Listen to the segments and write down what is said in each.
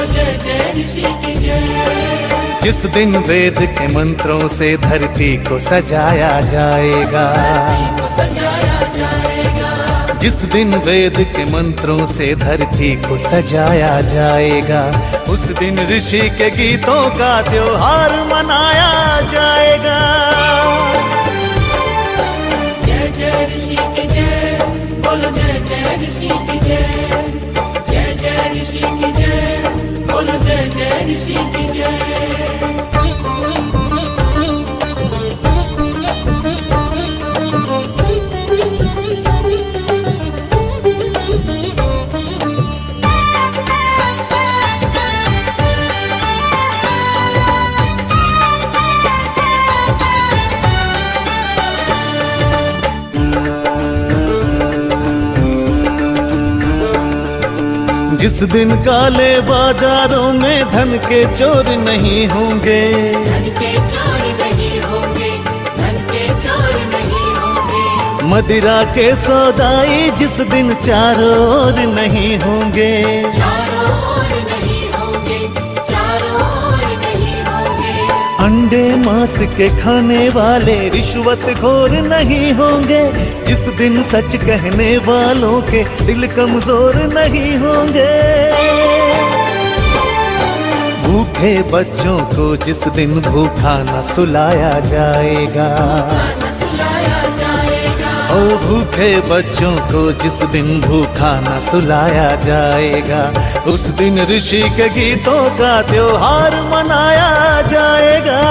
बोलो जय जय ऋषि की जय। जिस दिन वेद के मंत्रों से धरती को सजाया जाएगा, सजाया जाएगा। जिस दिन वेद के मंत्रों से धरती को सजाया जाएगा, उस दिन ऋषि के गीतों का त्योहार मनाया जाएगा। जय जय ऋषि की जय, बोलो जय जय ऋषि की जय। जय जय ऋषि की जय, बोलो जय जय ऋषि की जय। जिस दिन काले बाजारों में धन के चोर नहीं होंगे, धन के चोर नहीं होंगे, धन के चोर नहीं होंगे। मदिरा के सौदाई जिस दिन चारों ओर नहीं होंगे, चारों ओर नहीं होंगे, चारों ओर नहीं होंगे। अंडे मांस के खाने वाले रिश्वत खोर नहीं होंगे। जिस दिन सच कहने वालों के दिल कमजोर नहीं होंगे। भूखे बच्चों को जिस दिन भूखा न सुलाया जाएगा, ओ भूखे बच्चों को जिस दिन भूखा न सुलाया जाएगा, उस दिन ऋषि के गीतों का त्योहार मनाया जाएगा।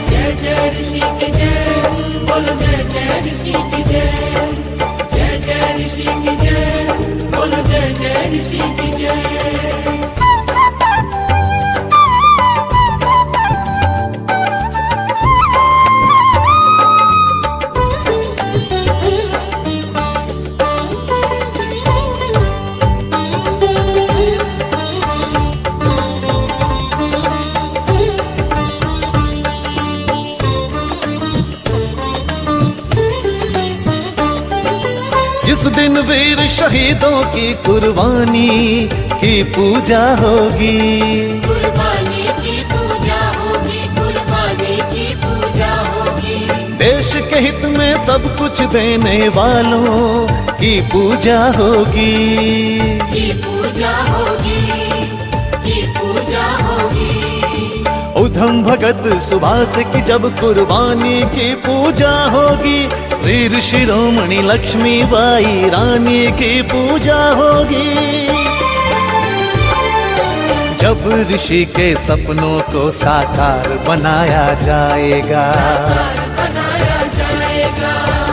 जय जय ऋषि की जय, बोलो जय जय ऋषि की जय। जय जय ऋषि की जय, बोलो जय जय ऋषि की जय। जिस दिन वीर शहीदों की कुर्बानी की पूजा होगी, कुर्बानी की पूजा होगी, कुर्बानी की पूजा होगी। देश के हित में सब कुछ देने वालों की पूजा होगी, की पूजा होगी, की पूजा होगी। उधम भगत सुभाष की जब कुर्बानी की पूजा होगी, वीर शिरोमणि लक्ष्मीबाई रानी की पूजा होगी। जब ऋषि के सपनों को साकार बनाया जाएगा,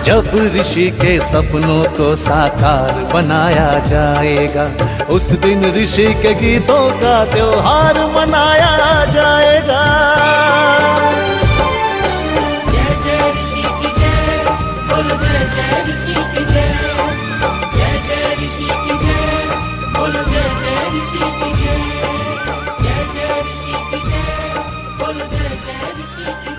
जब ऋषि के सपनों को साकार बनाया जाएगा, उस दिन ऋषि के गीतों का त्योहार मनाया जाएगा। जय जय ऋषि की जय, बोलो जय जय ऋषि की जय। जय जय ऋषि की जय, बोलो जय जय ऋषि की जय। जय जय ऋषि की जय, बोलो जय जय ऋषि की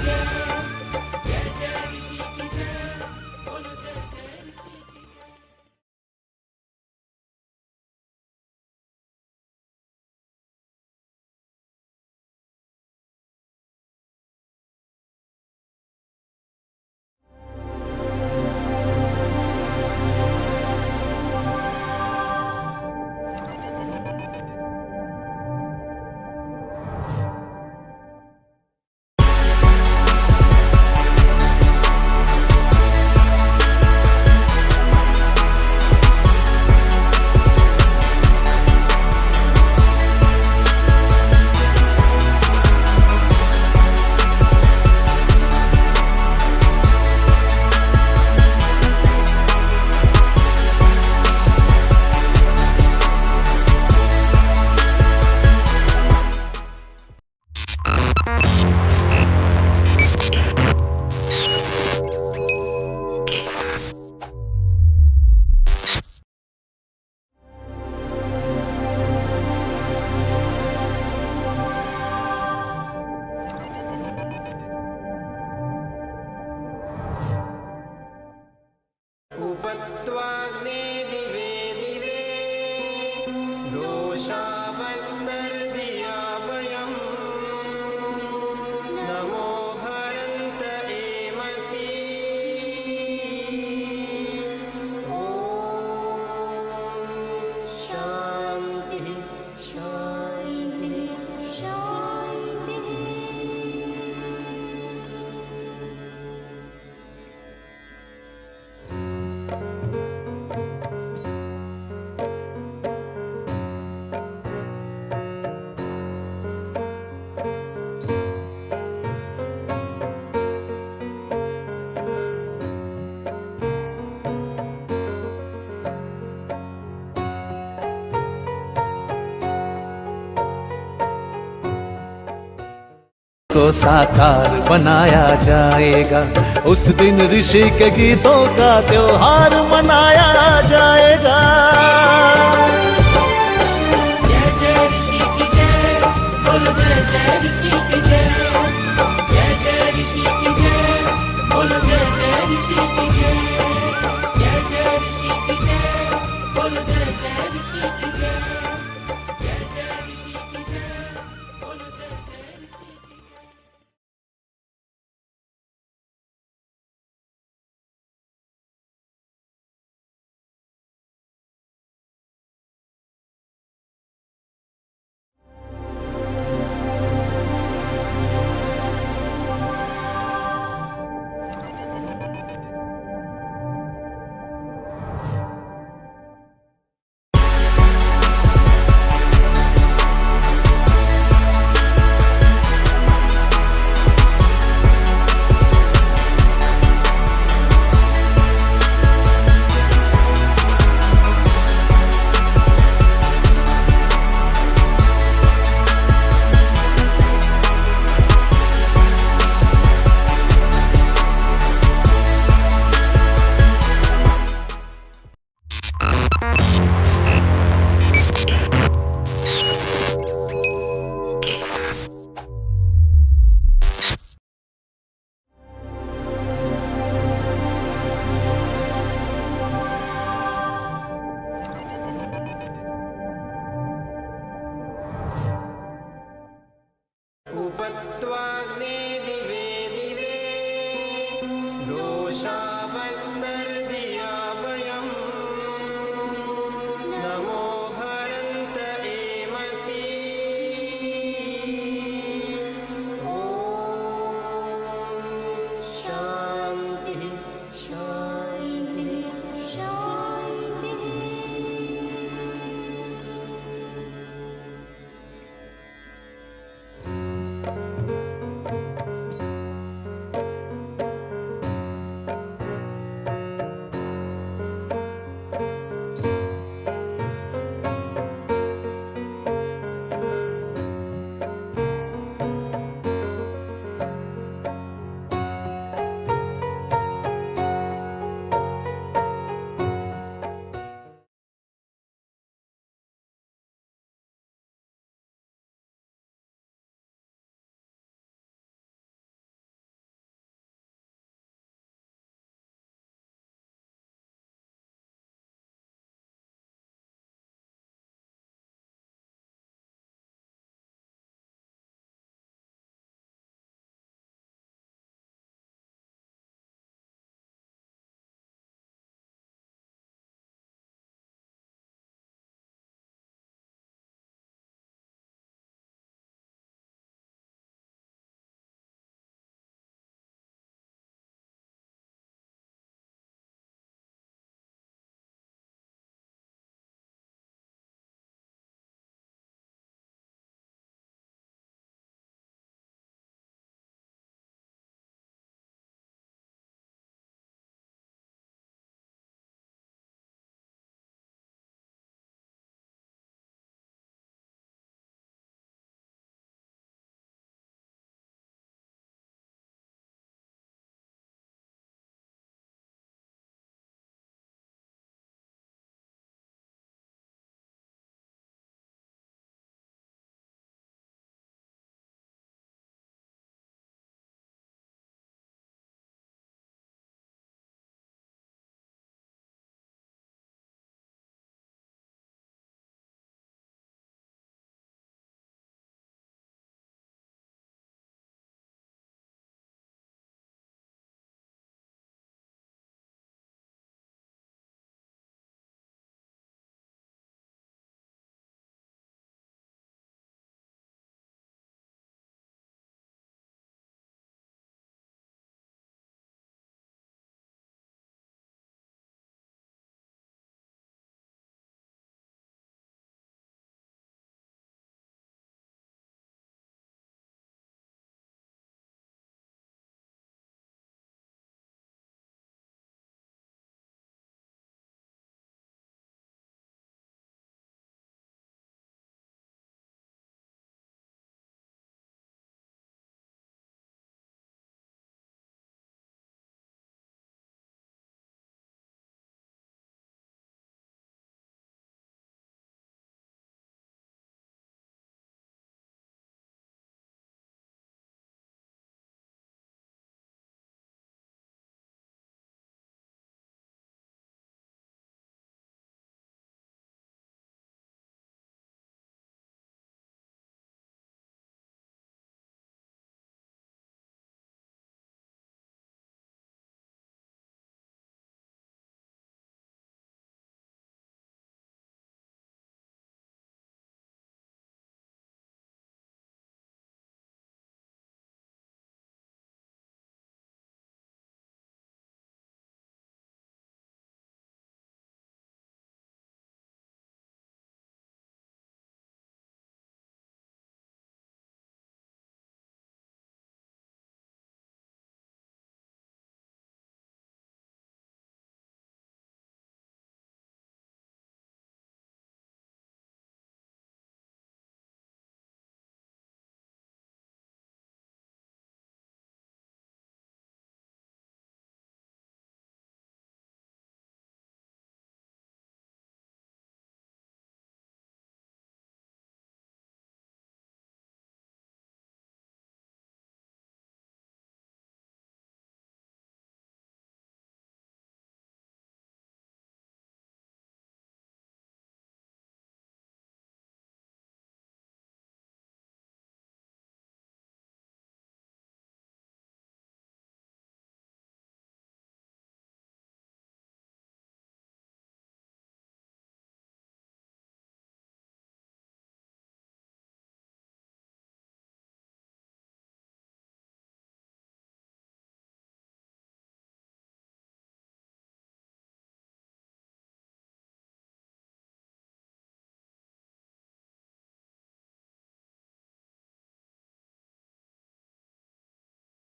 को साकार बनाया जाएगा। उस दिन ऋषि के गीतों का त्योहार मनाया जाएगा। जय जय ऋषि की जय, बोलो जय जय ऋषि की जय। जय जय ऋषि की जय, बोलो जय जय ऋषि की जय। जय जय ऋषि की जय, बोलो जय जय ऋषि की जय। जय जय ऋषि की जय, बोलो जय जय ऋषि की जय।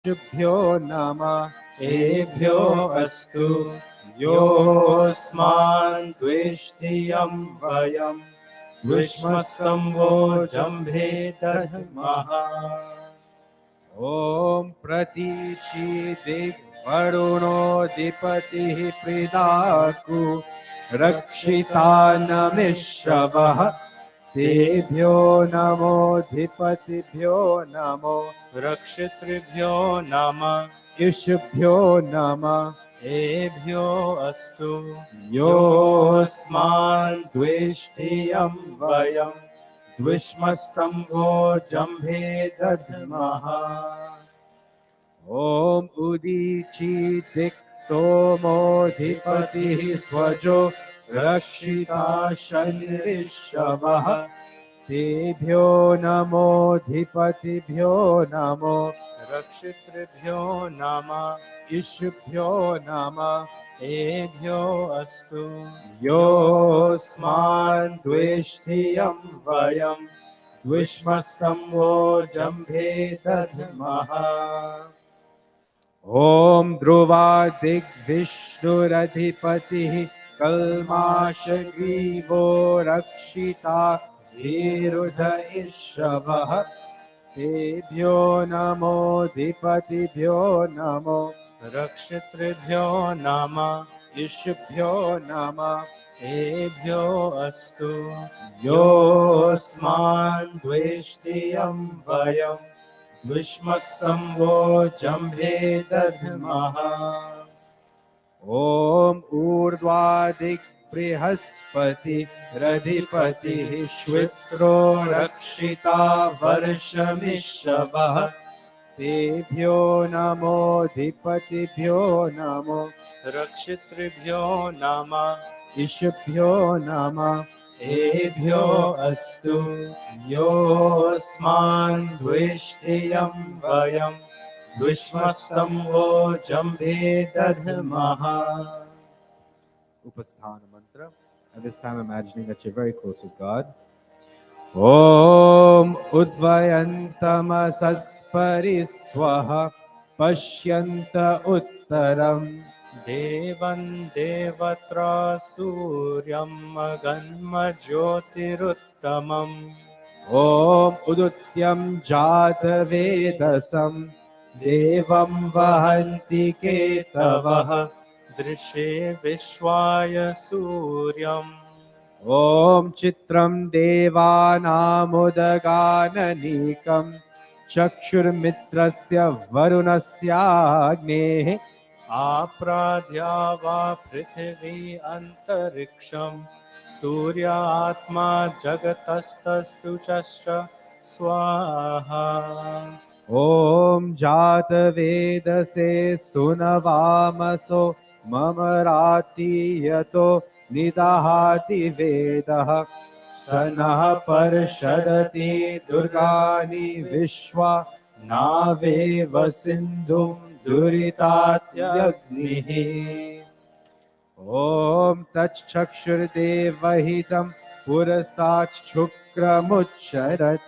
शुभ्यो नमः एभ्यो अस्तु योऽस्मान् द्वेष्टियं वयं द्विष्मस्तं वो जम्भे दद्मः ॐ प्रतीची दिग्वरुणोऽधिपतिः प्रीदाकु रक्षितानमिश्रवः तेभ्यो नमोऽधिपतिभ्यो नमो रक्षितृभ्यो नमः इषुभ्यो नमः एभ्यो अस्तु योऽस्मान् योऽस्मान् द्वेष्टियं वयं द्विष्मस्तं वो जम्भे दद्मः ॐ उदीची दिक् सोमोऽधिपतिः स्वजो रक्षिता शनिरिषवः तेभ्यो नमोऽधिपतिभ्यो नमो रक्षितृभ्यो नमः इषुभ्यो नमः एभ्यो अस्तु योऽस्मान् योऽस्मान् द्वेष्टियं वयं द्विष्मस्तं वो जम्भे दद्मः ॐ ध्रुवा दिग्विष्णुरधिपतिः कल्माशग्रीवो रक्षिता वीरुध इषवः तेभ्यो नमोऽधिपतिभ्यो नमो रक्षितृभ्यो नमः इषुभ्यो नमः एभ्यो अस्तु योऽस्मान् योऽस्मान् द्वेष्टियं वयं द्विष्मस्तं वो जम्भे दद्मः ॐ ऊर्ध्वादिक्बृहस्पतिरधिपतिः श्वित्रो रक्षिता वर्षमिषवः तेभ्यो नमोऽधिपतिभ्यो नमो रक्षितृभ्यो नमः इषुभ्यो नमः एभ्यो अस्तु योऽस्मान् द्वेष्टियं वयं द्विष्मस्तं वो जम्भे दद्मः Upasthana mantra. At this time, imagining that you're very close with God. Om Udvayantamasasparis Swaha Pashyanta Uttaram देवं देवत्रा सूर्यं मगन्मज्योतिरुत्तमम् Om Udutyam Jatavedasam Devam Vahanti Ketavah दृशे विश्वाय सूर्यम् Om Chitram Devanamudagananikam Chakshurmitrasya Varunasya आप्राद्या वा पृथिवी अन्तरिक्षं सूर्यात्मा जगतस्तस्तु स्वाहा Om Jatavedase Sunavamaso Mamarati Yato Nidahati Vedah Sanah Parshadati Durgani Vishwa Nave Vasindhum Duritatyagnih Om Tachakshurdevahitam Purastat Chukramucharat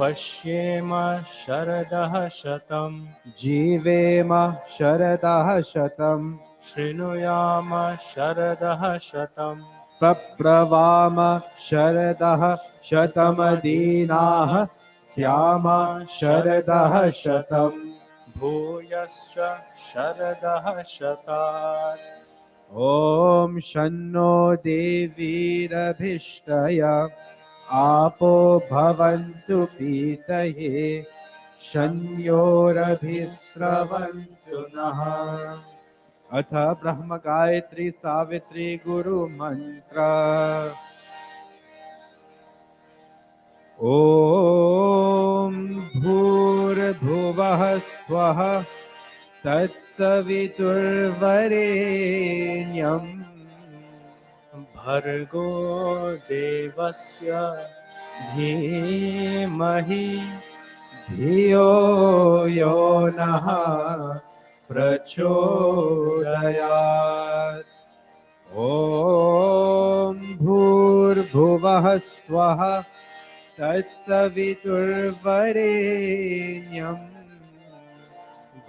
पश्येम शरदः शतं जीवेम शरदः शतं शृणुयाम शरदः शतं पप्रवाम शरदः शतमदीनाः स्याम शरदः शतं भूयश्च शरदः शतात् ॐ शन्नो देवीरभिष्टय आपो भवन्तु पीतये शन्योरभिस्रवन्तु नः अथ ब्रह्म गायत्री सावित्री गुरु मंत्र ॐ भूर्भुवः स्वः तत्सवितुर्वरेण्यम् भर्गो देवस्य धीमहि धियो यो नः प्रचोदयात् ॐ भूर्भुवः स्वः तत्सवितुर्वरेण्यम्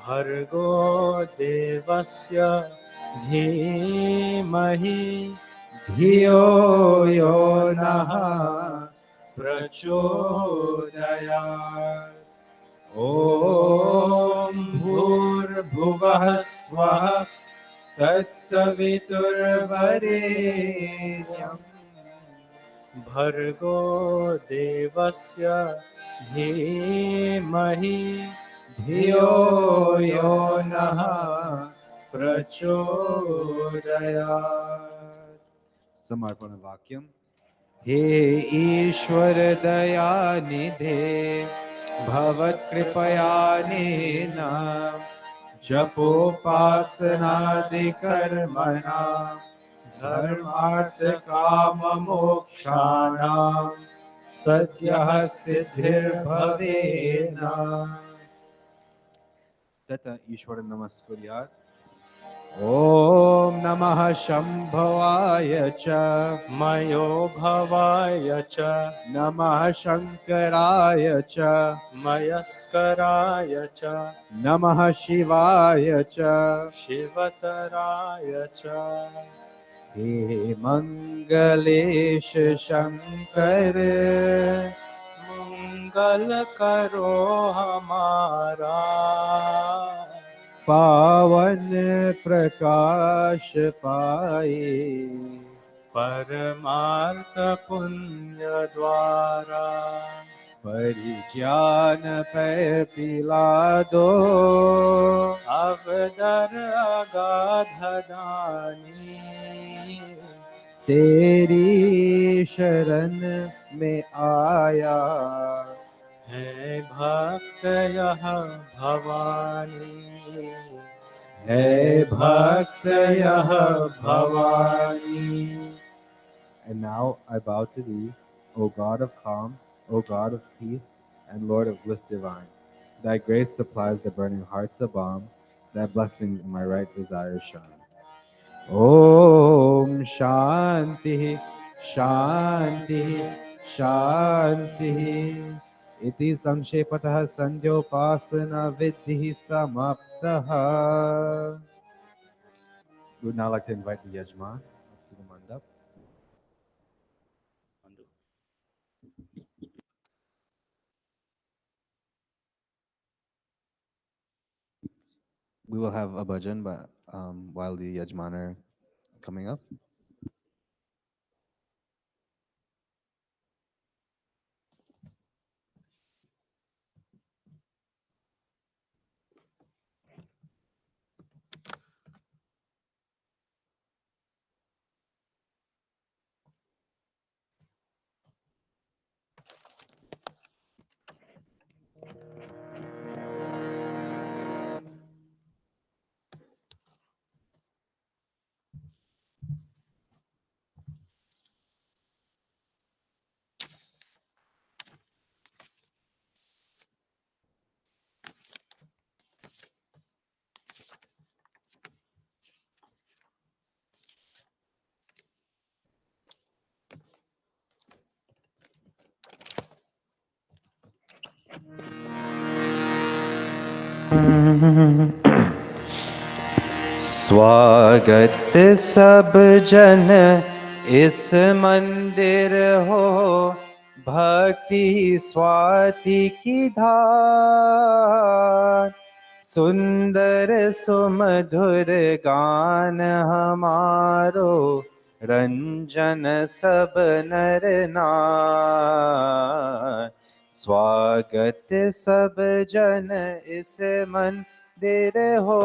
भर्गो देवस्य धीमहि धियो यो नः प्रचोदयात्। ॐ भूर्भुवः स्वः तत्सवितुर्वरेण्यम् भर्गो देवस्य धीमहि धियो यो नः प्रचोदयात्। समर्पण वाक्यम। हे ईश्वर दयानिधे भवत्कृपयानेन जपोपासनादिकर्मणा धर्मार्थकाममोक्षाणां सद्यः सिद्धिर्भवेन। ततः ईश्वर नमस्कुर्यात्। ॐ नमः शम्भवाय च मयो भवाय च नमः शङ्कराय च मयस्कराय च नमः शिवाय च शिवतराय च। हे मंगलेश शंकर मंगल करो हमारा पावन प्रकाश पाए परमार्थ पुण्य द्वारा। परिज्ञान पे पिला दो अवदर अगाध दानी तेरी शरण में आया है भक्त यह भवानी है भक्त यह Bhavani. And now I bow to thee, O God of calm, O God of peace, and Lord of bliss divine. Thy grace supplies the burning hearts a balm, thy blessings in my right desire shine. Om Shanti Shanti Shanti Iti Samshepatah Sandhyopasana Vidhi Samaptaha. We would now like to invite the Yajman up to the mandap. We will have a bhajan but, while the Yajman are coming up. स्वागत सब जन इस मंदिर हो भक्ति स्वाति की धार सुंदर सुमधुर गान हमारो रंजन सब नर नार स्वागत सब जन इस मंदिर हो।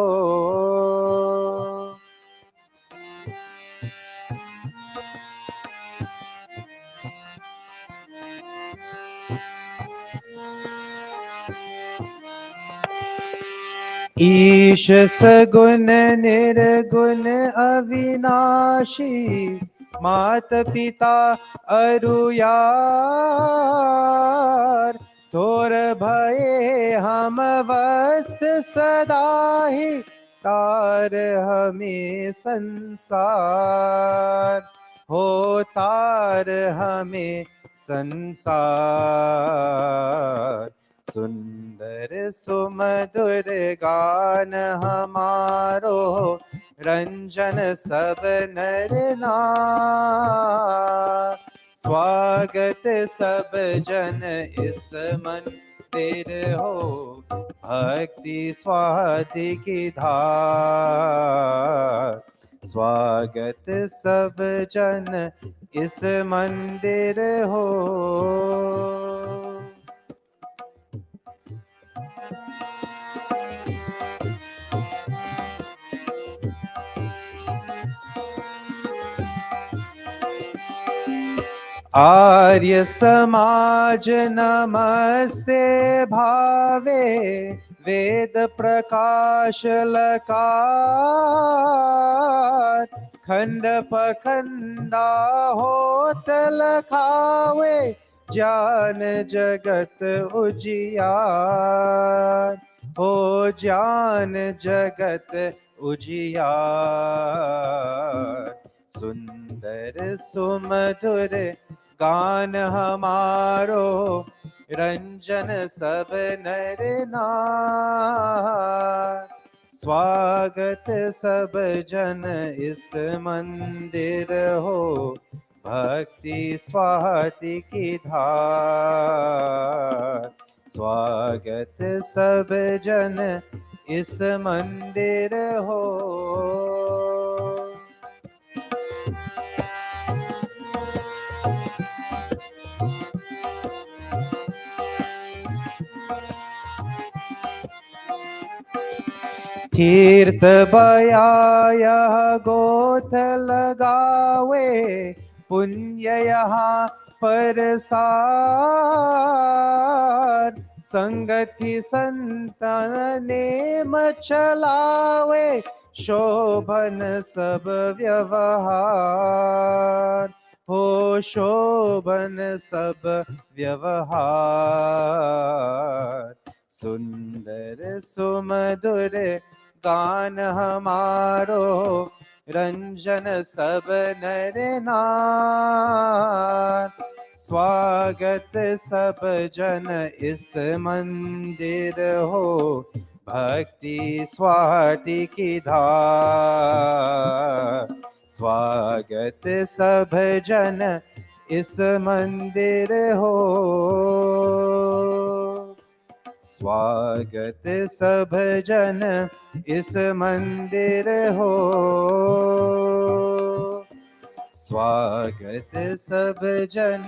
ईश सगुण निर्गुण अविनाशी मात पिता अरुयार तोर भये हम वस्त सदा ही तार हमें संसार हो तार हमें संसार सुंदर सुमधुर गान हमारो, रंजन सब नर नार। स्वागत सब जन इस मंदिर हो, भक्ति स्वाति की धार। स्वागत सब जन इस मंदिर हो। आर्य समाज नमस्ते भावे, वेद प्रकाश लकार। खंड पखंडा होत लखावे, ज्ञान जगत उजियार। हो ज्ञान जगत उजियार। सुंदर सुमधुर गान हमारो, रंजन सब नर नार। स्वागत सब जन इस मंदिर हो, भक्ति स्वाति की धार। स्वागत सब जन इस मंदिर हो। तीर्थ बयाया गोथ लगावे, पुण्य यहाँ पर सार। संगति संतन नेम चलावे, शोभन सब व्यवहार। हो शोभन सब व्यवहार। सुंदर सुमधुर गान हमारो, रंजन सब नर नार। स्वागत सब जन इस मंदिर हो, भक्ति स्वाति की धार। स्वागत सब जन इस मंदिर हो। स्वागत सब जन इस मंदिर हो। स्वागत सब जन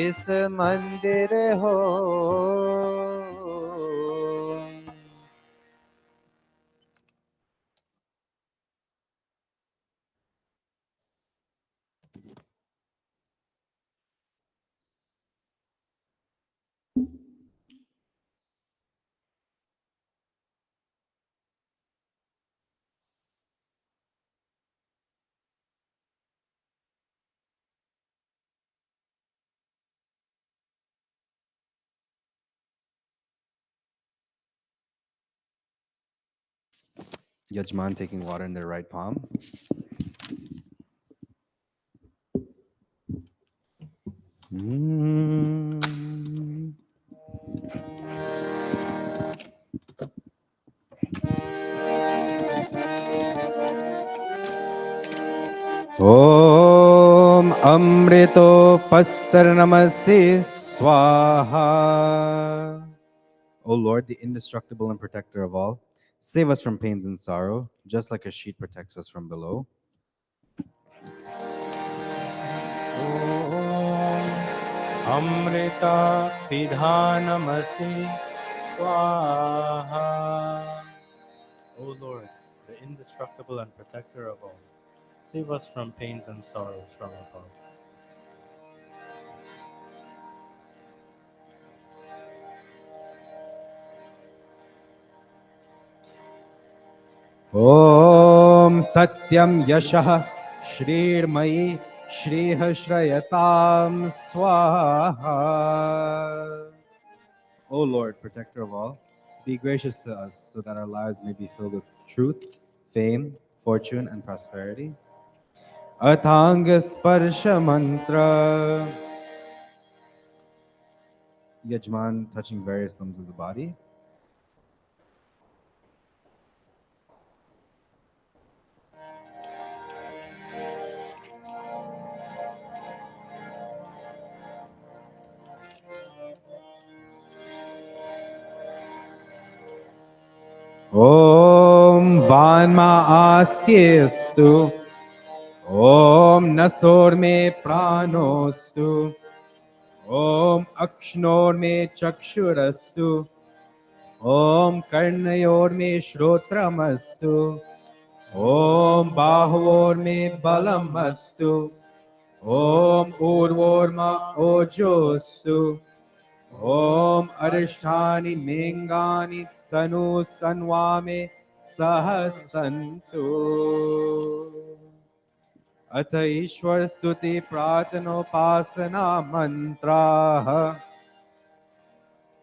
इस मंदिर हो। Yajman taking water in their right palm. Om Amrito Pastarnamasi Swaha. O Lord, the indestructible and protector of all, save us from pains and sorrow, just like a sheet protects us from below. Amrita Pidhanamasi Swaha. O Lord, the indestructible and protector of all, save us from pains and sorrows from above. Om Satyam Yashah Shrirmayi Shriha Shrayatam Swaha. O Lord, protector of all, be gracious to us so that our lives may be filled with truth, fame, fortune, and prosperity. Atanga Sparsha Mantra. Yajman touching various limbs of the body. Om Vanma Asyestu. Om Nasor me Pranostu. Om Akshnor me Chakshurastu. Om Karnayor me Shrotramastu. Om Bahor me Balamastu. Om Urvorma Ojostu. Om Arishtani Mengani Tanustanvame Sahasantu. अथ ईश्वर स्तुति प्रार्थनोपासना मंत्राः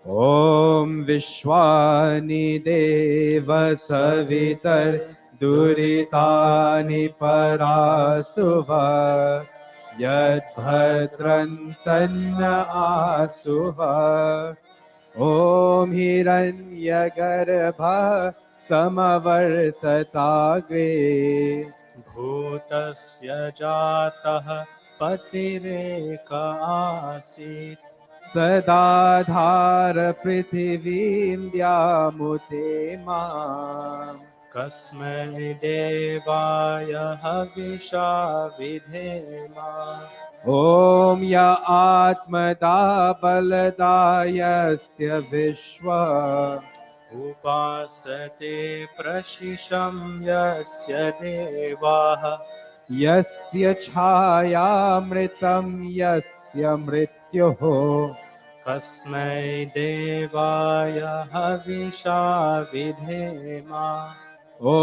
ओम विश्वानि देव सवितर दुरितानि परासुव यद्भद्रं तन्न आसुव ओम हिरण्यगर्भ समवर्तताग्रे भूतस्य जातः पतिरेक आसीत् सदाधार पृथिवीं व्यामुते माम् कस्मै देवाय हविषा विधेम ॐ य आत्मदा बलदायस्य विश्वा उपासते प्रशिशं यस्य देवाः यस्य छायामृतं यस्य मृत्युः कस्मै देवाय हविषा विधेम ॐ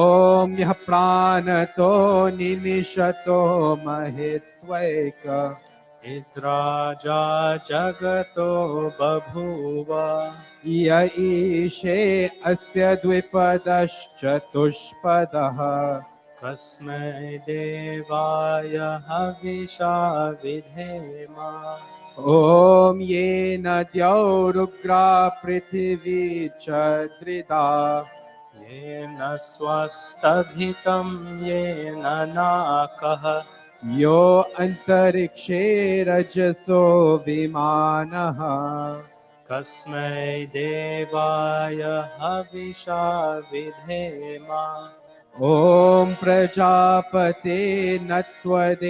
यः प्राणतो निमिषतो महित्वैक इद्राजा जगतो बभूव य ईशे अस्य द्विपदश्चतुष्पदः कस्मै देवाय हविषा विधेम ॐ येन द्यौरुग्रा पृथिवी च त्रिधा येन स्वस्तभितं येन नाकः यो अन्तरिक्षे रजसो विमानः कस्मै देवाय हविषा विधेम ॐ प्रजापते नत्वदेतान्यो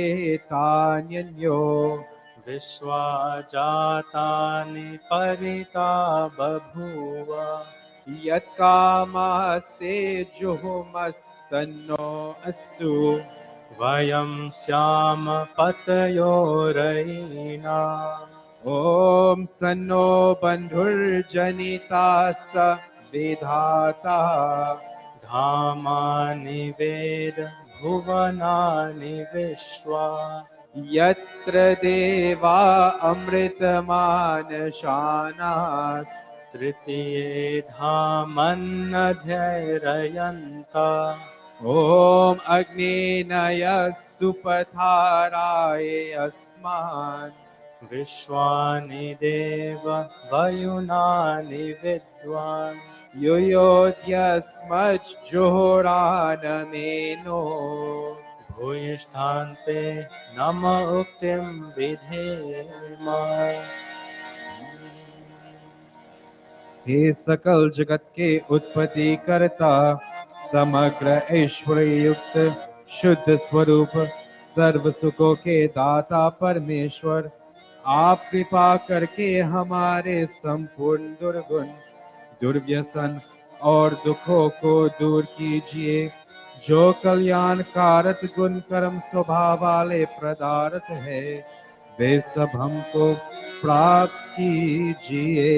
विश्वा जातानि परिता बभूव यत्कामास्ते जुहुमस्तन्नो अस्तु वयं स्याम पतयो रयिना ॐ सन्नो बन्धुर्जनिता स विधाता धामानि वेद भुवनानि विश्वा यत्र देवा अमृतमानशानाः तृतीये धामन्नध्यरयन्ता ॐ अग्नेनय सुपथाराय अस्मान् विश्वानि देव वयुनानि विद्वान् युयोध्यस्मज्जोरानमेनो भूयिष्ठान्ते नम उक्तिं विधेम हे सकल जगत के उत्पत्ति करता समग्र ऐश्वर्य युक्त शुद्ध स्वरूप सर्व सुखों के दाता परमेश्वर आप कृपा करके हमारे संपूर्ण दुर्गुण दुर्व्यसन और दुखों को दूर कीजिए जो कल्याणकारक गुण कर्म स्वभाव वाले पदार्थ है वे सब हमको प्राप्त कीजिए।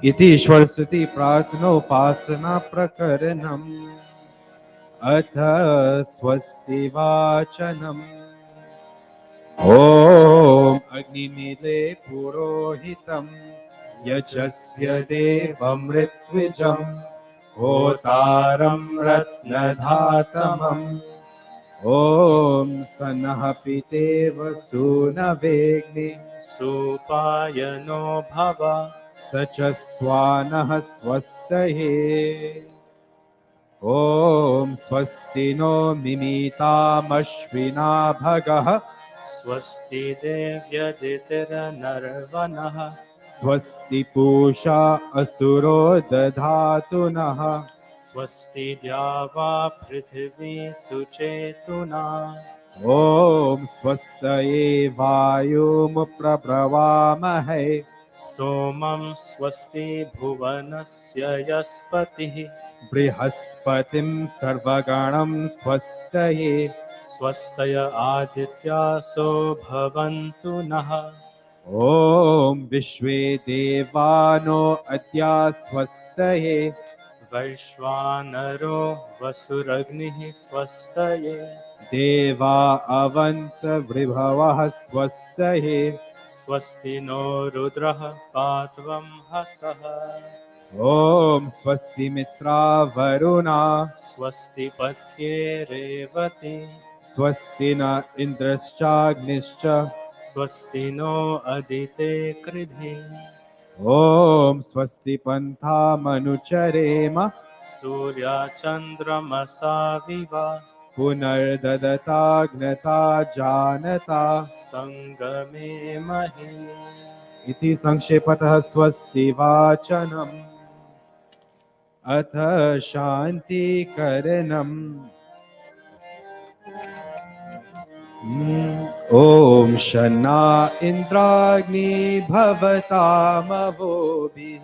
इति ईश्वर स्तुति प्रार्थनोपासना प्रकरणम् अथ स्वस्ति वाचनम् ॐ अग्निमीले पुरोहितं यजस्य देवमृत्विजं होतारं रत्नधातमं Om Sanah Piteva Sunavegni Supayano Bhava Sachaswanah Swastaye. Om Swasti no Mimitam Ashvina Bhagah Swasti Devya Ditira Narvanaha Swasti Pusha Asuro Dadhatunah Swasti Dyava Prithvi Suchetuna Om Swastaye Vayum Prabhavamahe Somam Swasti Bhuvanasya Yaspatihi Brihaspatim Sarvaganam Swastaye Swastaya Adityaso Bhavantu Naha Om Vishwe Devano Adya Swastaye Vaishvanaro Vasuragnihi Swastaye Deva Avanta Vribhavah Swastaye Swasti no Rudraha Patvam Hasaha Om Swasti Mitra Varuna Swasti Patye Revati Swasti Na Indraschagnischa Swasti no Adite Kridhi Om Swasti Pantha Manucharema Surya Chandramasa Viva Punardadata Gnata Janata Sangame Mahi Iti Sankshepatah Swasti Vachanam Atha Shanti Karanam Om Shana Indragni Bhavatamavodhi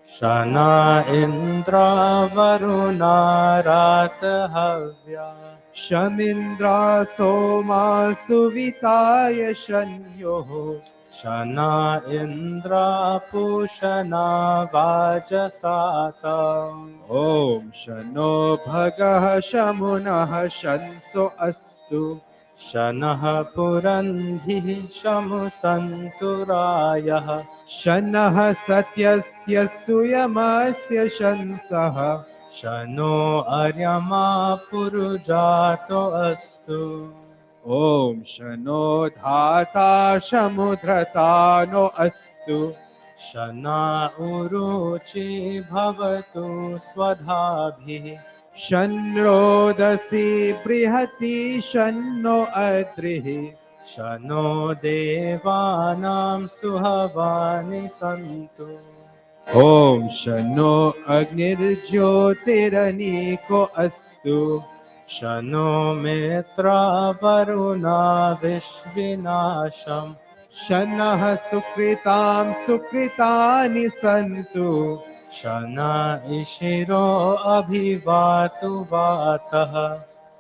Shana Indra Varuna Rathavya Shamindra Soma Suvitaya Shanyo Shana Indra Pushana Vajasata Om Shano Bhagah Shamunah Shanso Astu Shanah Purandhi Shamusanturayah Shanah Satyasya Suyamasya Shansaha Shano Aryama Purujato Astu Om Shano Dhata Shamudratano Astu Shana Uruchi Bhavatu Swadhabhi Shanrodasi Brihati Shanno Adrihi Shano Devanam Suhavani Santu Om Shano Agnirjyotiraniko Astu Shano Mitra Varuna Vishvinasham Shanah Sukritam Sukritani Santu Shana Ishiro Abhivatu Vataha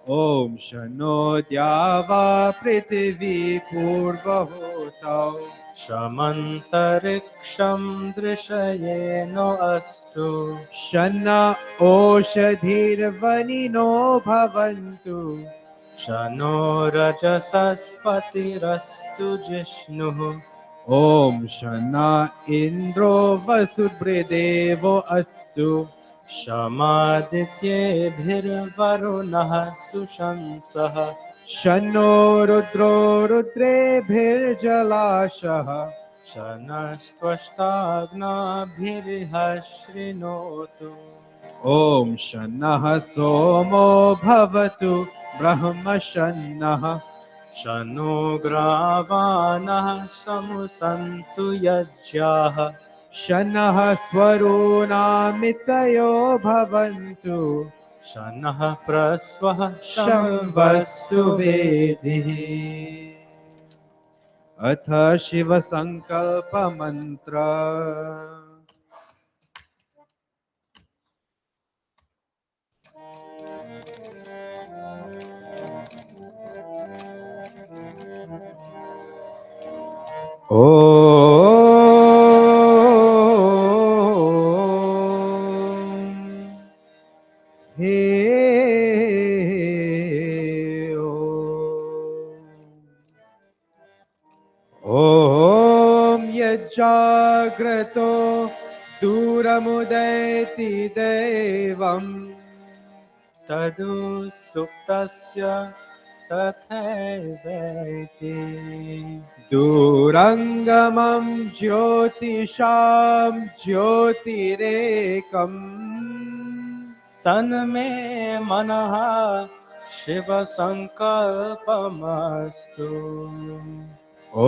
Om Shano Dyava Prithvi Purvahotau Shamantariksham Drishayeno Astu Shana Oshadhir Vanino Bhavantu Shano Rajasaspatirastu Jishnuh Om Shana Indro Vasubhridevo Astu Shamaditye Bhirvarunah Sushamsaha Shano Rudro Rudrebhir Jalashaha Shanastvashtagna Bhirihashrinotu Om Shannah Somo Bhavatu Brahma Shannah Shano Gravanah Samusantu Yajyaha Shannah Swaruna Mitayo Bhavantu Shanah Prasvah Shamvastu Shamvastu Vedihi Vedihi Atha Shiva Sankalpa Mantra Om He Om Yajagrato Duramudeti Devam Tadu Suktasya तथैवेति। दूरङ्गमं ज्योतिषां ज्योतिरेकम् तन्मे मनः शिवसङ्कल्पमस्तु। ॐ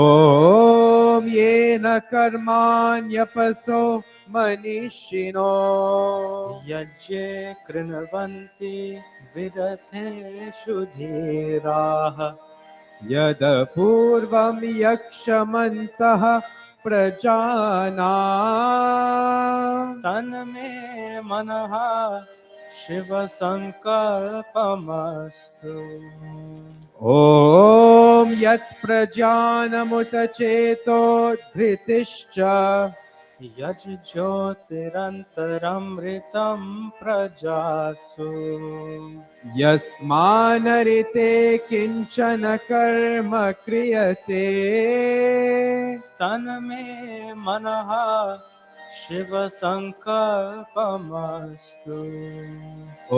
येन कर्माण्यपसो मनीषिणो यज्ञे कृण्वन्ति विदथेषु धीराः। यदपूर्वं यक्षमन्तः प्रजानाम् तन्मे मनः शिवसङ्कल्पमस्तु। ॐ यत्प्रजानमुत चेतो धृतिश्च यज्ज्योतिरन्तरमृतं प्रजासु। यस्मानरिते किञ्चन कर्म क्रियते तन्मे मनः शिवसङ्कल्पमस्तु। ॐ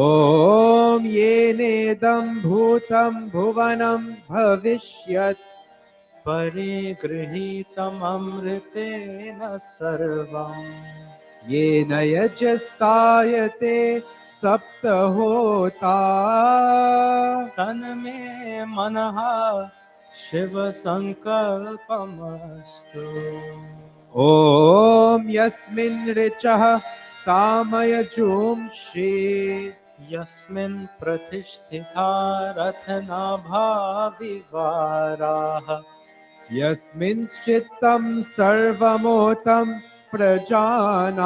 येनेदं भूतं भुवनं भविष्यत् परिगृहीतममृतेन सर्वम्। येन यजस्तायते सप्तहोता तन्मे मनः शिवसङ्कल्पमस्तु। ॐ यस्मिन् ऋचः सामयजूंषि यस्मिन् प्रतिष्ठिता रत्नाभा विवाराः। यस्मिंश्चित्तं सर्वमोतं प्रजानाम्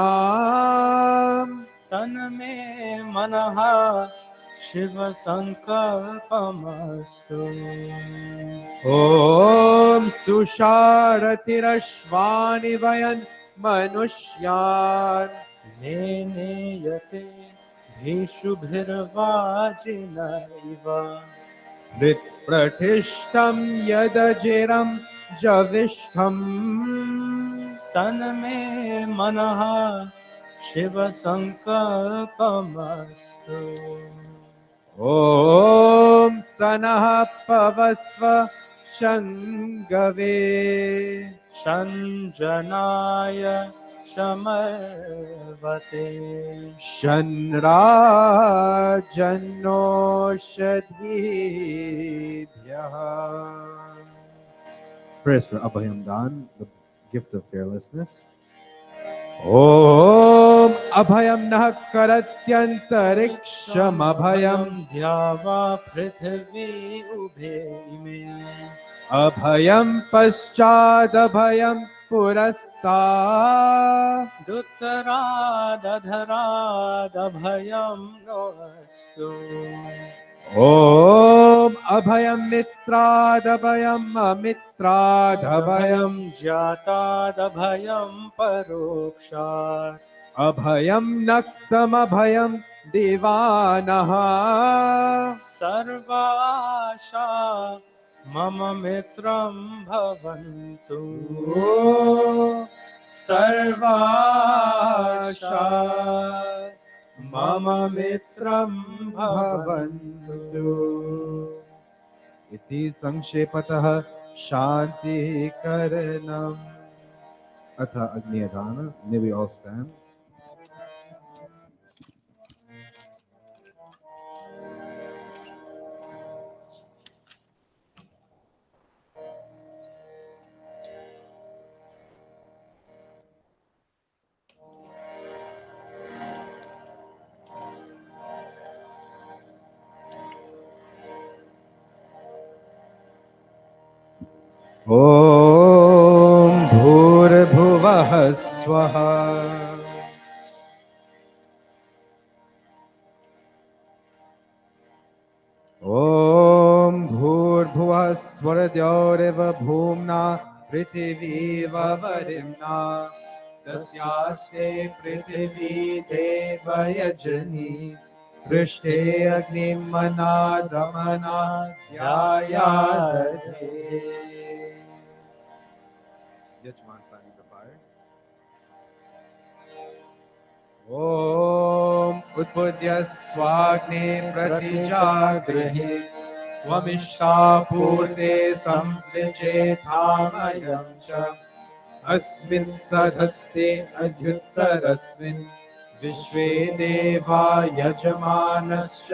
तन्मे मनः शिवसङ्कल्पमस्तु। ॐ सुषारतिरश्वानि वयन् मनुष्यान् नेनेयते भीषुभिर्वाजिनैव। हृत्प्रतिष्ठं यदजिरं जविष्ठम् तन्मे मनः शिवसङ्कल्पमस्तु। ॐ सनः पवस्व शङ्गवे शञ्जनाय शमर्वते। शन्राजन्नोषधीभ्यः. Prayers for Abhayam Dan, the gift of fearlessness. ॐ अभयं नः करत्यन्तरिक्षमभयम् द्यावा पृथिवी उभे इमे। अभयं पश्चादभयं पुरस्तात् दुत्तरादधरादभयं नोऽस्तु। ॐ अभयं मित्रादभयम् अमित्रादभयम् जातादभयं परोक्षात्। अभयं नक्तमभयं दिवानः सर्वाशा मम मित्रं भवन्तु। सर्वाशा मम मित्रं भवन्तु। इति संक्षेपतः शान्तिकरणम् अथ अग्निदान. May we all stand. ॐ भूर्भुवः स्वः ॐ भूर्भुवः स्वरद्योरिव भूम्ना पृथिवीव वरिम्ना तस्यास्ते पृथिवी देवयजनी पृष्ठे अग्निमनादमनाध्यायादधे. Yajman fanning the fire. ॐ उद्बुद्ध्य स्वाग्ने प्रतिजागृहे त्वमिष्टापूर्ते संसिचेथामयं च अस्मिन् सधस्ते अध्युत्तरस्मिन् विश्वे देवा यजमानश्च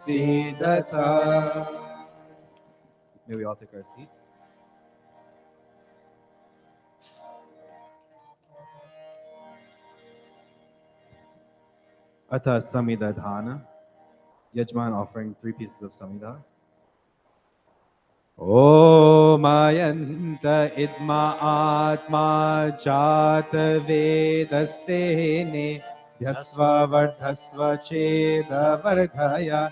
सीदत. May we all take our seats. Atha Samidadhana. Yajman offering 3 pieces of Samidha. Om Ayanta Idma Atma Jata Vedastene Yasva Vardhasva Cheda Vardhaya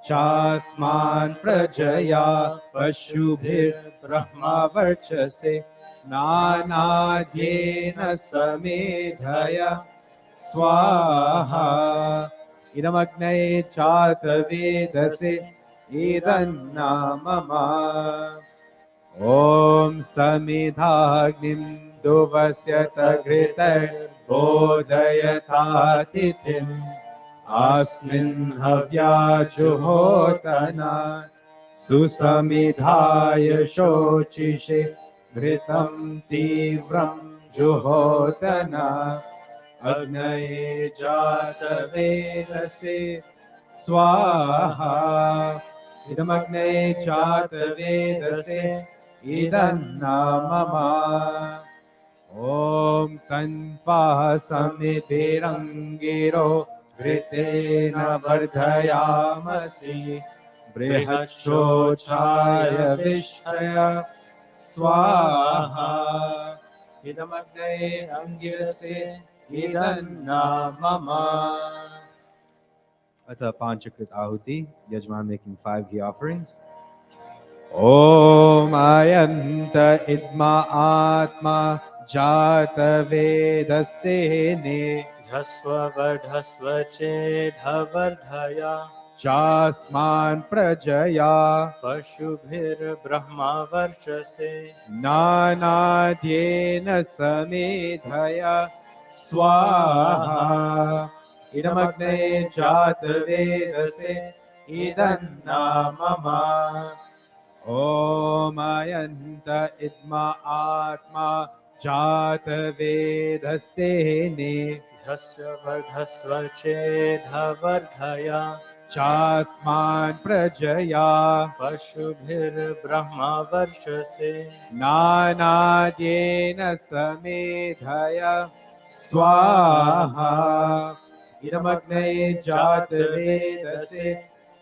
Chasman Prajaya Pashubhir Brahma Varchase Nanadhyena Samedhaya Swaha Idamagne Chata Vedase Idannamama Om Samidhagnim Duvasyata Gritar Bodhayatatitim Asmin Havya Juhotana Susamidhaya Shochishe Dhritam Tivram Juhotana Agnaye Jata Vedase Swaha Idamagne Jata Vedase Idannamama Om Tanva Samitirangiro Vritena Vardhayamasi Brihachochaya Vishaya Swaha Idamagne Angirase Idannamama. Atha Panchakrit Ahuti, Yajman making 5 ghee offerings. Om Ayanta Idma Atma Jata Vedastene Dhasva Vardhasva Chedha Vardhaya Chasman Prajaya Pashubhir Brahma Varchase Nanadyena Samedhaya Swaha Idamagne Jata Vedase Idannamama Om Ayanta Idma Atma Jata Vedastene Dhasva Vardhasva Chedha Vardhaya Chasman Prajaya Pashubhir Brahma Varchase Nanadyena Samedhaya Swaha Idamagne Jata Vedase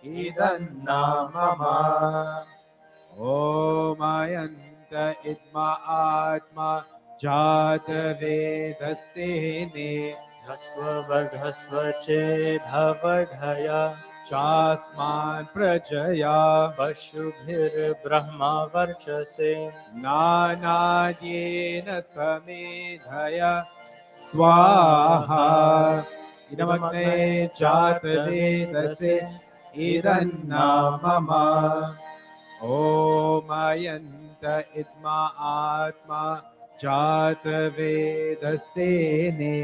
Idannamama Om Ayanta Idma Atma Jata Vedastene Dhasva Vardhasva Chedha Vardhaya Chasman Prajaya Pashubhir Brahma Varchase Nanadyena Samedhaya Swaha Idamagne Jata Vedase Idannamama Om Ayanta Idma Atma Jata Vedastene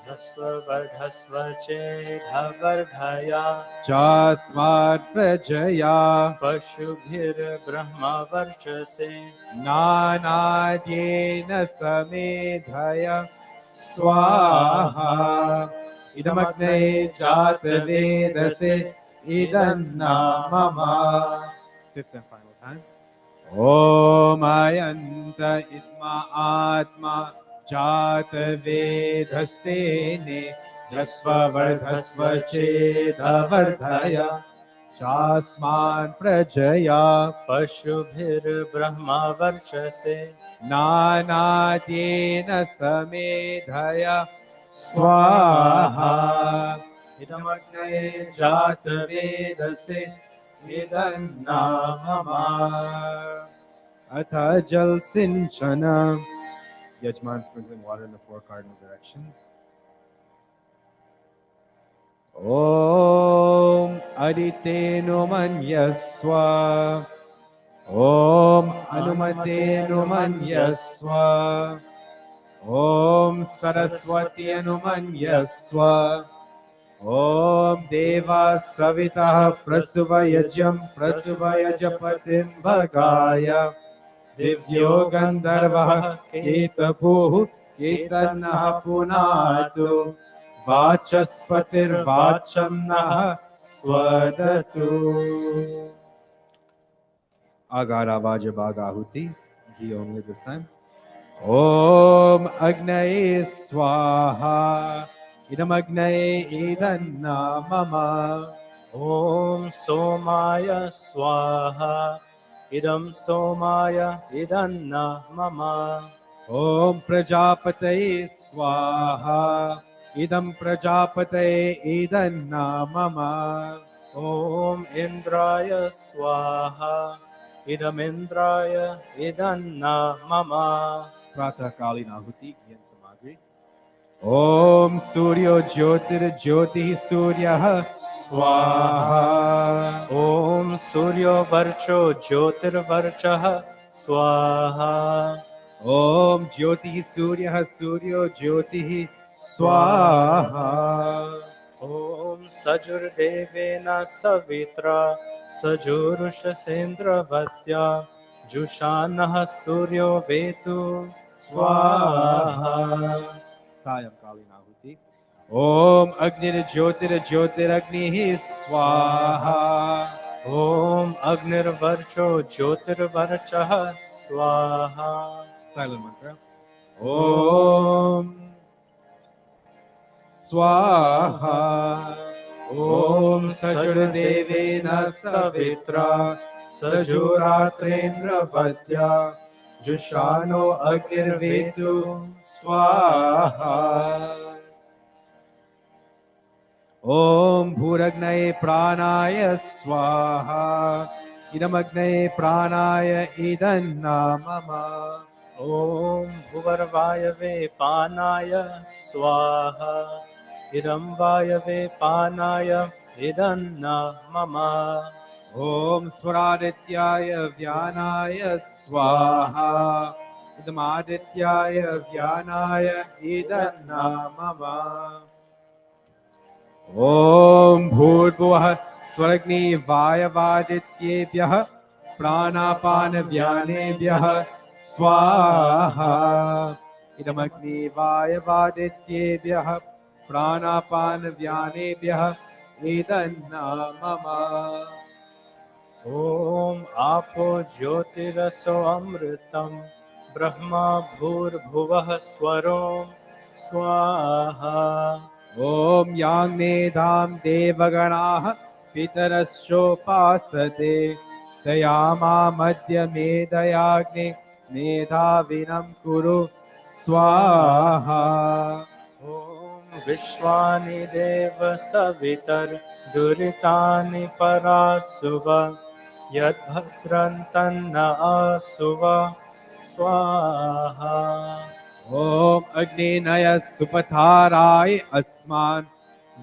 Dhasva Vardhasva Chedha Vardhaya Chasmat Prajaya Pashubhir Brahma Varchase Nanadyena Samedhaya Swaha Idamagne Jata Vedase Idannamama. 5th and final time. Om Ayanta Idma Atma Jata Vedastene Dhasva Vardhasva Chedha Vardhaya Chasman Prajaya Pashubhir Brahma Varchase Nanadyena Samedhaya Swaha Idamagne Jata Vedase Idannamama. Atha Jal Sinchana. Yajman sprinkling water in the 4 cardinal directions. Om Aditenu Manyaswa Om Anumatenu Manyaswa Om Saraswati Anumanyaswa ॐ देवा सवितः प्रसुवयजं प्रसुवयजपतिं भगाय दिव्यो गन्धर्वः केतपुः केतन्नः पुनातु वाचस्पतिर्वाचं नः स्वदतु आगारावाज बागाहुति घी only this time. ॐ अग्नये स्वाहा इदमग्नये इदन्ना मम ॐ सोमाय स्वाहा इदं सोमाय इदन्न मम ॐ प्रजापतये स्वाहा इदं प्रजापतये इदन्ना मम ॐ इन्द्राय स्वाहा इदमिन्द्राय इदन्न मम प्रातःकालीन आहुति ज्ञान सामग्री ॐ सूर्यो ज्योतिर्ज्योतिः सूर्यः स्वाहा ॐ सूर्यो वर्चो ज्योतिर्वर्चः स्वाहा ॐ ज्योतिः सूर्यः सूर्यो ज्योतिः स्वाहा ॐ सजुर्देवेन सवित्रा सजुरुषसेन्द्रवत्या जुषानः सूर्यो वेतु स्वाहा सायंकालीन आहुति ॐ अग्निर्ज्योतिर्ज्योतिरग्निः स्वाहा ॐ अग्निर्वर्चो ज्योतिर्वर्चः स्वाहा साइलेंट मंत्र ॐ स्वाहा ॐ सजुर्देवेन सवित्रा सजुरात्रेन्द्रवत्या जुषानो अग्निर्वेतु स्वाहा ॐ भूरग्नये प्राणाय स्वाहा इदमग्नये प्राणाय इदन्ना मम ॐ भुवर्वायवे पानाय स्वाहा इदं वायवे पानाय इदन्न मम ॐ स्वरादित्याय व्यानाय स्वाहा इदमादित्याय व्यानाय इदन्ना मम ॐ भूर्भुवः स्वर्ग्नि वायवादित्येभ्यः प्राणापानव्यानेभ्यः स्वाहा इदमग्नि वायवादित्येभ्यः प्राणापानव्यानेभ्यः इदन्ना मम ॐ आपो ज्योतिरसो अमृतं ब्रह्मा भूर्भुवः स्वरों स्वाहा ॐ याङ्नेधां देवगणाः पितरश्चोपासते तयामा मध्य मेधयाग्ने मेधाविनं कुरु स्वाहा ॐ विश्वानि देव सवितर्दुरितानि परासुव यद्भद्रं तन्न आसुव स्वाहा ॐ अग्निनय सुपथाराय अस्मान्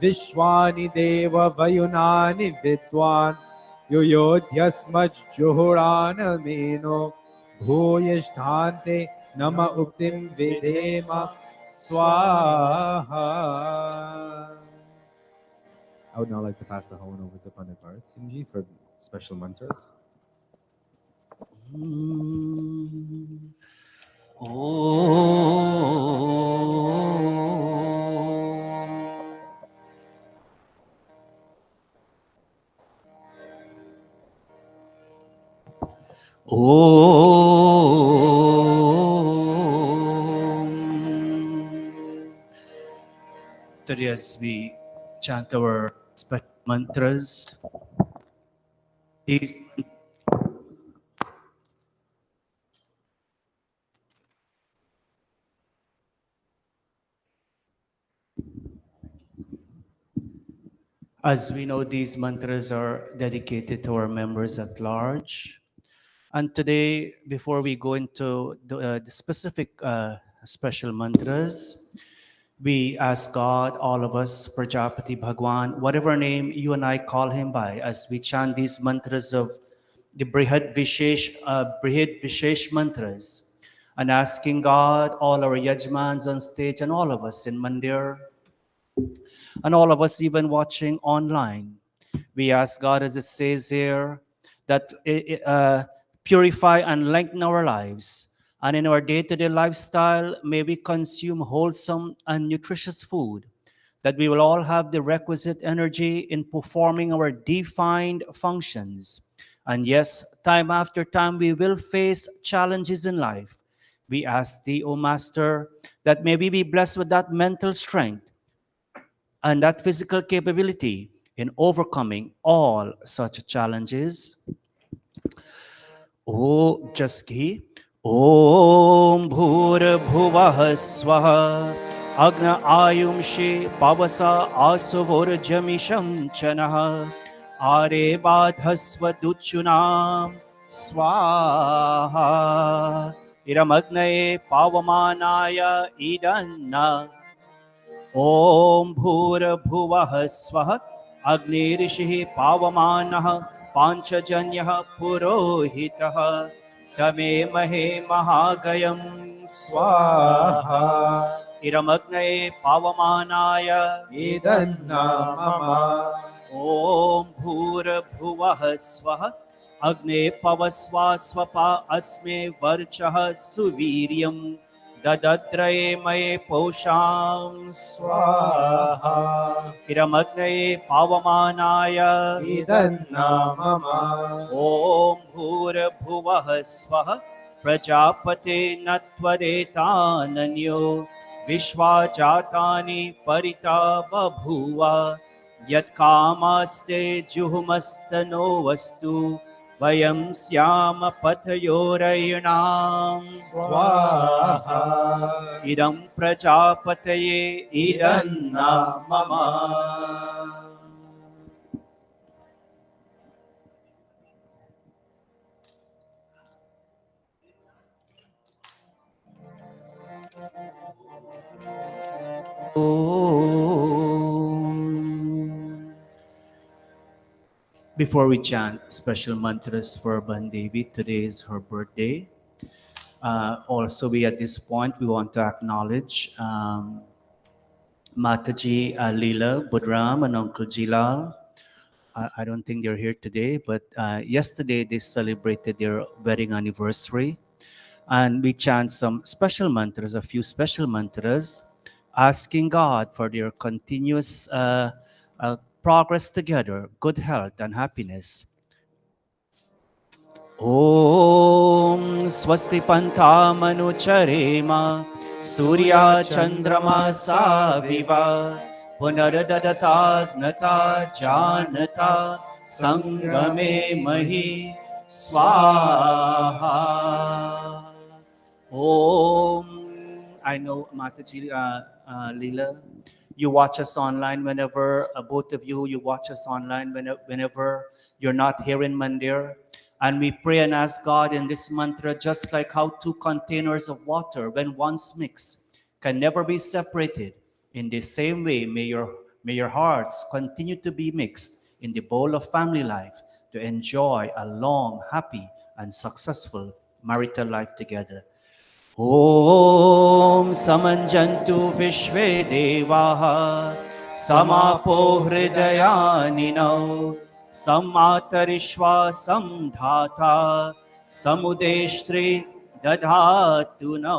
विश्वानि देव वयुनानि विद्वान् युयोध्यस्मज्जुहुरान् मेनो भूयिष्ठान्ते नम उक्तिं विधेम स्वाहा I would now like to pass the horn over to Pandit Bharat Singh Ji for special mantras. Today, as we chant our special mantras, these as we know, these mantras are dedicated to our members at large. And today, before we go into the specific special mantras, we ask God, all of us, Prajapati Bhagwan, whatever name you and I call him by, as we chant these mantras of the Brihad Vishesh mantras, and asking God, all our Yajmans on stage, and all of us in Mandir, and all of us even watching online. We ask God, as it says here, that purify and lengthen our lives. And in our day-to-day lifestyle, may we consume wholesome and nutritious food, that we will all have the requisite energy in performing our defined functions. And yes, time after time, we will face challenges in life. We ask thee, O Master, that may we be blessed with that mental strength and that physical capability in overcoming all such challenges. Oh, just ki. Om Bhur Bhuvah Swaha Agna Ayumshi Pavasa Asuvor Jamisham Chanaha Are Badhasva Duchunam Swaha Iramagnaye Pavamanaya Idanna Om Bhurabhuvah Swah Agnirishihi Pavamanah Panchajanyah Purohitah Tame Mahe Mahagayam Swaha Iramagnaye Pavamanaya Idanna mama. Om Bhurabhuvah Swah Agne Pavasva Swapa Asme Varchah Suviryam Dadatraye Maye Posham Swaha Iramagnaye Pavamanaya Idanna mama. Om Bhura Bhuvah Swaha Prajapate Natvaretananyo Vishwajatani Parita Babhuva Yat Kamaste Juhumastano Vastu Vayam Syama Pathayorayunam Swaha Idam Prajapataye Idanna Mama. Before we chant special mantras for Bandevi, today is her birthday. Also, at this point, we want to acknowledge Mataji Leela, Budram, and Uncle Jilal. I don't think they're here today, but yesterday they celebrated their wedding anniversary. And we chant some special mantras, a few special mantras, asking God for their continuous progress together, good health and happiness. Om Swasti Pantamanu Charema Surya Chandrama Saviva Punaradadata Gnata Janata Sangame Mahi Swaha. Om. I know Mataji Leela, you watch us online whenever, both of you, you watch us online whenever you're not here in Mandir. And we pray and ask God in this mantra, just like how two containers of water, when once mixed, can never be separated. In the same way, may your hearts continue to be mixed in the bowl of family life to enjoy a long, happy, and successful marital life together. Om Samanjantu Vishve Devaha Samapo Hridayanino Sammatarishva Samdhata Samudeshtri Dadhatuno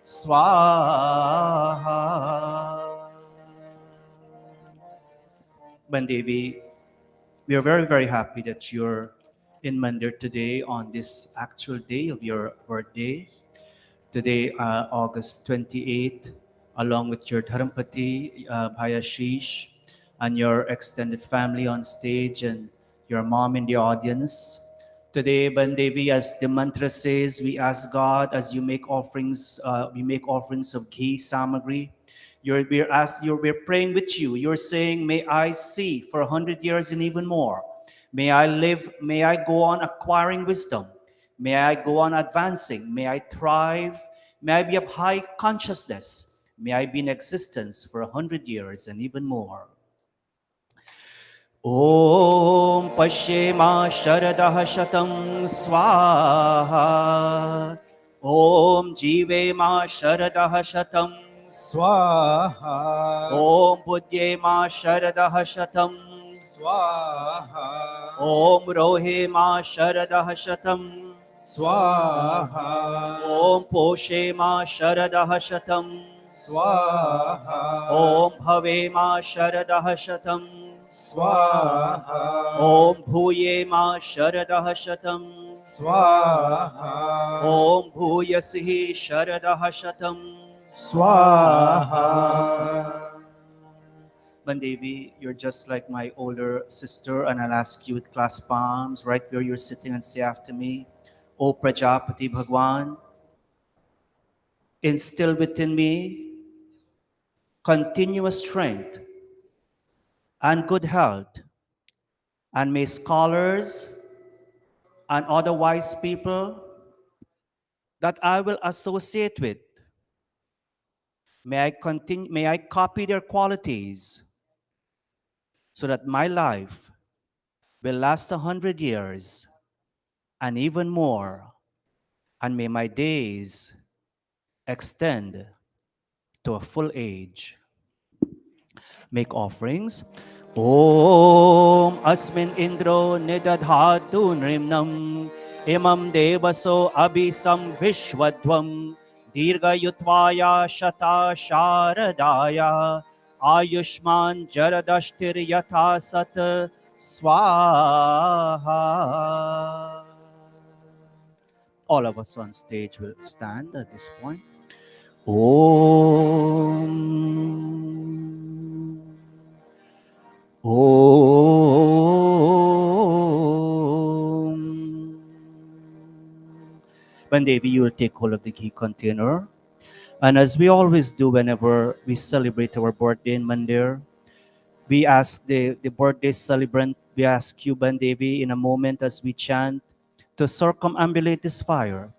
Swaha. Bandevi, we are very, very happy that you're in Mandir today on this actual day of your birthday. Today, August 28th, along with your Dharampati, Bhayashish, and your extended family on stage and your mom in the audience. Today, Bandevi, as the mantra says, we ask God as you make offerings, we make offerings of ghee, samagri. We're praying with you. You're saying, may I see for 100 years and even more. May I live, may I go on acquiring wisdom. May I go on advancing. May I thrive. May I be of high consciousness. May I be in existence for 100 years and even more. Om Pashyema Sharadah Shatam Swaha. Om Jivema Sharadah Shatam स्वाहा ॐ बुद्ध्ये मा शरदः शतं स्वाहा ॐ रोहे मा शरदः शतं स्वाहा ॐ पोषे मा शरदः शतं स्वाहा ॐ भवे मा शरदः शतं स्वाहा ॐ भूये मा शरदः शतं स्वाहा ॐ भूयसि शरदः शतं स्वाहा. Bandevi, you're just like my older sister, and I'll ask you with clasped palms right where you're sitting and say after me, O Prajapati Bhagwan, instill within me continuous strength and good health, and may scholars and other wise people that I will associate with, may I copy their qualities so that my life will last 100 years and even more, and may my days extend to a full age. Make offerings. Om Asmin Indro Nidadhatu Nrimnam Imam Devaso Abhisam Vishwadvam Dirga Yutvaya Shata Sharadaya Ayushman Jaradashtir Yatha Sat Swaha. All of us on stage will stand at this point. Om. Om. Bandevi, you will take hold of the ghee container. And as we always do whenever we celebrate our birthday in Mandir, we ask the birthday celebrant, we ask you, Bandevi, in a moment as we chant, to circumambulate this fire.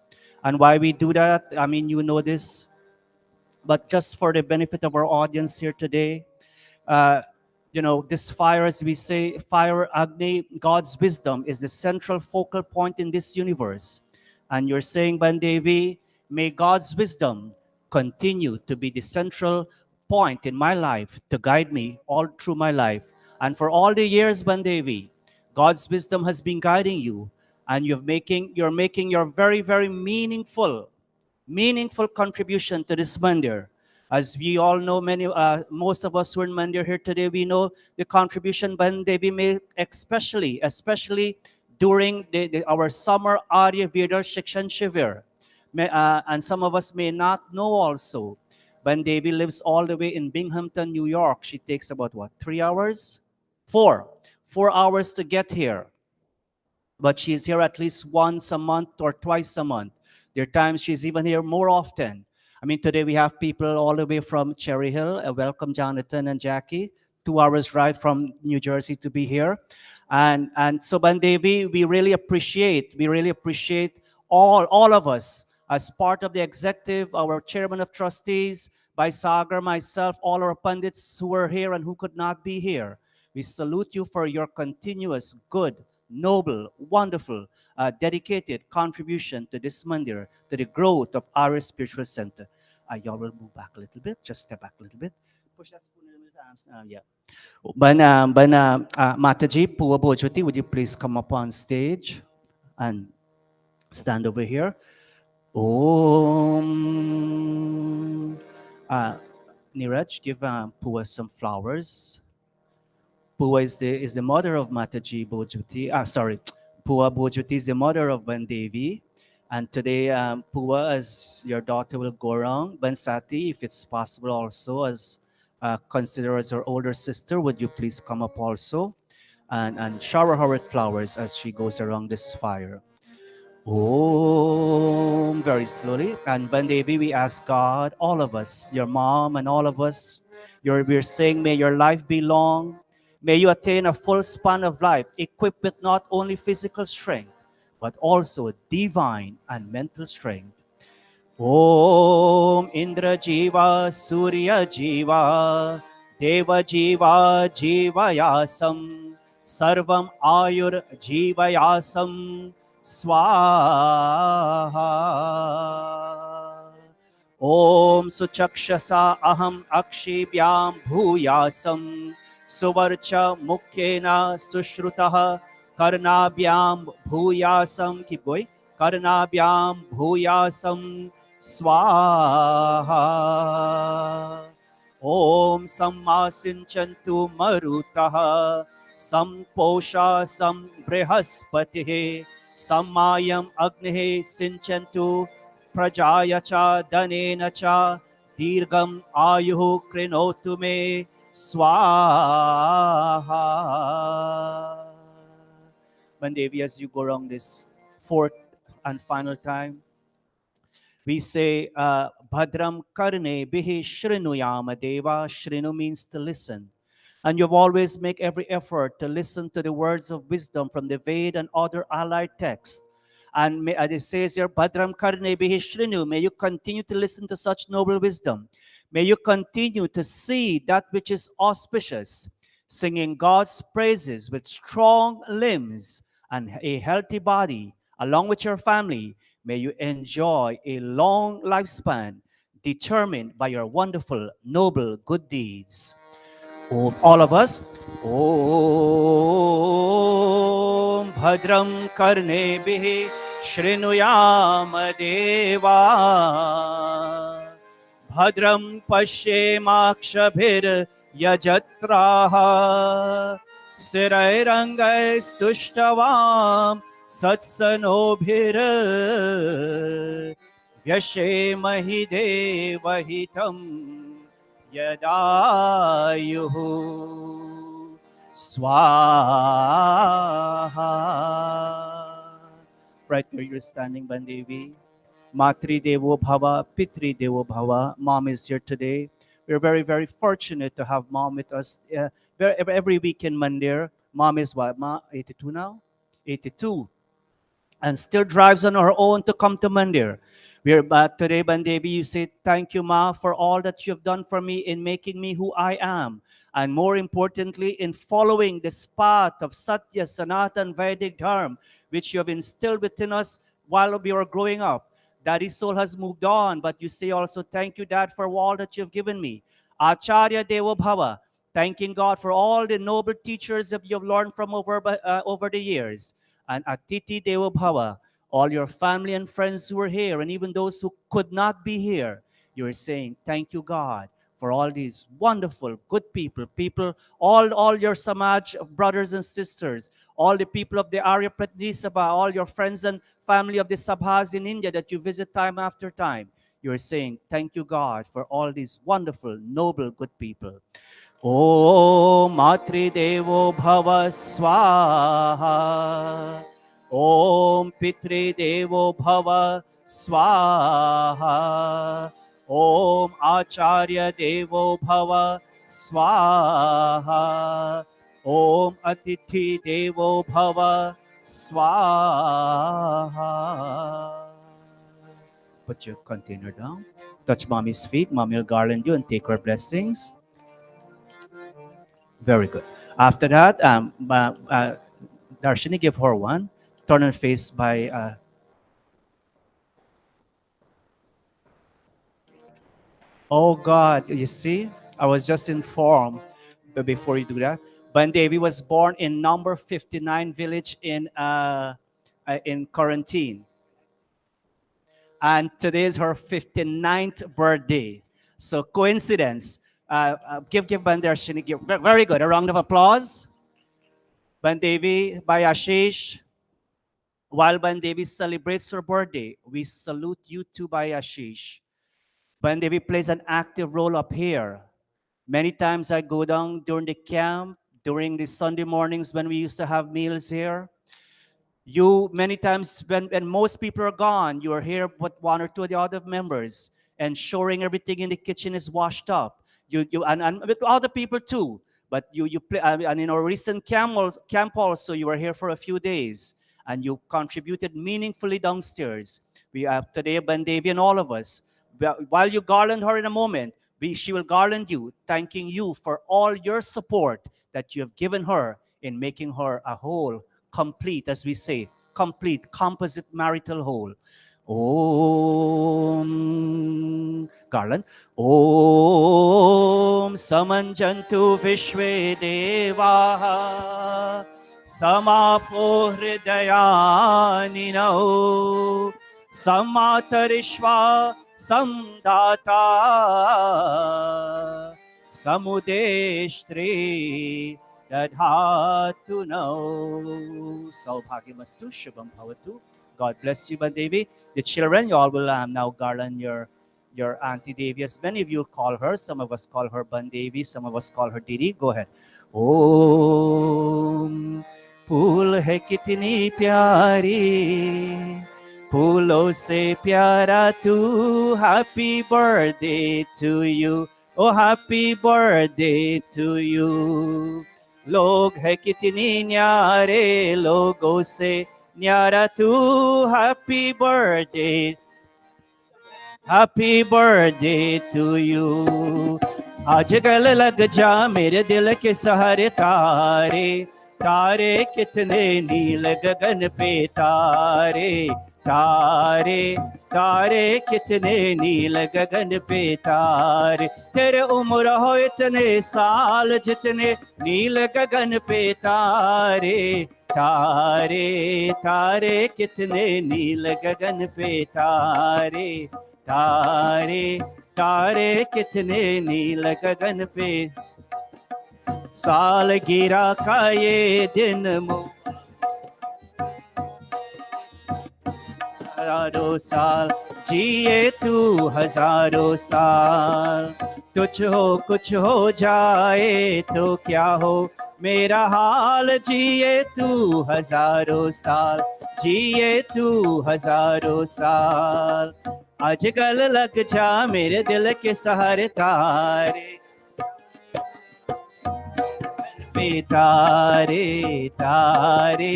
And why we do that, I mean, you know this, but just for the benefit of our audience here today, uh, this fire, as we say, fire Agni, God's wisdom is the central focal point in this universe. And you're saying, Bandevi, may God's wisdom continue to be the central point in my life to guide me all through my life. And for all the years, Bandevi, God's wisdom has been guiding you, and you're making your very, very meaningful contribution to this mandir. As we all know, most of us who are in mandir here today, we know the contribution Bandevi made, especially during our summer Arya Vedar Shikshan Shivir. And some of us may not know also. Bandevi lives all the way in Binghamton, New York. She takes about what, 3 hours? 4 hours to get here, but she's here at least once a month or twice a month. There are times she's even here more often. I mean, today we have people all the way from Cherry Hill. Welcome, Jonathan and Jackie. 2 hours drive from New Jersey to be here. And so, Bandevi, we really appreciate all of us as part of the executive, our chairman of trustees, by Sagar, myself, all our pundits who are here and who could not be here. We salute you for your continuous good, noble, wonderful, dedicated contribution to this mandir, to the growth of our spiritual center. Y'all will move back a little bit. Just step back a little bit. Push that spoon in the arms. Yeah. Mataji, Pua Bojwati, would you please come up on stage and stand over here? Om. Niraj, give Pua some flowers. Pua is the mother of Mataji Bojwati. Pua Bojwati is the mother of Bandevi. And today, Pua, as your daughter will go around, Bansati, if it's possible also, as consider as her older sister, would you please come up also and shower her with flowers as she goes around this fire. Om, very slowly. And Bandevi, we ask God, all of us, your mom and all of us, we're saying, may your life be long. May you attain a full span of life, equipped with not only physical strength, but also divine and mental strength. Om Indra Jiva Surya Jiva Deva Jiva Jivayasam Sarvam Ayur Jivayasam Swaha. ॐ सुचक्षसा अहम् अक्षिभ्यां भूयासं सुवर्च मुख्येन सुश्रुतः कर्णाभ्यां भूयासं keep going कर्णाभ्यां भूयासं स्वाहा ॐ सम्मासिञ्चन्तु मरुतः सम्पोषा सं बृहस्पतिः सम्मायम् अग्निः सिञ्चन्तु प्रजाय च धनेन च दीर्घम् आयुः कृणोतु मे स्वाहा. Mandevi, as you go around this fourth and final time, we say, Bhadram karne bihi shrinuyama deva. Shrinu means to listen. And you've always make every effort to listen to the words of wisdom from the Veda and other allied texts. And it says here, Bhadram karne bihi shrinu. May you continue to listen to such noble wisdom. May you continue to see that which is auspicious, singing God's praises with strong limbs and a healthy body, along with your family. May you enjoy a long lifespan determined by your wonderful, noble good deeds. All of us. Om Bhadram Karnebihi Shrinuyam Deva Bhadram Pashyemakshabhir Yajatraha Stirairangaistushtavam Satsanobhir Vyashemahi Devahitam Yadayuhu Swaha. Right where you're standing, Bandevi. Matri Devo Bhava, Pitri Devo Bhava. Mom is here today. We're very, very fortunate to have Mom with us every week in Mandir. Mom is what, Ma? 82 now? 82. And still drives on her own to come to Mandir. We're back today, Bandevi. You say, thank you, Ma, for all that you've done for me in making me who I am. And more importantly, in following this path of Satya, Sanatan, Vedic Dharma, which you have instilled within us while we were growing up. Daddy's soul has moved on, but you say also, thank you, Dad, for all that you've given me. Acharya Devo Bhava, thanking God for all the noble teachers that you've learned from over the years. And Atiti Devo Bhava, all your family and friends who are here, and even those who could not be here, you're saying, thank you, God, for all these wonderful, good people, all your Samaj brothers and sisters, all the people of the Arya Pradesabha, all your friends and family of the Sabhas in India that you visit time after time. You're saying, thank you, God, for all these wonderful, noble, good people. Om Matri Devo Bhava Swaha. Om Pitri Devo Bhava Swaha. Om Acharya Devo Bhava Swaha. Om Atithi Devo Bhava Swaha. Put your container down. Touch mommy's feet. Mommy will garland you and take her blessings. Very good. After that, Darshini, give her one. Turn her face by. Oh God, you see, I was just informed, but before you do that, Bandevi was born in number 59 village in quarantine. And today is her 59th birthday. So coincidence. Give Bandarshini, very good. A round of applause. Bandevi by Ashish. While Bandevi celebrates her birthday, we salute you too by Ashish. Bandevi plays an active role up here. Many times I go down during the camp, during the Sunday mornings when we used to have meals here. You, many times when most people are gone, you are here with one or two of the other members, ensuring everything in the kitchen is washed up. And with other people too. But you play, and in our recent camp also, you were here for a few days, and you contributed meaningfully downstairs. We have today, Bandevi and all of us. While you garland her in a moment, she will garland you, thanking you for all your support that you have given her in making her a whole, complete, as we say, complete, composite marital whole. Om garland. Om Samanjantu Vishwe Devaha Samapo Hridayanino Samatarishva Samdata Samudeshtri Dadhatu no. Saubhagyamastu Shubham Bhavatu. God bless you, Bandevi. The children, you all will now garland your Auntie Devi. As many of you call her. Some of us call her Bandevi. Some of us call her Didi. Go ahead. Om फूल है कितनी प्यारी फूलों से प्यारा तू happy birthday to you ओ happy birthday to you लोग है कितनी न्यारे लोगों से न्यारा तू happy birthday happy birthday to you आज गल लग जा मेरे दिल के सहारे तारे तारे कितने नील गगन पे तारे तारे तारे कितने नील गगन पे तारे तेरे उम्र हो इतने साल जितने नील गगन पे तारे तारे तारे कितने नील गगन पे तारे तारे तारे कितने नील गगन पे सालगिरह का ये दिन हजारों साल जिए तू हजारों साल कुछ हो जाए तो क्या हो मेरा हाल जिए तू हजारों साल जिए तू हजारों साल आज गल लग जा मेरे दिल के सहारे तारे पे तारे तारे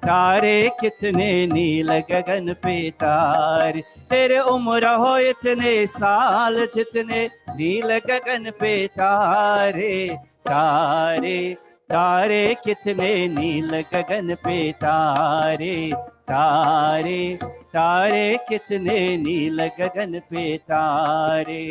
तारे कितने नील गगन पे तारे तेरे उम्र हो इतने साल जितने नील गगन पे तारे तारे तारे कितने नील गगन पे तारे तारे तारे कितने नील गगन पे तारे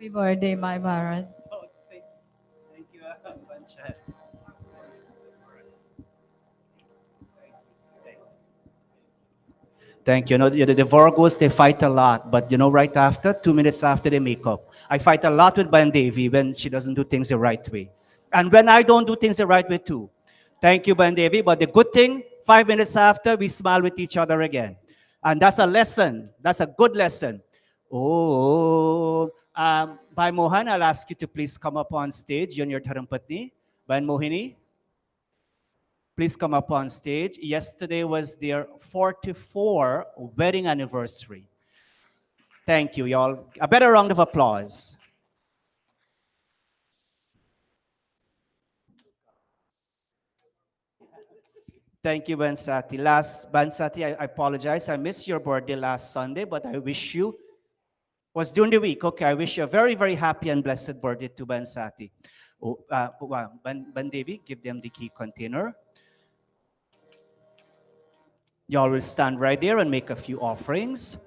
Happy birthday, my Bharat. Oh, thank you, Pancha. Thank you. The Virgos, they fight a lot, but right after, 2 minutes after, they make up. I fight a lot with Bandevi when she doesn't do things the right way. And when I don't do things the right way too. Thank you, Bandevi. But the good thing, 5 minutes after, we smile with each other again. And that's a lesson. That's a good lesson. Oh, Bhai Mohan, I'll ask you to please come up on stage. You and your Dharampatni. Bhai Mohini, please come up on stage. Yesterday was their 44 wedding anniversary. Thank you, y'all. A better round of applause. Thank you, Bansati. Bansati, I apologize. I missed your birthday last Sunday, but I wish you, was during the week. Okay, I wish you a very, very happy and blessed birthday to Bansati. Bandevi, give them the key container. Y'all will stand right there and make a few offerings.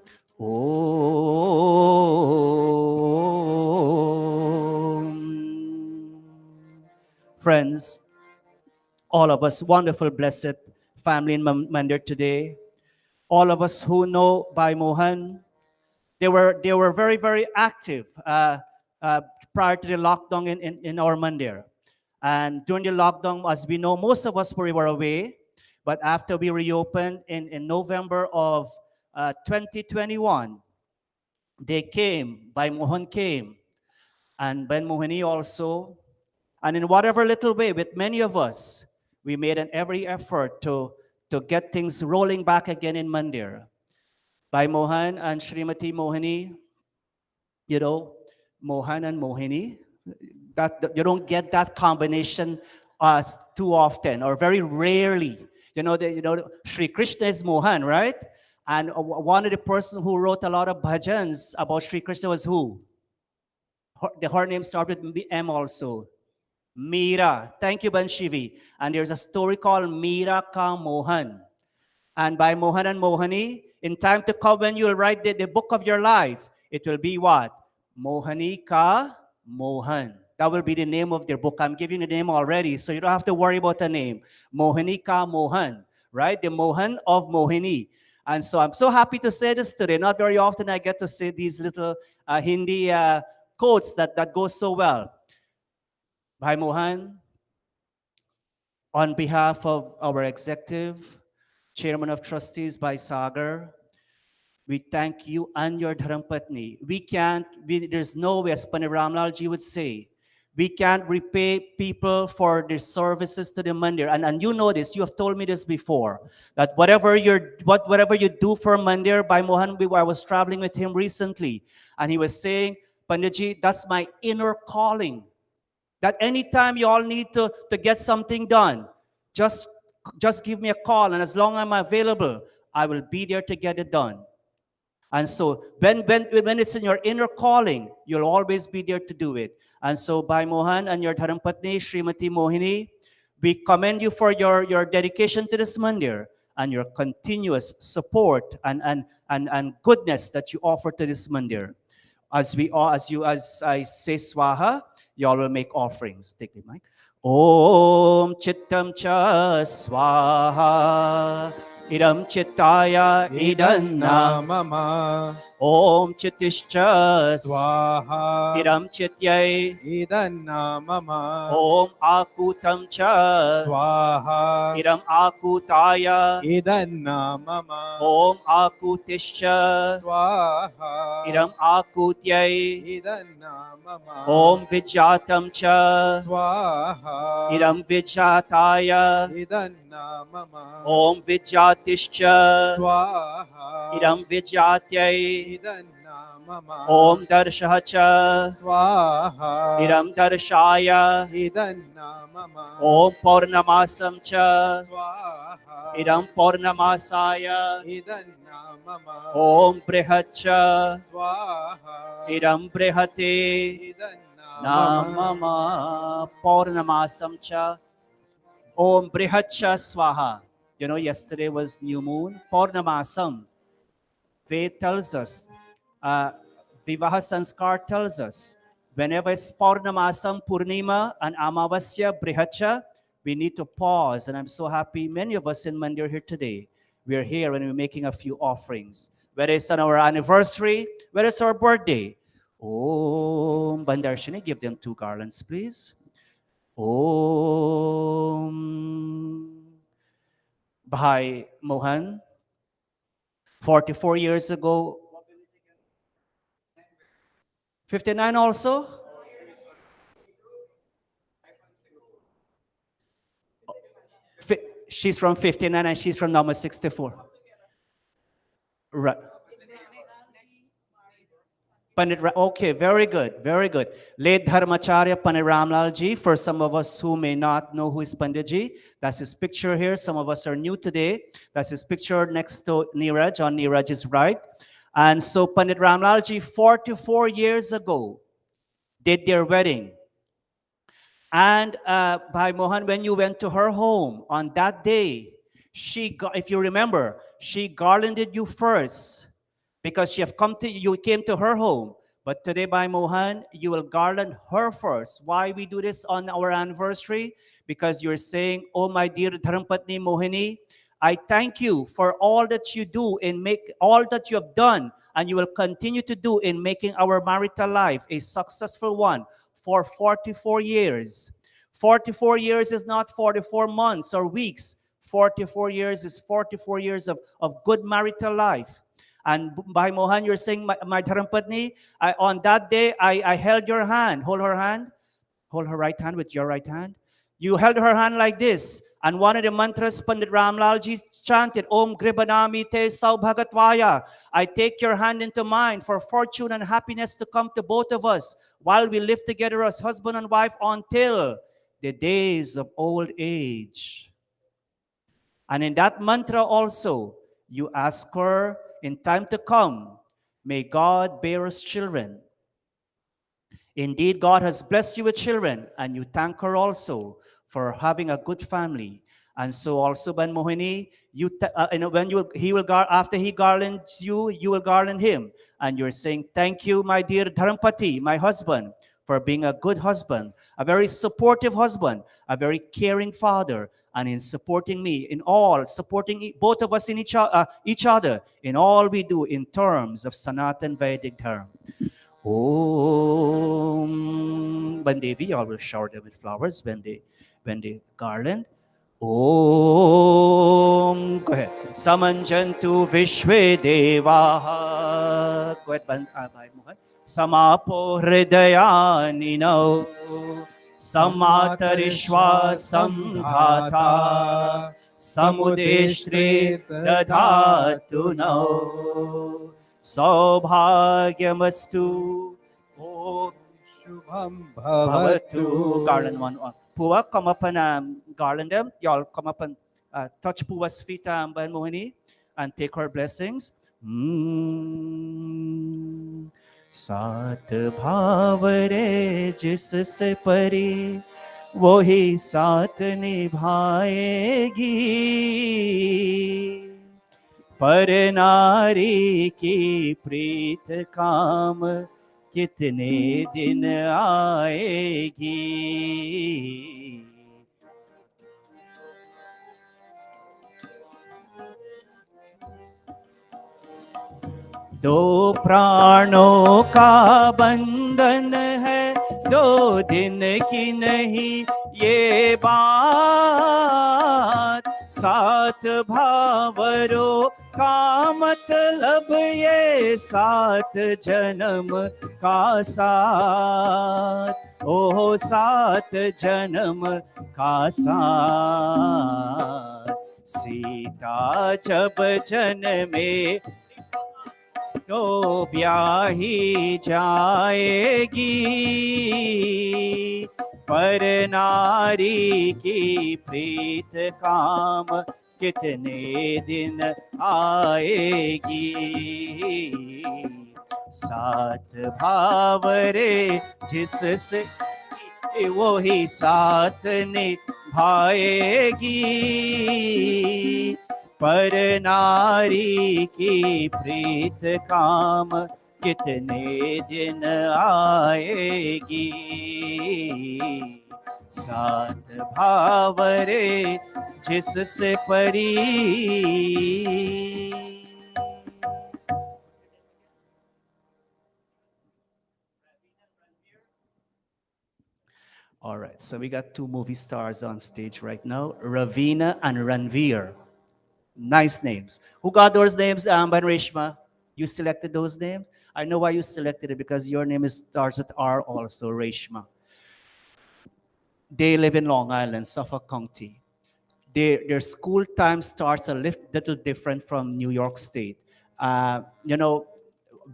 Friends, all of us, wonderful, blessed family in Mandir today. All of us who know Bhai Mohan, they were very, very active prior to the lockdown in our Mandir. And during the lockdown, as we know, most of us were away. But after we reopened in November of 2021, they came, Bhai Mohan came, and Ben Mohini also. And in whatever little way, with many of us, we made every effort to get things rolling back again in Mandir. Bhai Mohan and Srimati Mohini, Mohan and Mohini, You don't get that combination too often or very rarely. Sri Krishna is Mohan, right? And one of the person who wrote a lot of bhajans about Sri Krishna was who? Her name started with M also. Meera. Thank you, Banshivi. And there's a story called Meera Ka Mohan. And by Mohan and Mohani, in time to come when you'll write the book of your life, it will be what? Mohani Ka Mohan. That will be the name of their book. I'm giving the name already, so you don't have to worry about the name. Mohani Ka Mohan, right? The Mohan of Mohini. And so I'm so happy to say this today. Not very often I get to say these little Hindi quotes that go so well. Bhai Mohan, on behalf of our executive, Chairman of Trustees Bhai Sagar, we thank you and your Dharampatni. There's no way, as Pandit Ramlal ji would say, we can't repay people for their services to the Mandir. And you know this, you have told me this before, that whatever you do for Mandir, Bhai Mohan, I was traveling with him recently, and he was saying, Panditji, that's my inner calling. That anytime you all need to get something done, just give me a call, and as long as I'm available, I will be there to get it done. And so when it's in your inner calling, you'll always be there to do it. And so Bhai Mohan and your Dharampatni, Srimati Mohini, we commend you for your dedication to this mandir and your continuous support and goodness that you offer to this mandir. As I say swaha, you all will make offerings. Take the mic. Om Chittam Cha Swaha. Idam Chittaya Idanna. Mama Om Chittishcha Swaha Idam Chityai. Idanna Mama Om Akutam Cha Swaha Idam Akutaya. Idanna Mama Om Akutishcha Swaha Idam Akutyai. Idanna Mama Om Vijatam Cha Swaha Idam Vijataya. Idanna Mama Om Vijatishcha Swaha Idam Vijatyai. Idanna Mama Om Darshacha Swaha Idam Darshaya. Idanna Mama Om Purnamasam Cha Swaha Idam Purnamasaya. Idanna Mama Om Brihacha Swaha Idam Brihate Idanna Namama Purnamasam Cha. Om Brihacha Swaha. You know, yesterday was new moon. Purnamasam. Ved tells us, Vivaha Sanskar tells us, whenever it's Purnamasam, Purnima, and Amavasya, Brihacha, we need to pause. And I'm so happy many of us in Mandir here today, we're here and we're making a few offerings. Whether it's on our anniversary, whether it's our birthday. Om Bandarshini, give them 2 garlands, please. Om Bhai Mohan, 44 years ago. 59 also? She's from 59 and she's from number 64. Right. Okay, very good, very good. Late Dharmacharya Pandit Ramlal ji, for some of us who may not know who is Pandit ji, that's his picture here. Some of us are new today. That's his picture next to Neeraj, on Neeraj's right. And so Pandit Ramlal ji, 44 years ago, did their wedding. And Bhai Mohan, when you went to her home on that day, if you remember, she garlanded you first. Because you came to her home. But today, Bhai Mohan, you will garland her first. Why we do this on our anniversary? Because you're saying, oh my dear Dharampatni Mohini, I thank you for all that you do all that you have done and you will continue to do in making our marital life a successful one for 44 years. 44 years is not 44 months or weeks. 44 years is 44 years of good marital life. And Bhai Mohan, you're saying, my Dharampatni, on that day, I held your hand. Hold her hand. Hold her right hand with your right hand. You held her hand like this, and one of the mantras Pandit Ramlalji chanted, Om Gribanami Te Saubhagatvaya. I take your hand into mine for fortune and happiness to come to both of us while we live together as husband and wife until the days of old age. And in that mantra also, you ask her in time to come, may God bear us children. Indeed, God has blessed you with children, and you thank her also for having a good family. And so also, Ben Mohini, when he will after he garlands you, you will garland him, and you're saying, "Thank you, my dear Dharampati, my husband, for being a good husband, a very supportive husband, a very caring father, and in supporting me in all, supporting both of us in each other in all we do in terms of Sanatan Vedic Dharma." Om. When they we always shower them with flowers when they garland. Om. Go ahead. Samanjantu Vishwe Devaha. Go ahead, Bhai Mohan. Samapo Hridayanino. Samatarishwa Samdhata. Samudeshtre Dadhatu no. Saubhagyamastu. Om Shubham Bhavatu. Bhavatu. Garland one. Puwa, come up and garland them. Y'all come up and touch Puwa's feet, Ban Mohini, and take her blessings. सात भाव रे जिससे परी वो ही साथ निभाएगी पर नारी की प्रीत काम कितने दिन आएगी दो प्राणों का बंधन है दो दिन की नहीं ये बात सात भावरों का मतलब ये सात जन्म का साथ ओह सात जन्म का साथ सीता जब जन्मे तो ब्याही जाएगी पर नारी की प्रीत काम कितने दिन आएगी सात भाव रे जिससे वो ही साथ निभाएगी पर नारी की प्रीत काम कितने दिन आएगी सात भाव रे जिससे परी All right, so we got two movie stars on stage right now, Ravina and Ranveer. Nice names. Who got those names, by Reshma? You selected those names? I know why you selected it, because your name starts with R also, Reshma. They live in Long Island, Suffolk County. Their school time starts a little different from New York State.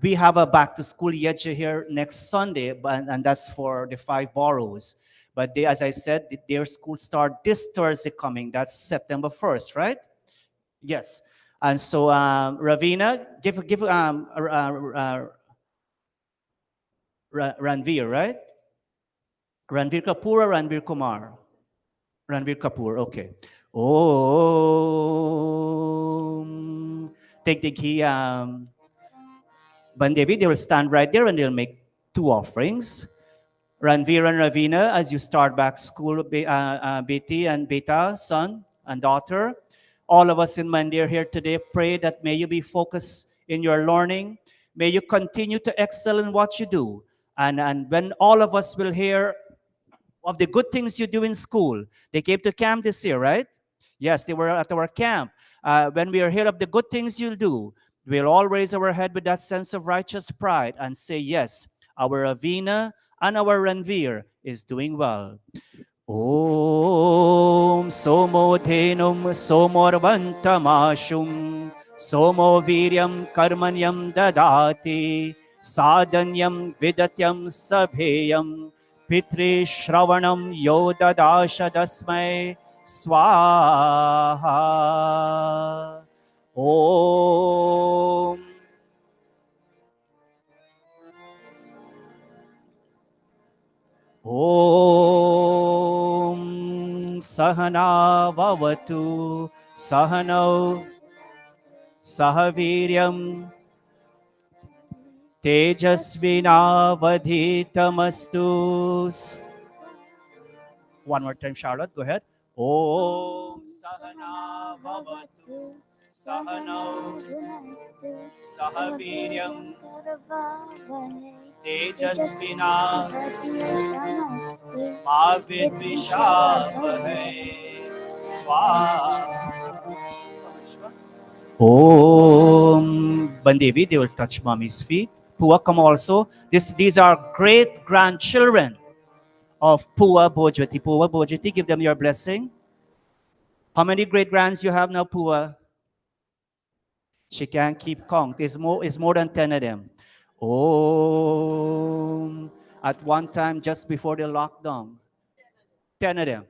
We have a back to school Yetcha here next Sunday, and that's for the 5 boroughs. But they, as I said, their school start this Thursday coming. That's September 1st, right? Yes. And so, Ravina, give Ranveer, right? Ranveer Kapoor or Ranveer Kumar? Ranveer Kapoor, okay. Om. Take the key, Bandevi, they will stand right there and they'll make 2 offerings. Ranveer and Ravina, as you start back school, Beti and Beta, son and daughter, all of us in Mandir here today pray that may you be focused in your learning. May you continue to excel in what you do. And when all of us will hear of the good things you do in school, they came to camp this year, right? Yes, they were at our camp. When we are here of the good things you'll do, we'll all raise our head with that sense of righteous pride and say, yes, our Ravina and our Ranveer is doing well. Oh. Somo Dhenum Somorvantamashum Somo Viryam Karmanyam Dadati Sadanyam Vidatyam Sabheyam Pitri Shravanam Yodadasha Dasmai Swaha Om Om Sahana Vavatu Sahano Sahaviryam Tejasvinavadhitamastu. One more time, Charlotte, go ahead. Om Sahana Vavatu Sahano Sahaviryam Tejasvina Mavidvishavahai Swaha. Om Bandevi, they will touch mommy's feet. Pua, come also. These are great grandchildren of Pua Bojwati. Pua Bojwati, give them your blessing. How many great grands you have now, Pua? She can't keep count. It's more than 10 of them. Om. At one time, just before the lockdown, 10 of them.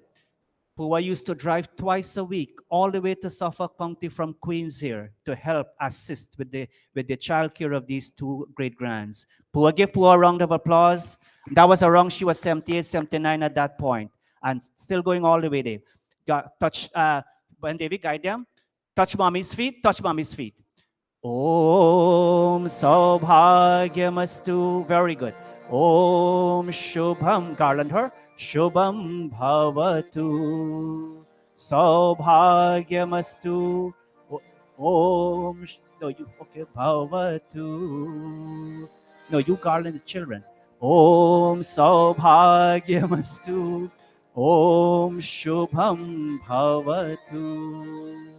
Pua used to drive twice a week all the way to Suffolk County from Queens here to help assist with the child care of these two great grands. Pua, give Pua a round of applause. That was around, she was 78, 79 at that point, and still going all the way there. Touch, when David guide them, touch mommy's feet, touch mommy's feet. Om Saubhagyamastu. Very good. Om Shubham. Garland her. Shubham Bhavatu. Saubhagyamastu. Om. No, you. Okay. Bhavatu. No, you garland the children. Om Saubhagyamastu. Om Shubham Bhavatu.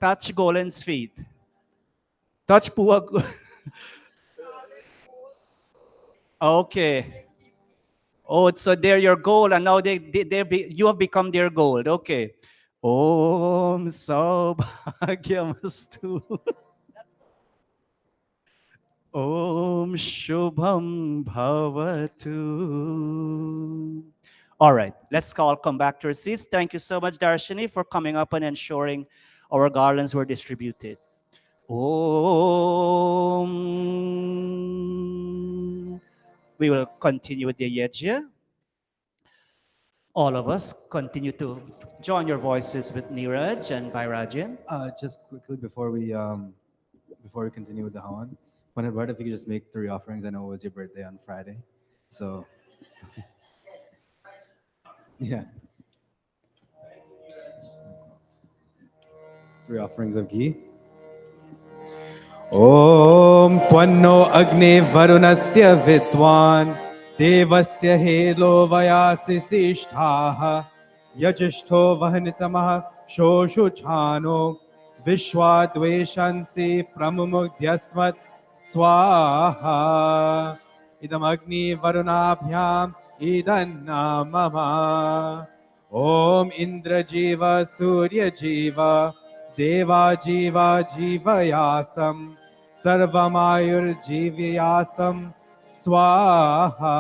Touch Golan's feet. Touch Pua. Okay. Oh, so they're your goal, and now you have become their goal. Okay. Om Saubhagyamastu. Om Shubham Bhavatu. All right, let's all come back to our seats. Thank you so much, Darshini, for coming up and ensuring our garlands were distributed. Om. We will continue with the yajna. All of us continue to join your voices with Neeraj and Bhairajan. Just quickly before we continue with the Hawan, wondered if you could just make 3 offerings. I know it was your birthday on Friday, so yeah. 3 offerings of ghee. Om Twanno Agni Varunasya Vidwan Devasya Helo Vayasi Sishthaha Yajishto Vahanitamah Shoshuchano Vishwadveshansi Pramumugdhyasmat Swaha Idam Agni Varunabhyam Idannamama Om Indra Jiva Surya Jiva Deva Jiva Jivayasam Sarvamayur Jivyasam Swaha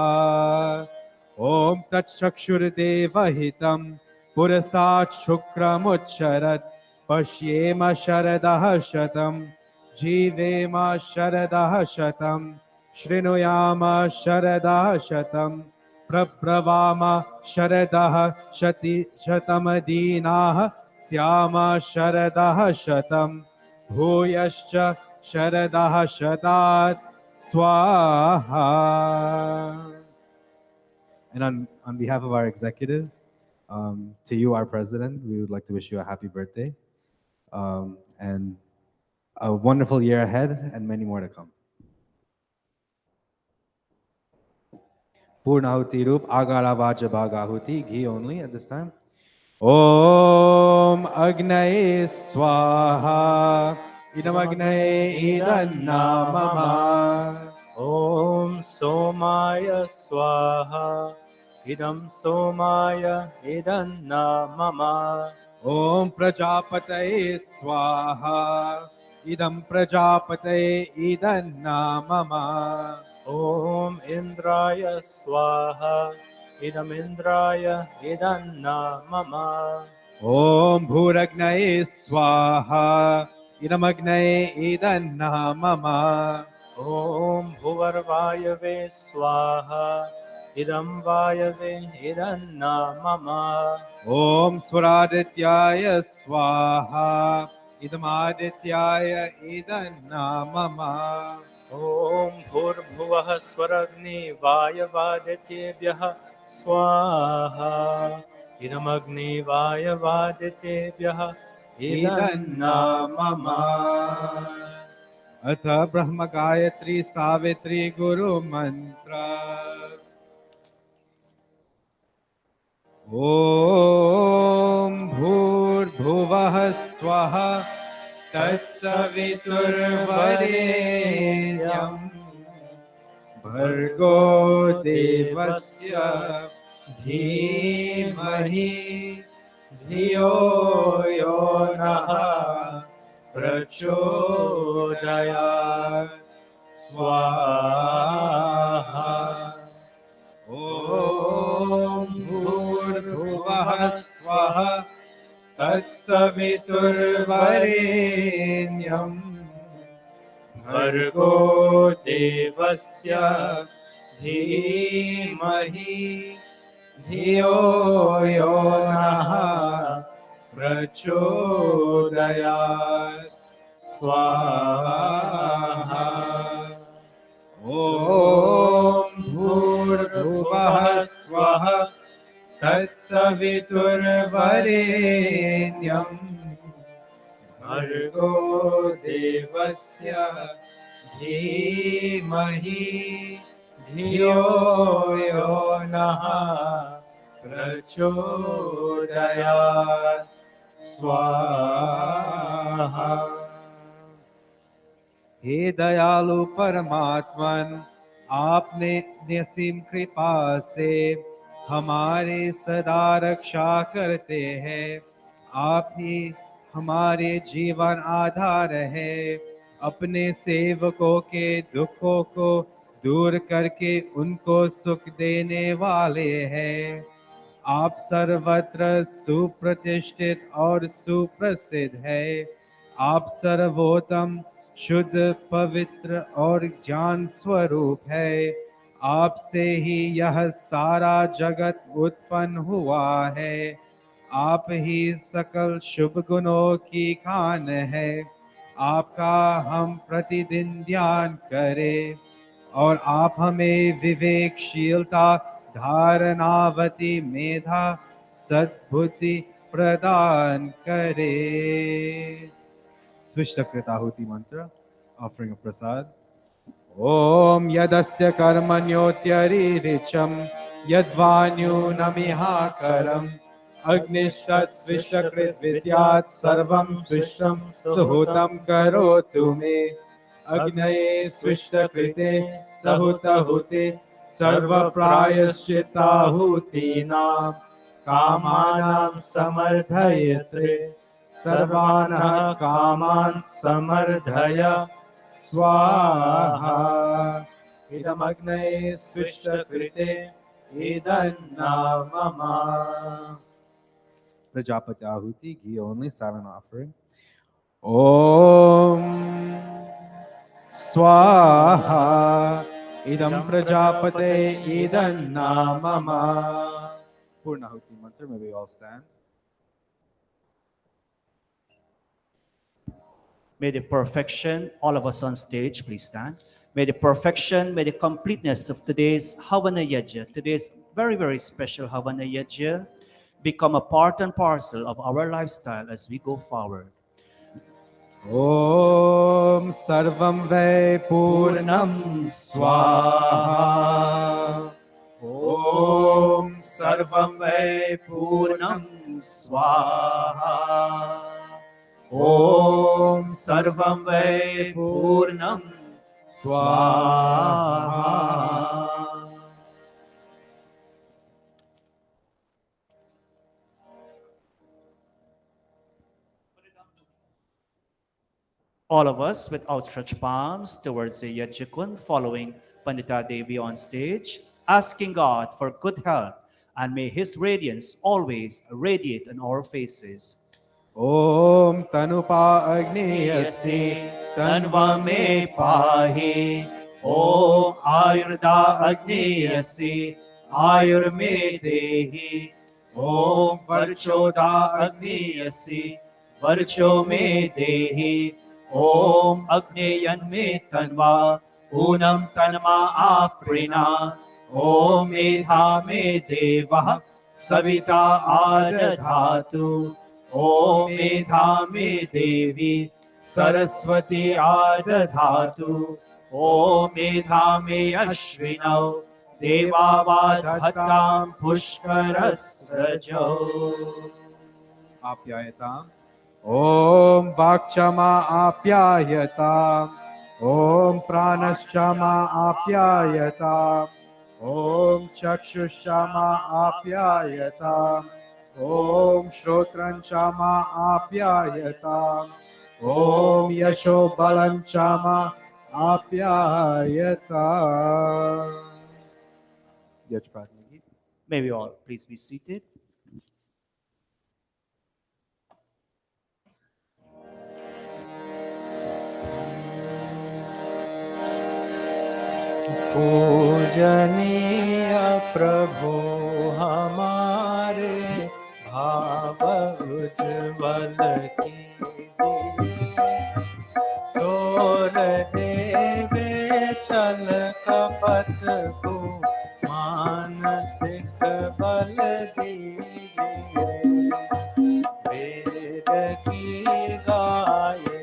Om Tat Chakshur Deva Hitam Purastat Shukramucharat Pashyema Sharadaha Shatam Jivema Sharadaha Shatam Shrinuyama Sharadaha Shatam Prabhavama Sharadaha Shati Shatamadinaha Syama Sharadaha Shatam Bhuyascha Sharadaha Shatat Swaha. And on behalf of our executive, to you, our president, we would like to wish you a happy birthday and a wonderful year ahead and many more to come. Purnahuti Rup Agara Vaja Bhagahuti, ghee only at this time. Om Agnaye Swaha idamagnay idanna mama. Om Somaya Swaha. Idam Somaya Idanna Mama. Om Prajapataye Swaha. Idam Prajapataye idanna mama. Om Indraya Swaha. Idam Indraya Idanna Mama. Om Bhuragnaye Swaha. Idamagnaye idanna mama. Om Bhuvarvayave Swaha. Idam Vayave Idanna Mama. Om Swaradityaya Swaha. Idamadityaya idanna mama. Om Bhurbhuvah Swaragni Vayavadityebhyah Swaha. Idamagni Vayavadityebhyah Idanna Mama. अथ ब्रह्म गायत्री सावित्री गुरु मंत्र ओम भूर्भुवः स्वः तत्सवितुर्वरेण्यं भर्गो देवस्य धीमहि धियो यो नः प्रचोदयात् स्वाहा ॐ भूर्भुवः स्वः तत्सवितुर्वरेण्यं भर्गो देवस्य धीमहि धियो यो नः प्रचोदयात् स्वाहा ॐ भूर्भुवः स्वः तत्सवितुर्वरेण्यं भर्गो देवस्य धीमहि धियो यो नः प्रचोदयात् स्वाहा हे दयालु परमात्मन आपने निसीम कृपा से हमारे सदा रक्षा करते हैं। आप ही हमारे जीवन आधार है। अपने सेवकों के दुखों को दूर करके उनको सुख देने वाले हैं। आप सर्वत्र सुप्रतिष्ठित और सुप्रसिद्ध है। आप सर्वोत्तम शुद्ध पवित्र और ज्ञान स्वरूप है। आपसे ही यह सारा जगत उत्पन्न हुआ है। आप ही सकल शुभ गुणों की खान है। आपका हम प्रतिदिन ध्यान करें और आप हमें विवेकशीलता धारणावती मेधा सद्बुद्धि प्रदान करे। स्विष्टकृताहुति मंत्र ऑफरिंग ऑफ प्रसाद। ओम यदस्य कर्मण्योत्यरीरिचं यद्वान्यूनमिहाकरम् अग्निस्तत्स्विष्टकृत विद्यात् सर्वं स्विष्टं सुहूतं करोतु मे। अग्नये स्विष्टकृते सहुतहुते सर्वप्रायश्चित्ताहुतीनां कामानां समर्थयत्रे सर्वानः कामान् समर्थय स्वाहा। इदमग्नये स्विष्टकृते इदन्ना मम। प्रजापति आहुति घी only silent offering. ओम स्वाहा इदं प्रजापते इदन्ना मम। पूर्णाहुति मंत्र में we all stand. May the perfection, all of us on stage, please stand. May the perfection, may the completeness of today's Havana Yajna, today's very, very special Havana Yajna, become a part and parcel of our lifestyle as we go forward. Om Sarvam Vay Purnam Swaha. Om Sarvam Vay Purnam Swaha. ॐ सर्वं वै पूर्णं स्वाहा। All of us with outstretched palms towards the Yajikun, following Pandita Devi on stage, asking God for good health and may His radiance always radiate on our faces. ॐ तनुपा अग्नेयसि तन्वा मे पाहि ॐ आयुर्दा अग्नेयसि आयुर्मे देहि ॐ वर्चोदा अग्नेयसि वर्चो मे देहि ॐ अग्नेयन्मे तन्वा ऊनं तन्मा आप्रिणा ॐ मेधा मे देवः सविता आदधातु ॐ मेधा मे देवी सरस्वती आदधातु ॐ मेधा मे अश्विनौ देवावाधत्तां पुष्करस्रजौ। आप्यायताम् ॐ वाक्चमा आप्यायताम् ॐ प्राणश्चमा आप्यायताम् ॐ चक्षुश्चमा आप्यायताम् ॐ श्रोत्रञ्चमा आप्यायताम् ॐ यशो बलञ्चमा आप्यायताम्। यज प्रार्थना की। May we all please be seated. पूजनीय प्रभु हमारे भाव उज्ज्वल कीजिए। चोर देवे चल कपट को मानसिक बल दीजिए। वेद की गाये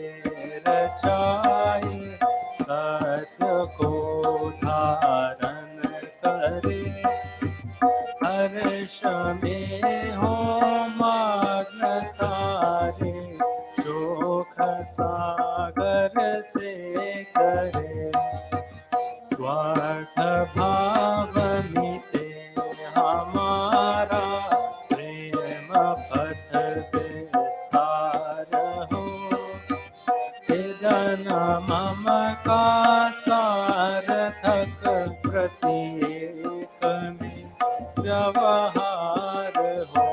रचाए सत्य को धारण करे। हर्ष में हो मग्न सारे शोक सागर से करे। स्वार्थ भाव मिटे हमारा प्रेम पथ विस्तार हो। निधन मम का सार्थक प्रत्येक में व्यवहार हो।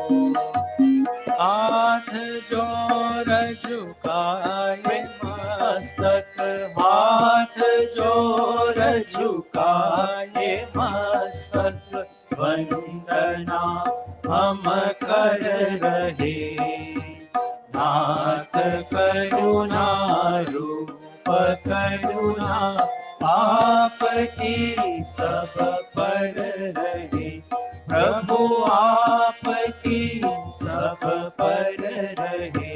हाथ जोड़ झुकाए मस्तक हाथ जोड़ झुकाए मस्तक वंदना हम कर रहे। नाथ करुणा रूप करुणा आप की सब पर रहे। प्रभु आप की सब पर रहे।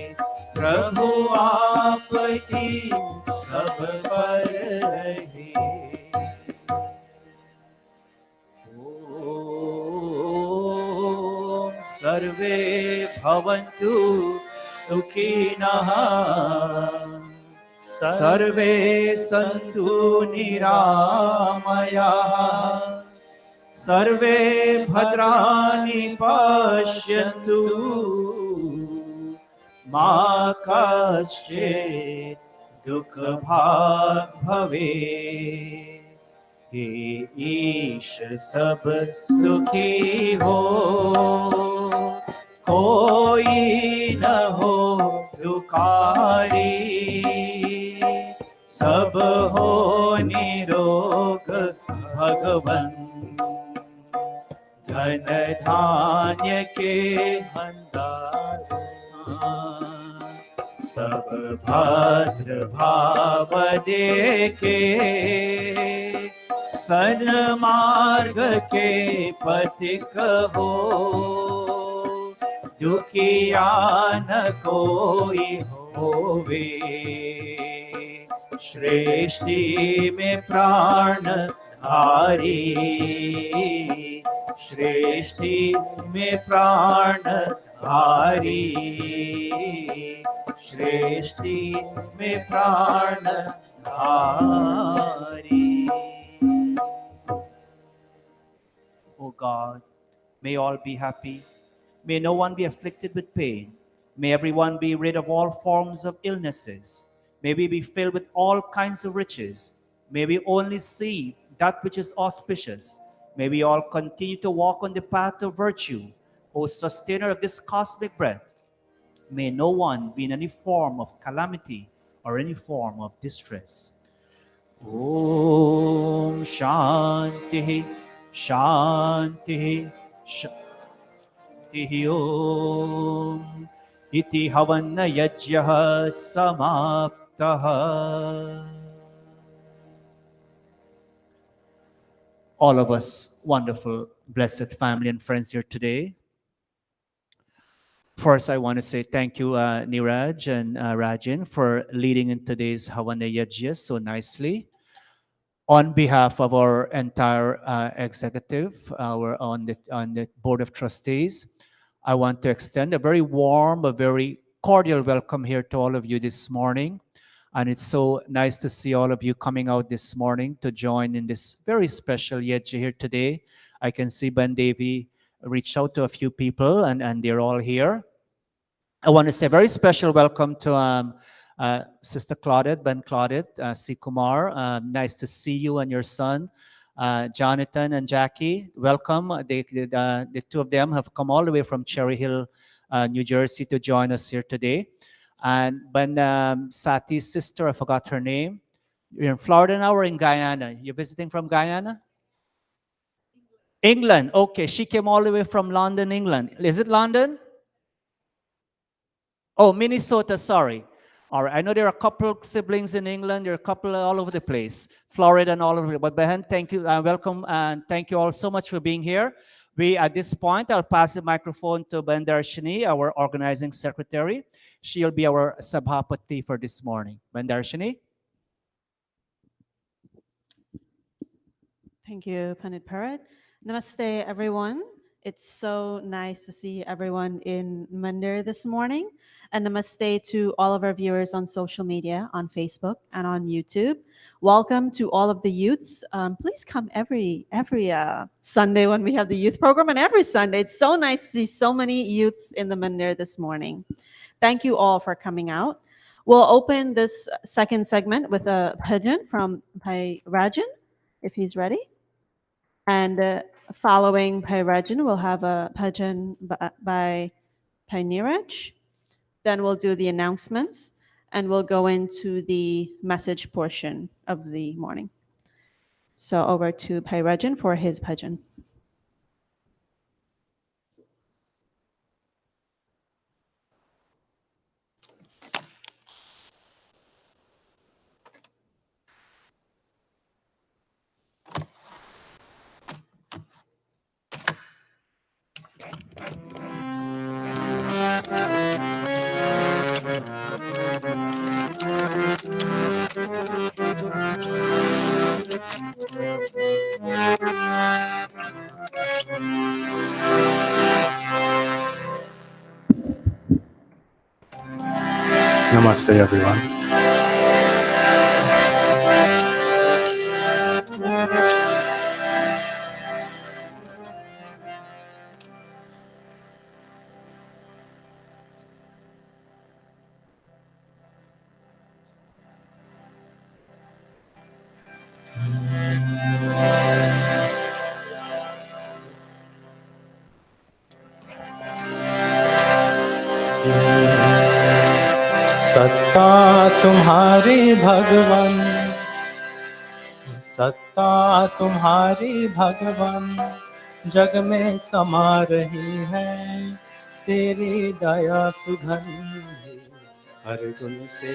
प्रभु आप की सब पर रहे। ओम सर्वे भवन्तु सुखिनः सर्वे सन्तु निरामयाः सर्वे भद्राणि पश्यन्तु मा कश्चित् दुःखभाग् भवेत्। हे ईश सब सुखी हो कोई न हो दुखारी। सब हो निरोग भगवन धन धान्य के भंडार। सब भद्र भाव देखे सन्मार्ग के पथिक हो। दुखिया न कोई होवे श्रेष्ठी में प्राण धारी। श्रेष्ठी में प्राण धारी। सृष्टि में प्राण धारी. O God, may all be happy. May no one be afflicted with pain. May everyone be rid of all forms of illnesses. May we be filled with all kinds of riches. May we only see that which is auspicious. May we all continue to walk on the path of virtue. O sustainer of this cosmic breath, may no one be in any form of calamity or any form of distress. Om Shanti Shanti Shanti Om Iti Havanna Yajyaha Samaptaha. All of us wonderful, blessed family and friends here today. First, I want to say thank you, Niraj and Rajin, for leading in today's Havanna Yajya so nicely. On behalf of our entire executive, on the Board of Trustees, I want to extend a very warm, a very cordial welcome here to all of you this morning. And it's so nice to see all of you coming out this morning to join in this very special Yajya here today. I can see Ben Devi reached out to a few people and they're all here. I want to say a very special welcome to Sister Claudette, Ben Claudette, C. Kumar. Nice to see you and your son, Jonathan and Jackie. Welcome. The two of them have come all the way from Cherry Hill, New Jersey to join us here today. And Ben Sati's sister, I forgot her name. You're in Florida now or in Guyana? You're visiting from Guyana? England. Okay, she came all the way from London, England. Is it London? Oh, Minnesota, sorry. All right, I know there are a couple of siblings in England. There are a couple all over the place, Florida and all over. But Behan, thank you, welcome, and thank you all so much for being here. At this point, I'll pass the microphone to Ben Darshini, our organizing secretary. She'll be our Sabhapati for this morning. Ben Darshini. Thank you, Pandit Parat. Namaste, everyone. It's so nice to see everyone in Mandir this morning. And namaste to all of our viewers on social media, on Facebook and on YouTube. Welcome to all of the youths. Please come every Sunday when we have the youth program, and every Sunday. It's so nice to see so many youths in the Mandir this morning. Thank you all for coming out. We'll open this second segment with a bhajan from Bhai Rajan, if he's ready. And following Bhai Rajan, we'll have a bhajan by Bhai Niraj. Then we'll do the announcements, and we'll go into the message portion of the morning. So over to Bhai Rajan for his bhajan. Namaste, everyone. सत्ता तुम्हारी भगवान, सत्ता तुम्हारी भगवान, जग में समा रही है तेरी दया सुगंध, हर गुण से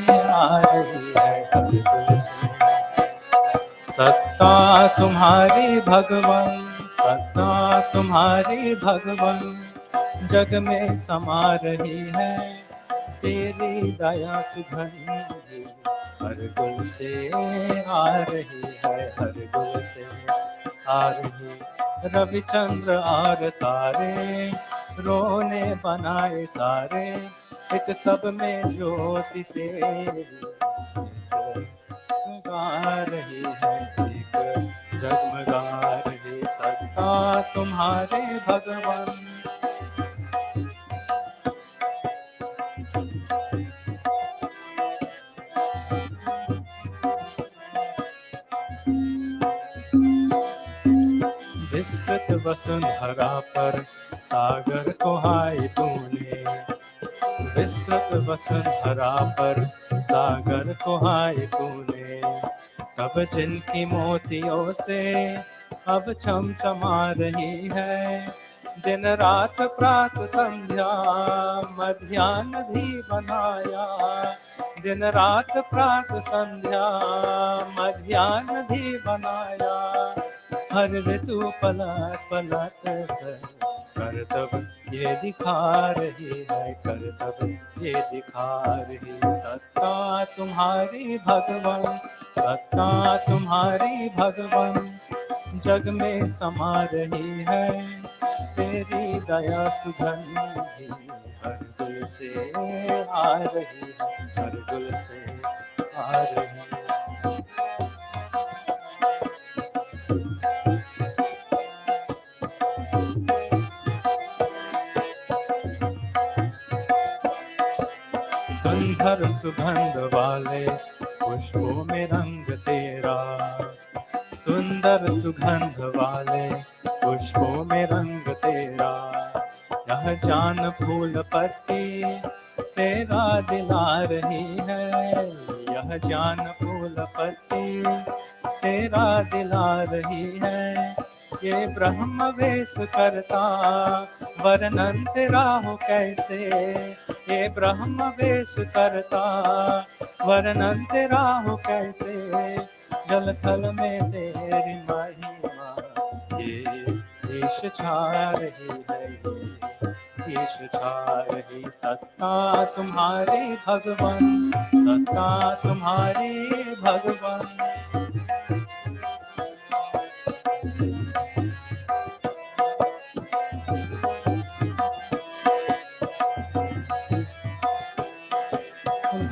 आ रही है, हर गुण से। सत्ता तुम्हारी भगवान, सत्ता तुम्हारी भगवान, जग में समा रही है तेरी दया सुगंध, हर गुण से आ रही है, हर गुण से आ रही। रविचंद्र और तारे रोने बनाए सारे, एक सब में ज्योति तेरी जगमगा रही है, एक जगमगा रही सत्ता तुम्हारे भगवान। विस्तृत वसुंधरा पर सागर को हाय तूने, विस्तृत वसुंधरा पर सागर को हाय तूने, तब जिनकी मोतियों से अब चमचमा रही है, दिन रात प्रात संध्या मध्याह्न भी बनाया, दिन रात प्रात संध्या मध्याह्न भी बनाया, हर ऋतु पलट पलट कर करतब ये दिखा रही है, करतब ये दिखा रही सत्ता तुम्हारी भगवान, सत्ता तुम्हारी भगवान, जग में समा रही है तेरी दया सुगंधी, हर दिल से आ रही है, हर दिल से आ रही है। सुंदर सुगंध वाले पुष्पों में रंग तेरा, सुंदर सुगंध वाले पुष्पों में रंग तेरा, यह जान फूल पत्ती तेरा दिला रही है, यह जान फूल पत्ती तेरा दिला रही है, ये ब्रह्म वेश करता वर्णन तेरा हो कैसे, ये ब्रह्म वेश करता वर्णन तेरा हो कैसे, जल थल में तेरी महिमा ये ईश छा रही है, ये ईश छा रही सत्ता तुम्हारी भगवान, सत्ता तुम्हारी भगवान।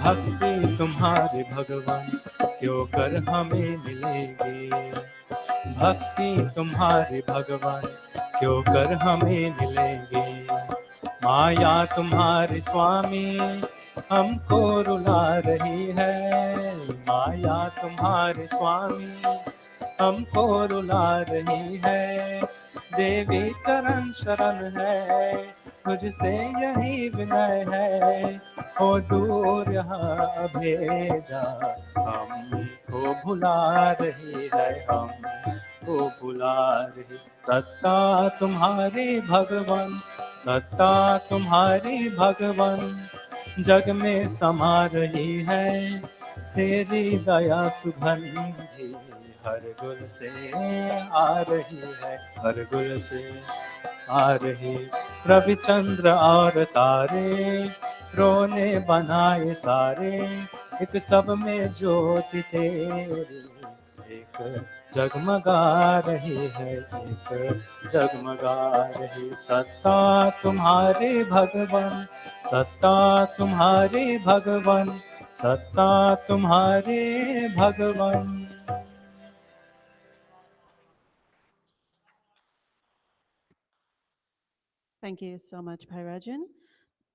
भक्ति तुम्हारे भगवान क्यों कर हमें मिलेगी, भक्ति तुम्हारे भगवान क्यों कर हमें मिलेगी, माया तुम्हारे स्वामी हमको रुला रही है, माया तुम्हारे स्वामी हमको रुला रही है, देवी करन शरण है तुझसे यही विनय है, हो दूर यहाँ भेजा हमको भुला रही है, हमको भुला रही सत्ता तुम्हारी भगवान, सत्ता तुम्हारी भगवान, जग में समा रही है तेरी दया सुगंधी, हर गुल से आ रही है, हर गुल से आ रही, रविचंद्र और तारे रोने बनाए सारे, एक सब में ज्योति तेरी एक जगमगा रही है, एक जगमगा रही सत्ता तुम्हारी भगवान, सत्ता तुम्हारी भगवान, सत्ता तुम्हारी भगवान। Thank you so much, Pyrajan.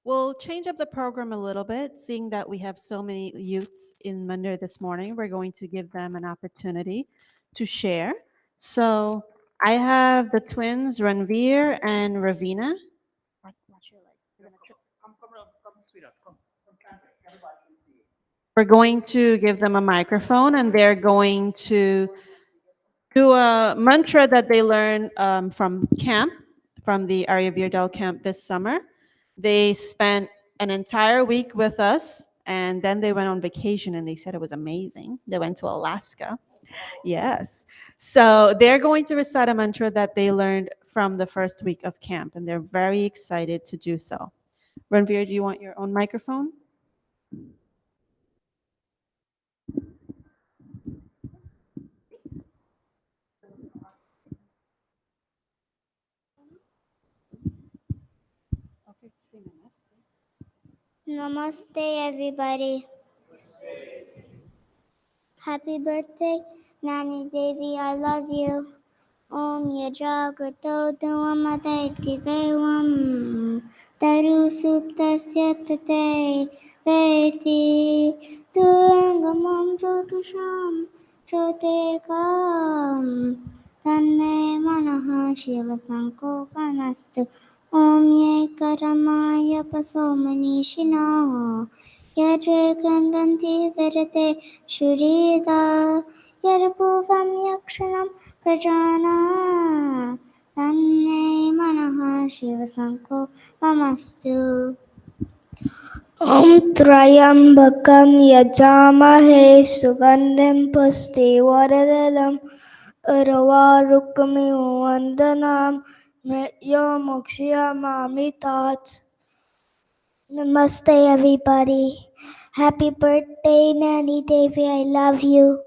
We'll change up the program a little bit, seeing that we have so many youths in Mandir this morning. We're going to give them an opportunity to share. So I have the twins, Ranveer and Ravina. We're going to give them a microphone and they're going to do a mantra that they learned from camp, from the Arya camp this summer. They spent an entire week with us and then they went on vacation and they said it was amazing. They went to Alaska. Yes. So they're going to recite a mantra that they learned from the first week of camp and they're very excited to do so. Ranveer, do you want your own microphone? Okay, sing namaste. Namaste, everybody. Happy birthday, Nani Devi. I love you. Om Yajagrato Duamadaiti Devam Taru Suptasya Tate Veti Turangamam Jyotusham Jyotirkam Tanme Manaha Shiva Sankopanastu Om Yekaramaya Pasomanishina Yaje Grandanti Verate Shurida Yarabhuvam Yakshanam Prajana Tanne Manaha Shiva Sanko Mamastu Om Trayambakam Yajamahe Sugandhim Pusti Varadaram Urvarukami Vandanam Mrityo Mukshya Mamitat. Namaste everybody. Happy birthday, Nani Devi. I love you.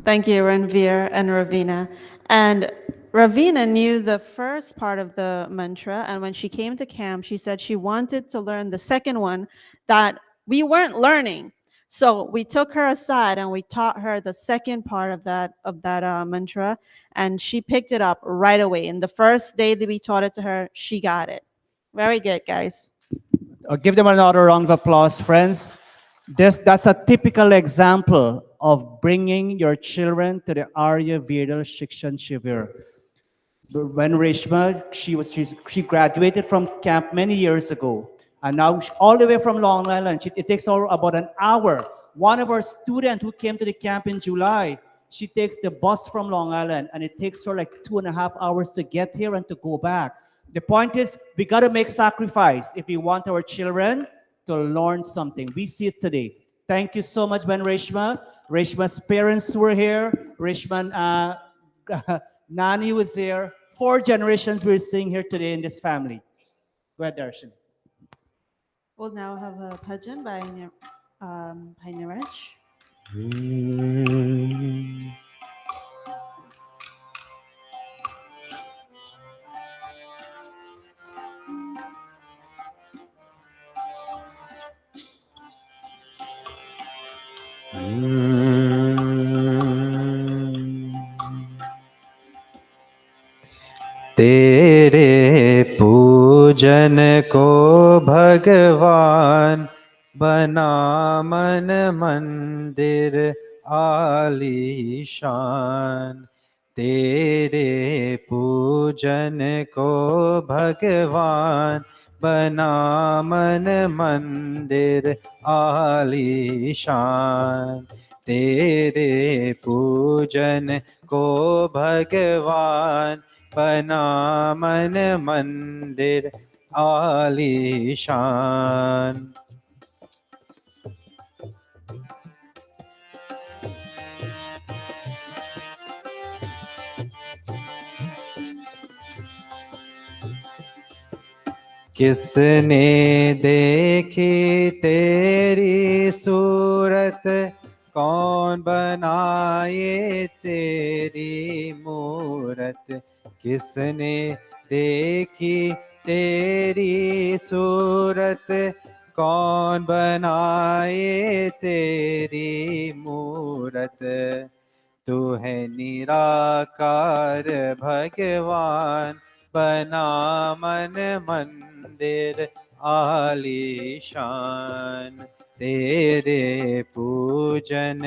Thank you, Ranveer and Ravina. And Ravina knew the first part of the mantra, and when she came to camp, she said she wanted to learn the second one that we weren't learning. So we took her aside and we taught her the second part of that mantra, and she picked it up right away. And the first day that we taught it to her, she got it. Very good, guys. Give them another round of applause, friends. That's a typical example of bringing your children to the Arya Veda Shikshan Shivir. When Reshma, she graduated from camp many years ago, and now all the way from Long Island. It takes her about an hour. One of our students who came to the camp in July, she takes the bus from Long Island, and it takes her like 2.5 hours to get here and to go back. The point is, we got to make sacrifice if we want our children to learn something. We see it today. Thank you so much, Ben Reshma. Reshma's parents were here. Reshma Nani was there. 4 generations we're seeing here today in this family. Go ahead, Darshan. We'll now have a bhajan by Niraj. तेरे पूजन को भगवान बना मन मंदिर आलीशान। तेरे पूजन को भगवान बना मन मंदिर आलीशान। तेरे पूजन को भगवान बना मन मंदिर आलीशान। किसने देखी तेरी सूरत, कौन बनाए तेरी मूरत। किसने देखी तेरी सूरत, कौन बनाए तेरी मूरत। तू है निराकार भगवान बना मन मंदिर आलीशान। तेरे पूजन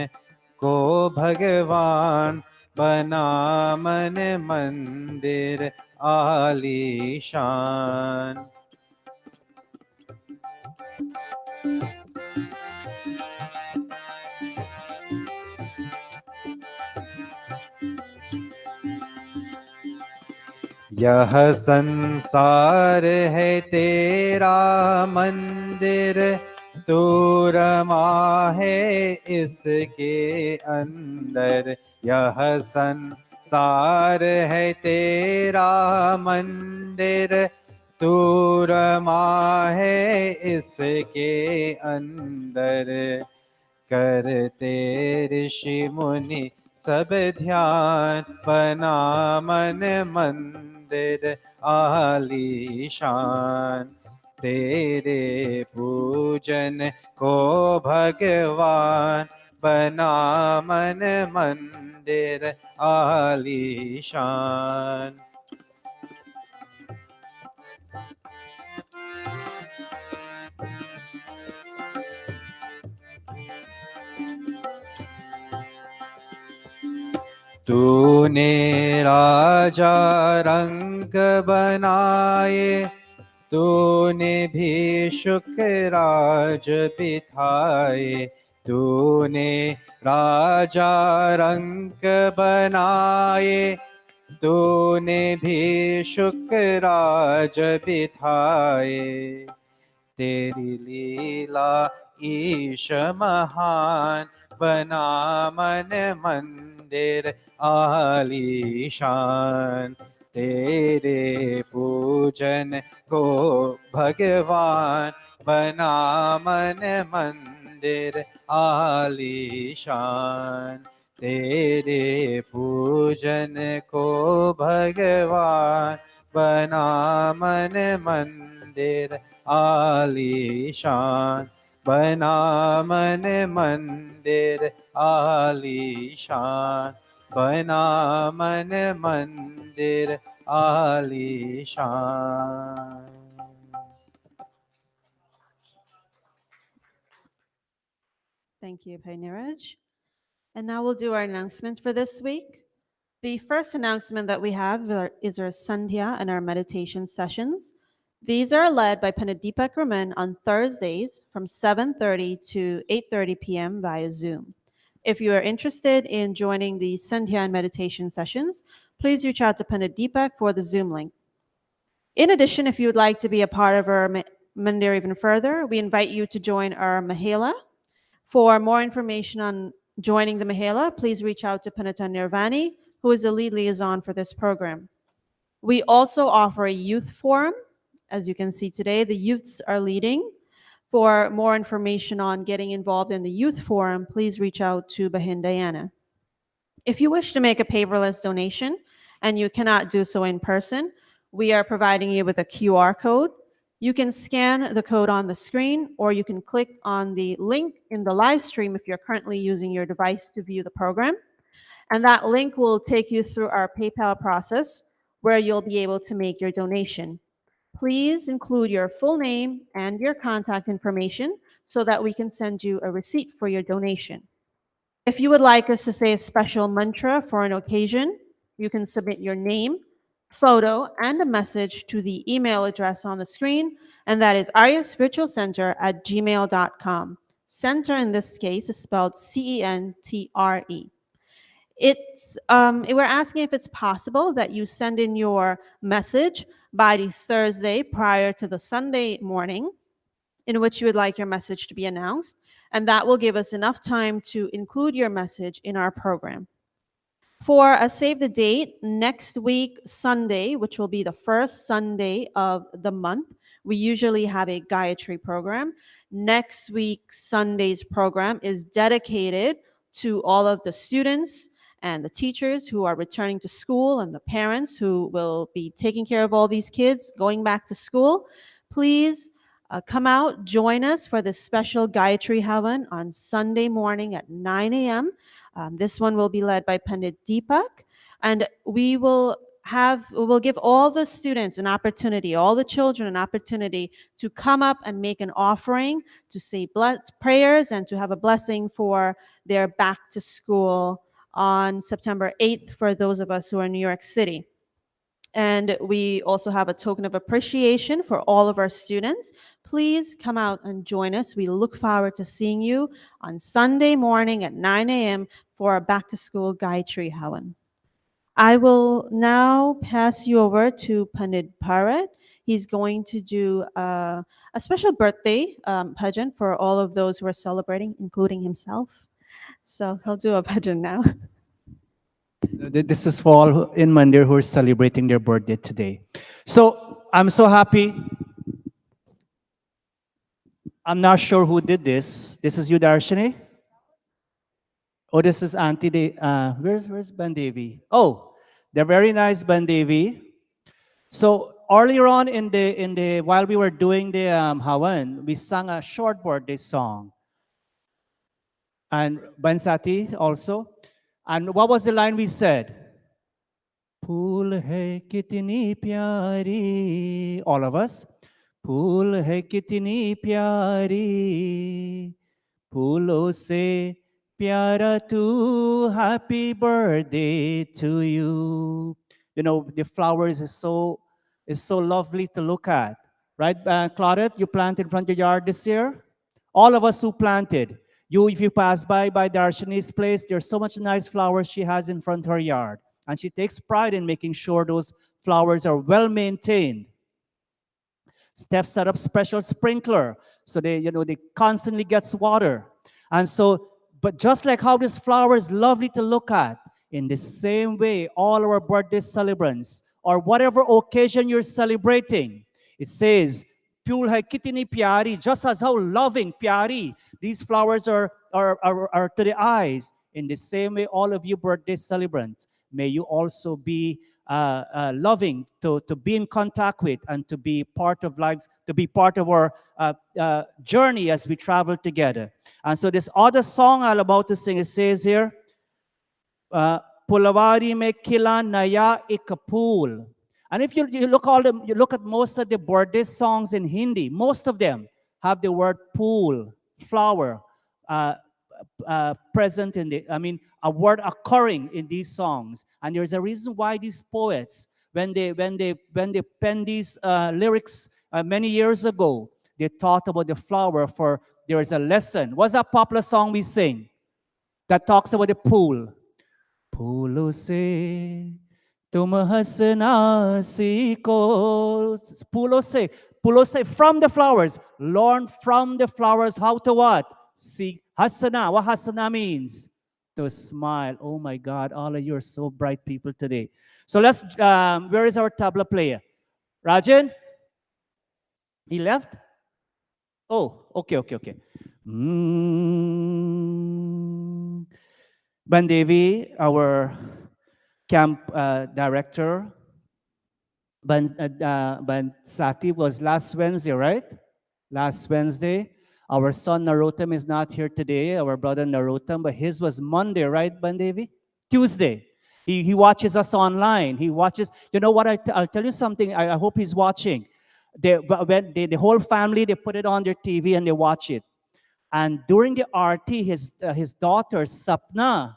को भगवान बना मन मंदिर आलीशान। यह संसार है तेरा मंदिर, तू रमा है इसके अंदर। यह संसार है तेरा मंदिर, तू रमा है इसके अंदर। करते ऋषि मुनि सब ध्यान, बना मन मंदिर आलीशान। तेरे पूजन को भगवान, बना मन मंदिर आलीशान। तूने राजा रंग बनाए, तूने भी शुक्राज बिठाए। तूने राजा रंग बनाए, तूने भी शुक्राज बिठाए। तेरी लीला ईश महान, बना मन मंदिर आलीशान। तेरे पूजन को भगवान, बना मन मंदिर आलीशान। तेरे पूजन को भगवान, बना मन मंदिर आलीशान। बना मन मंदिर आलीशान, बना मन मंदिर आलीशान। Thank you, Pai Niraj. And now we'll do our announcements for this week. The first announcement that we have is our Sandhya and our meditation sessions. These are led by Pandit Deepak Raman on Thursdays from 7:30 to 8:30 p.m. via Zoom. If you are interested in joining the Sandhya and meditation sessions, please reach out to Pandit Deepak for the Zoom link. In addition, if you would like to be a part of our Mandir even further, we invite you to join our Mahela. For more information on joining the Mahela, please reach out to Panita Nirvani, who is the lead liaison for this program. We also offer a youth forum. As you can see today, the youths are leading. For more information on getting involved in the youth forum, please reach out to Bahin Diana. If you wish to make a paperless donation and you cannot do so in person, we are providing you with a QR code. You can scan the code on the screen, or you can click on the link in the live stream if you're currently using your device to view the program. And that link will take you through our PayPal process, where you'll be able to make your donation. Please include your full name and your contact information so that we can send you a receipt for your donation. If you would like us to say a special mantra for an occasion, you can submit your name, photo, and a message to the email address on the screen, and that is aryaspiritualcenter@gmail.com. Center in this case is spelled CENTRE. We're asking if it's possible that you send in your message by the Thursday prior to the Sunday morning in which you would like your message to be announced, and that will give us enough time to include your message in our program. For a save the date, next week, Sunday, which will be the first Sunday of the month, we usually have a Gayatri program. Next week, Sunday's program is dedicated to all of the students and the teachers who are returning to school and the parents who will be taking care of all these kids going back to school. Please come out, join us for this special Gayatri Havan on Sunday morning at 9 a.m. This one will be led by Pandit Deepak, and we will give all the students an opportunity, all the children an opportunity to come up and make an offering, to say prayers, and to have a blessing for their back to school on September 8th for those of us who are in New York City. And we also have a token of appreciation for all of our students. Please come out and join us. We look forward to seeing you on Sunday morning at 9 a.m. for our back to school Gayatri Havan. I will now pass you over to Pandit Bharat. He's going to do a special birthday bhajan for all of those who are celebrating, including himself. So he'll do a bhajan now. This is for all in Mandir who are celebrating their birthday today. So I'm so happy. I'm not sure who did this. This is you, Darshini? Oh, this is Auntie. Where's Bandevi? Oh, they're very nice, Bandevi. So earlier on in the while we were doing the Hawan, we sang a short birthday song, and Bansati also. And what was the line we said? फूल है कितनी प्यारी, all of us. फूल है कितनी प्यारी, फूलों से प्यारा तू, happy birthday to you. You know, the flowers is so lovely to look at, right? Claudette, you planted in front of your yard this year. All of us who planted, you, if you pass by Darshani's place, there's so much nice flowers she has in front of her yard, and she takes pride in making sure those flowers are well maintained. Steph set up special sprinkler so they constantly gets water. And so, but just like how this flower is lovely to look at, in the same way, all our birthday celebrants or whatever occasion you're celebrating, it says, "Pul hai kitni pyari," just as how loving, pyari, these flowers are to the eyes. In the same way, all of you birthday celebrants, may you also be loving to be in contact with and to be part of life, to be part of our journey as we travel together. And so this other song I'm about to sing, it says here, Pulavari me kila naya ikapul. And if you look at most of the birthday songs in Hindi, most of them have the word pool, flower, uh, present in the, I mean, a word occurring in these songs. And there's a reason why these poets, when they pen these lyrics many years ago, they thought about the flower. For there is a lesson. What's that popular song we sing that talks about the pool? फूलों से तुम हंसना सीखो. फूलों से, from the flowers. Learn from the flowers how to what? See, hasana. What hasana means? To smile. Oh my God, all of you are so bright people today. So let's, where is our tabla player? Rajan? He left? Oh, okay. Bandevi, our camp director, Ban Sati was last Wednesday, right? Last Wednesday. Our son Narottam is not here today, our brother Narottam, but his was Monday, right, Bandevi? Tuesday. He watches us online. He watches, you know what, I'll tell you something. I hope he's watching. The whole family, they put it on their TV and they watch it. And during the RT, his daughter, Sapna,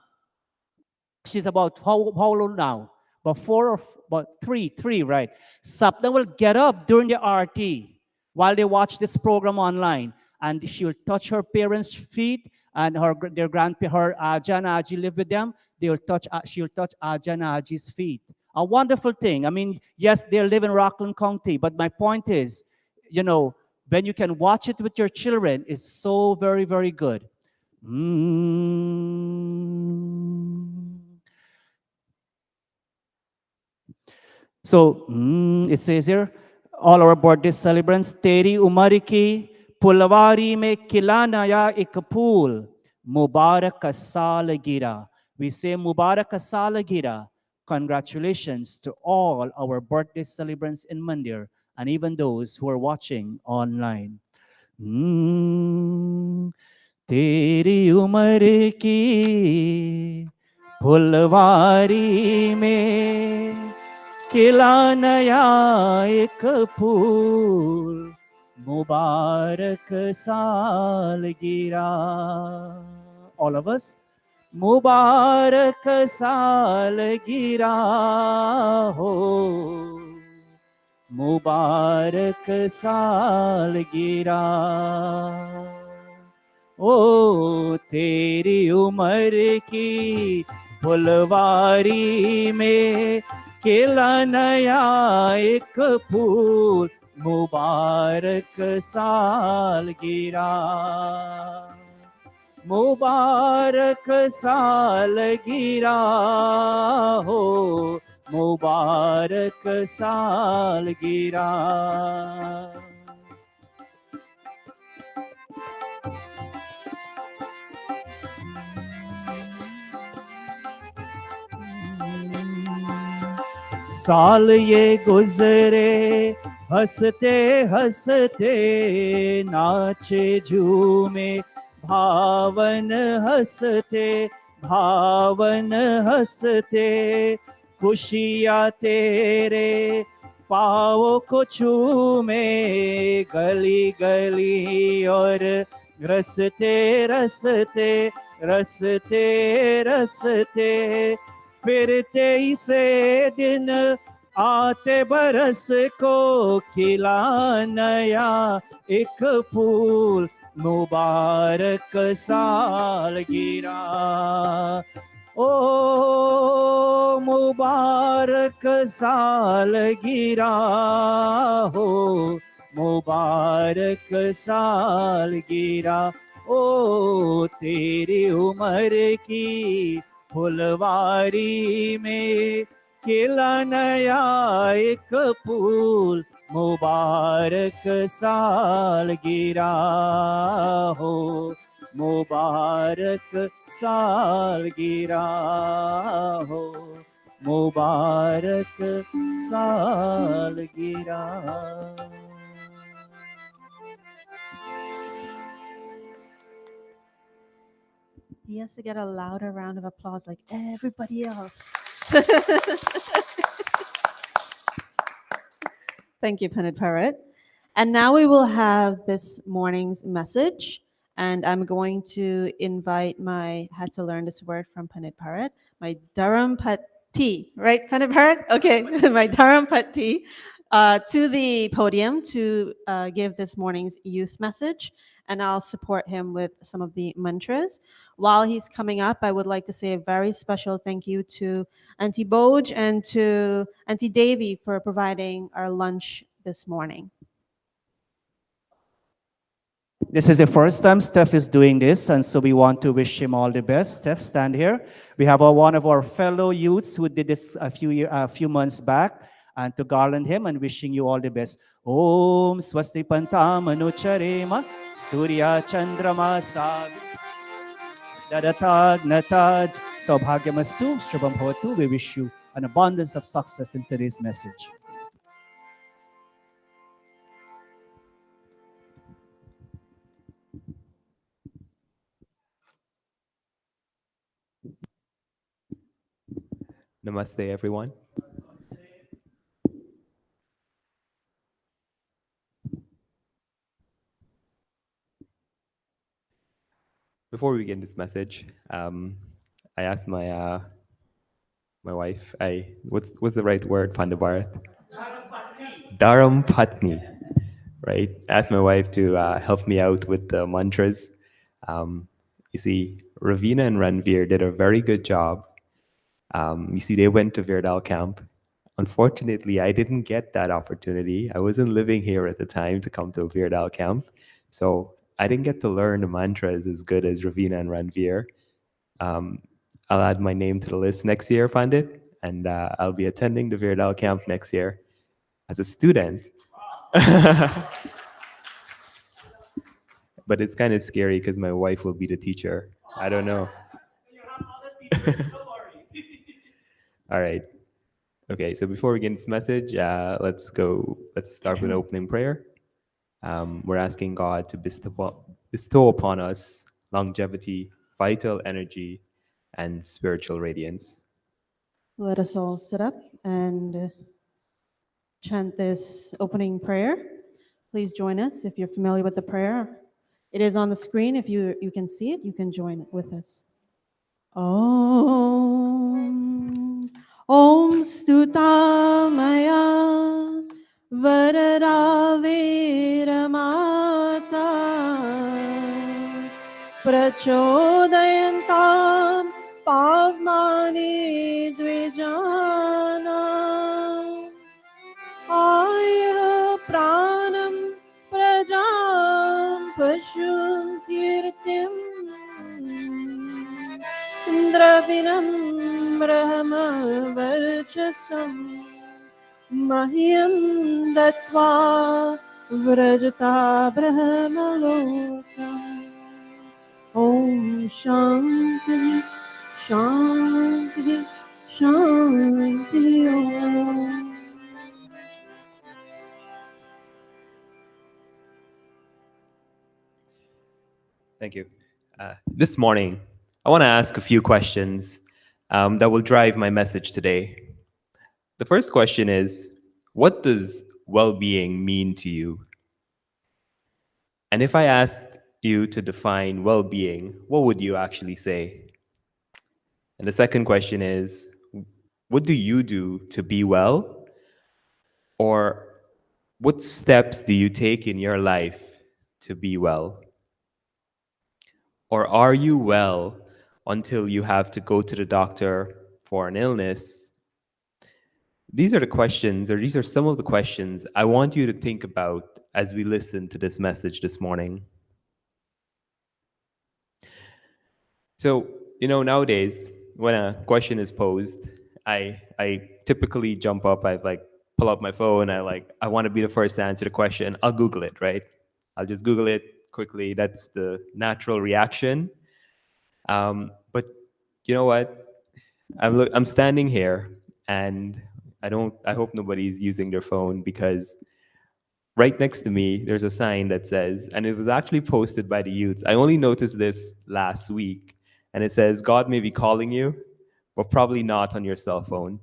she's about how old now? About three, right? Sapna will get up during the RT while they watch this program online, and she will touch her parents' feet, and their her Aja and Aji live with them. She'll touch Aja and Aji's feet. A wonderful thing. I mean, yes, they live in Rockland County, but my point is, when you can watch it with your children, it's so very, very good. So it says here, all our birthday celebrants, Teri Umar ki Pulwari mein kila naya ek pool, Mubarak Salagira. We say Mubarak Salagira. Congratulations to all our birthday celebrants in Mandir and even those who are watching online. Teri Umar ki Pulwari mein खिला नया एक फूल, मुबारक सालगिरह. All of us. मुबारक सालगिरह हो, मुबारक सालगिरह. ओ तेरी उम्र की फुलवारी में खिला नया एक फूल, मुबारक सालगिरह, मुबारक सालगिरह हो, मुबारक सालगिरह. साल ये गुजरे हंसते हंसते, नाचे झूमे भावन हंसते भावन हंसते, खुशियाँ तेरे पाँव को चूमे, गली गली और रसते रसते रसते रसते, फिरते ही से दिन आते बरस को खिला नया एक फूल, मुबारक साल गिरा। ओ मुबारक साल गिरा हो, मुबारक साल गिरा। ओ तेरी उम्र की फुलवारी में खिला नया एक फूल, मुबारक साल गिरा हो, मुबारक साल गिरा हो, मुबारक साल गिरा। He has to get a louder round of applause like everybody else. Thank you, Pandit Parrot. And now we will have this morning's message. And I'm going to invite I had to learn this word from Pandit Parrot, my Dharampati, right, Pandit Parrot? Okay, my Dharampati, to the podium to give this morning's youth message. And I'll support him with some of the mantras. While he's coming up, I would like to say a very special thank you to Auntie Boj and to Auntie Davy for providing our lunch this morning. This is the first time Steph is doing this, and so we want to wish him all the best. Steph, stand here. We have one of our fellow youths who did this a few months back, and to garland him and wishing you all the best. Om Swasti Pantam Anucharema Surya Chandrama Sag Dadatag Nataj Saubhagyamastu Shubham Bhavatu. We wish you an abundance of success in today's message. Namaste, everyone. Before we begin this message, I asked my my wife, what's the right word, Pandavarat? Dharam Patni, right? I asked my wife to help me out with the mantras. You see, Ravina and Ranveer did a very good job. You see, they went to Virdal camp. Unfortunately, I didn't get that opportunity. I wasn't living here at the time to come to Virdal camp. So I didn't get to learn the mantras as good as Ravina and Ranveer. I'll add my name to the list next year, Pandit, and I'll be attending the Virdal camp next year as a student. But it's kind of scary because my wife will be the teacher. I don't know. All right. Okay, so before we get this message, let's start with an opening prayer. We're asking God to bestow upon us longevity, vital energy, and spiritual radiance. Let us all sit up and chant this opening prayer. Please join us if you're familiar with the prayer. It is on the screen. If you can see it, you can join it with us. Om Om Stutamaya Varada Veramata Prachodayantam Pavmani Dvijana Aya Pranam Prajam Pashum Kirtim Indravinam Brahma Varchasam Mahyam Datva Vrajata Brahma Lokam Om Shanti Shanti Shanti Om Thank you. This morning, I want to ask a few questions that will drive my message today. The first question is, what does well-being mean to you? And if I asked you to define well-being, what would you actually say? And the second question is, what do you do to be well? Or what steps do you take in your life to be well? Or are you well until you have to go to the doctor for an illness? These are the questions, or these are some of the questions I want you to think about as we listen to this message this morning. So, nowadays, when a question is posed, I typically jump up, I pull up my phone, I want to be the first to answer the question. I'll Google it, right? I'll just Google it quickly. That's the natural reaction. But you know what? I'm standing here, and I hope nobody's using their phone, because right next to me there's a sign that says, and it was actually posted by the youths. I only noticed this last week, and it says, God may be calling you, but probably not on your cell phone.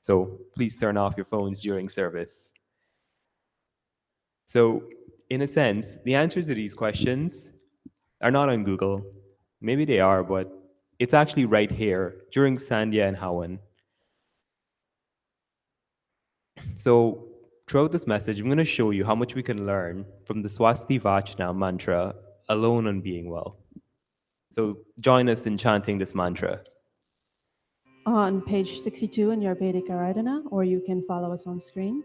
So please turn off your phones during service. So in a sense, the answers to these questions are not on Google. Maybe they are, but it's actually right here during Sandhya and Hawan. So throughout this message, I'm going to show you how much we can learn from the Swasti Vachana mantra, alone on being well. So join us in chanting this mantra. On page 62 in your Vedic Aradhana, or you can follow us on screen.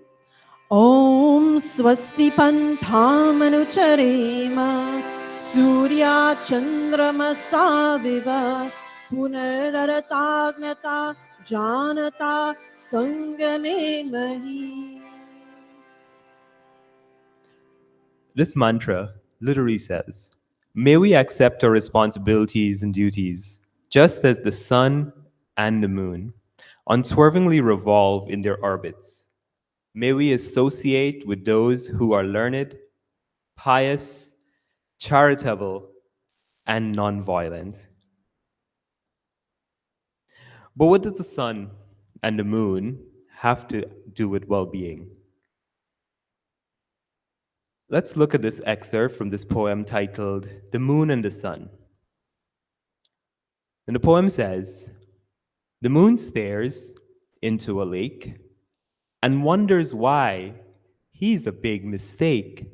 Om Swasti Pantamanucharema Surya Chandrama Saviva Punararatagnata Janata Sangane Mahi. This mantra literally says, may we accept our responsibilities and duties, just as the sun and the moon unswervingly revolve in their orbits. May we associate with those who are learned, pious, charitable, and non-violent. But what does the sun and the moon have to do with well-being? Let's look at this excerpt from this poem titled The Moon and the Sun. And the poem says, the moon stares into a lake and wonders why he's a big mistake.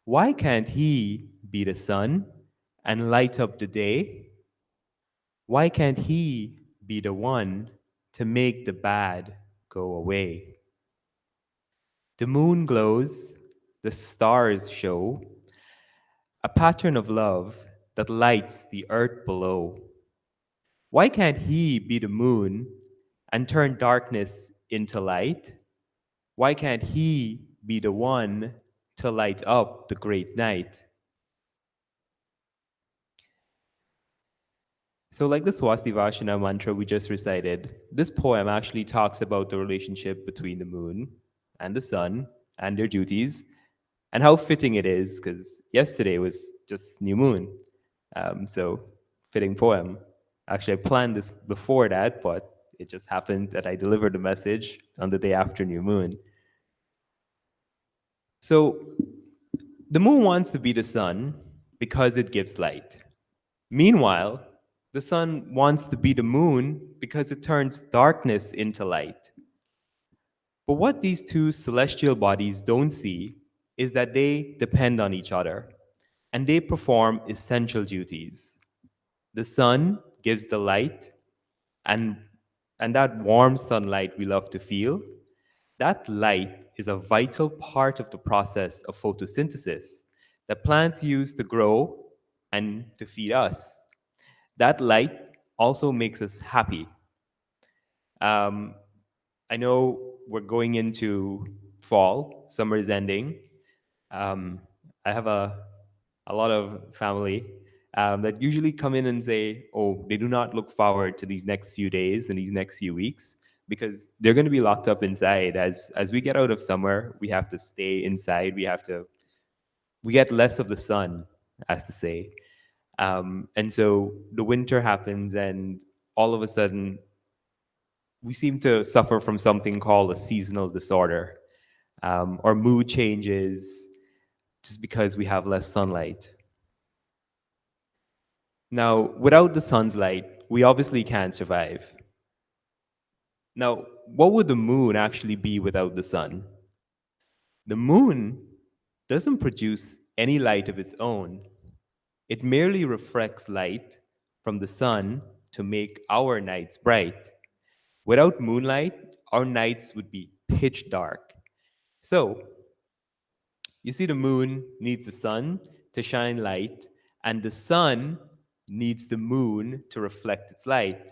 Why can't he be the sun and light up the day? Why can't he be the one to make the bad go away? The moon glows, the stars show a pattern of love that lights the earth below. Why can't he be the moon and turn darkness into light? Why can't he be the one to light up the great night? So like the Swastivashana mantra we just recited, this poem actually talks about the relationship between the moon and the sun and their duties, and how fitting it is, because yesterday was just new moon. So fitting poem. Actually, I planned this before that, but it just happened that I delivered the message on the day after new moon. So the moon wants to be the sun because it gives light. Meanwhile, the sun wants to be the moon because it turns darkness into light. But what these two celestial bodies don't see is that they depend on each other and they perform essential duties. The sun gives the light, and that warm sunlight we love to feel, that light is a vital part of the process of photosynthesis that plants use to grow and to feed us. That light also makes us happy. I know we're going into fall, summer is ending. I have a lot of family that usually come in and say, oh, they do not look forward to these next few days and these next few weeks because they're going to be locked up inside. As we get out of summer, we have to stay inside. We get less of the sun. as to say. And so the winter happens, and all of a sudden, we seem to suffer from something called a seasonal disorder. Our mood changes just because we have less sunlight. Now, without the sun's light, we obviously can't survive. Now, what would the moon actually be without the sun? The moon doesn't produce any light of its own. It merely reflects light from the sun to make our nights bright. Without moonlight, our nights would be pitch dark. So, you see, the moon needs the sun to shine light, and the sun needs the moon to reflect its light.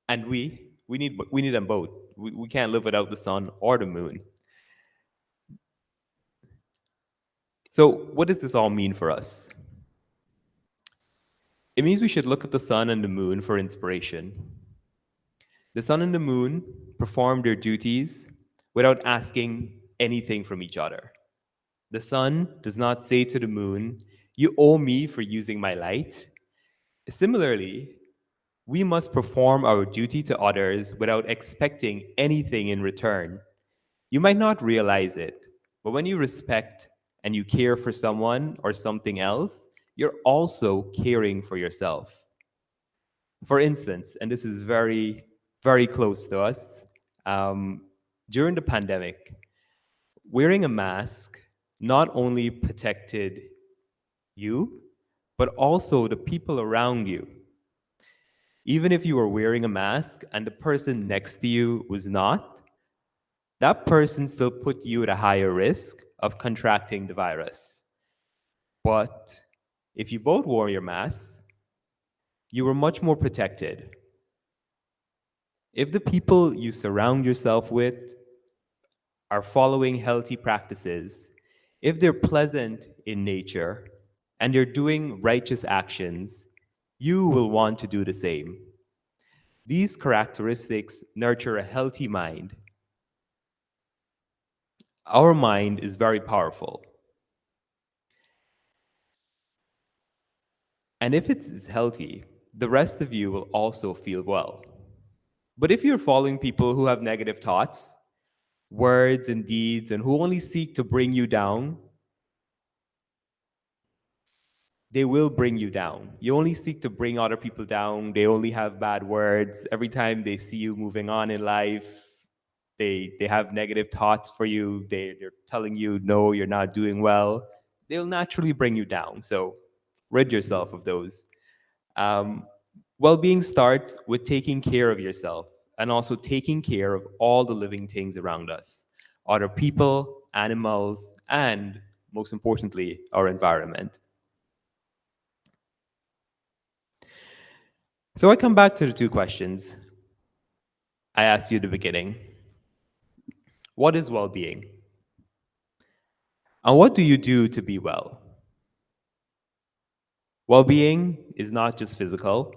And we need them both. We can't live without the sun or the moon. So, what does this all mean for us? It means we should look at the sun and the moon for inspiration. The sun and the moon perform their duties without asking anything from each other. The sun does not say to the moon, "You owe me for using my light." Similarly, we must perform our duty to others without expecting anything in return. You might not realize it, but when you respect and you care for someone or something else, you're also caring for yourself. For instance, and this is very, very close to us, during the pandemic, wearing a mask not only protected you, but also the people around you. Even if you were wearing a mask and the person next to you was not, that person still put you at a higher risk of contracting the virus. But if you both wore your masks, you were much more protected. If the people you surround yourself with are following healthy practices, if they're pleasant in nature, and they're doing righteous actions, you will want to do the same. These characteristics nurture a healthy mind. Our mind is very powerful. And if it is healthy, the rest of you will also feel well. But if you're following people who have negative thoughts, words, and deeds, and who only seek to bring you down, they will bring you down. You only seek to bring other people down. They only have bad words. Every time they see you moving on in life, they have negative thoughts for you. They're telling you, no, you're not doing well. They'll naturally bring you down. So rid yourself of those. Well-being starts with taking care of yourself and also taking care of all the living things around us, other people, animals, and most importantly, our environment. So I come back to the two questions I asked you at the beginning. What is well-being? And what do you do to be well? Well-being is not just physical.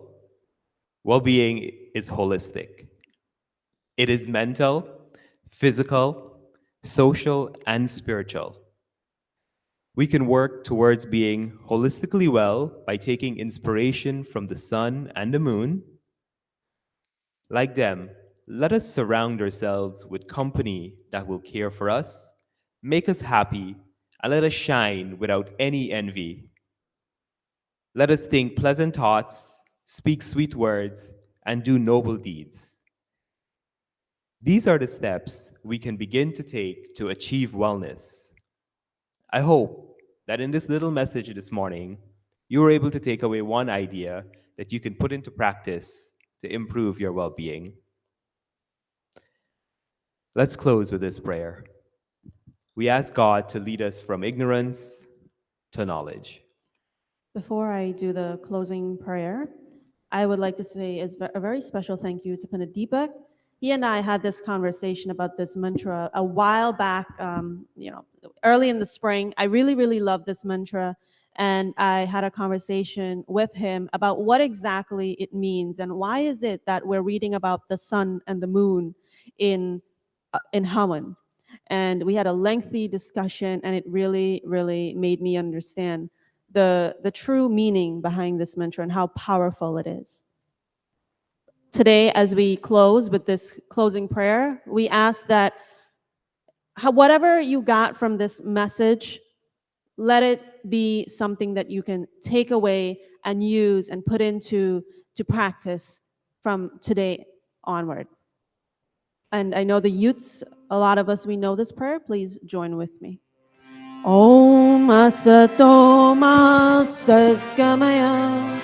Well-being is holistic. It is mental, physical, social, and spiritual. We can work towards being holistically well by taking inspiration from the sun and the moon. Like them, let us surround ourselves with company that will care for us, make us happy, and let us shine without any envy. Let us think pleasant thoughts, speak sweet words, and do noble deeds. These are the steps we can begin to take to achieve wellness. I hope that in this little message this morning, you were able to take away one idea that you can put into practice to improve your well-being. Let's close with this prayer. We ask God to lead us from ignorance to knowledge. Before I do the closing prayer, I would like to say a very special thank you to Pandit Deepak. He and I had this conversation about this mantra a while back, early in the spring. I really, really love this mantra. And I had a conversation with him about what exactly it means and why is it that we're reading about the sun and the moon in Haman. And we had a lengthy discussion, and it really, really made me understand the true meaning behind this mantra and how powerful it is. Today, as we close with this closing prayer, we ask that whatever you got from this message, let it be something that you can take away and use and put into practice from today onward. And I know the youths, a lot of us, we know this prayer. Please join with me. Om Asato Ma Satgamaya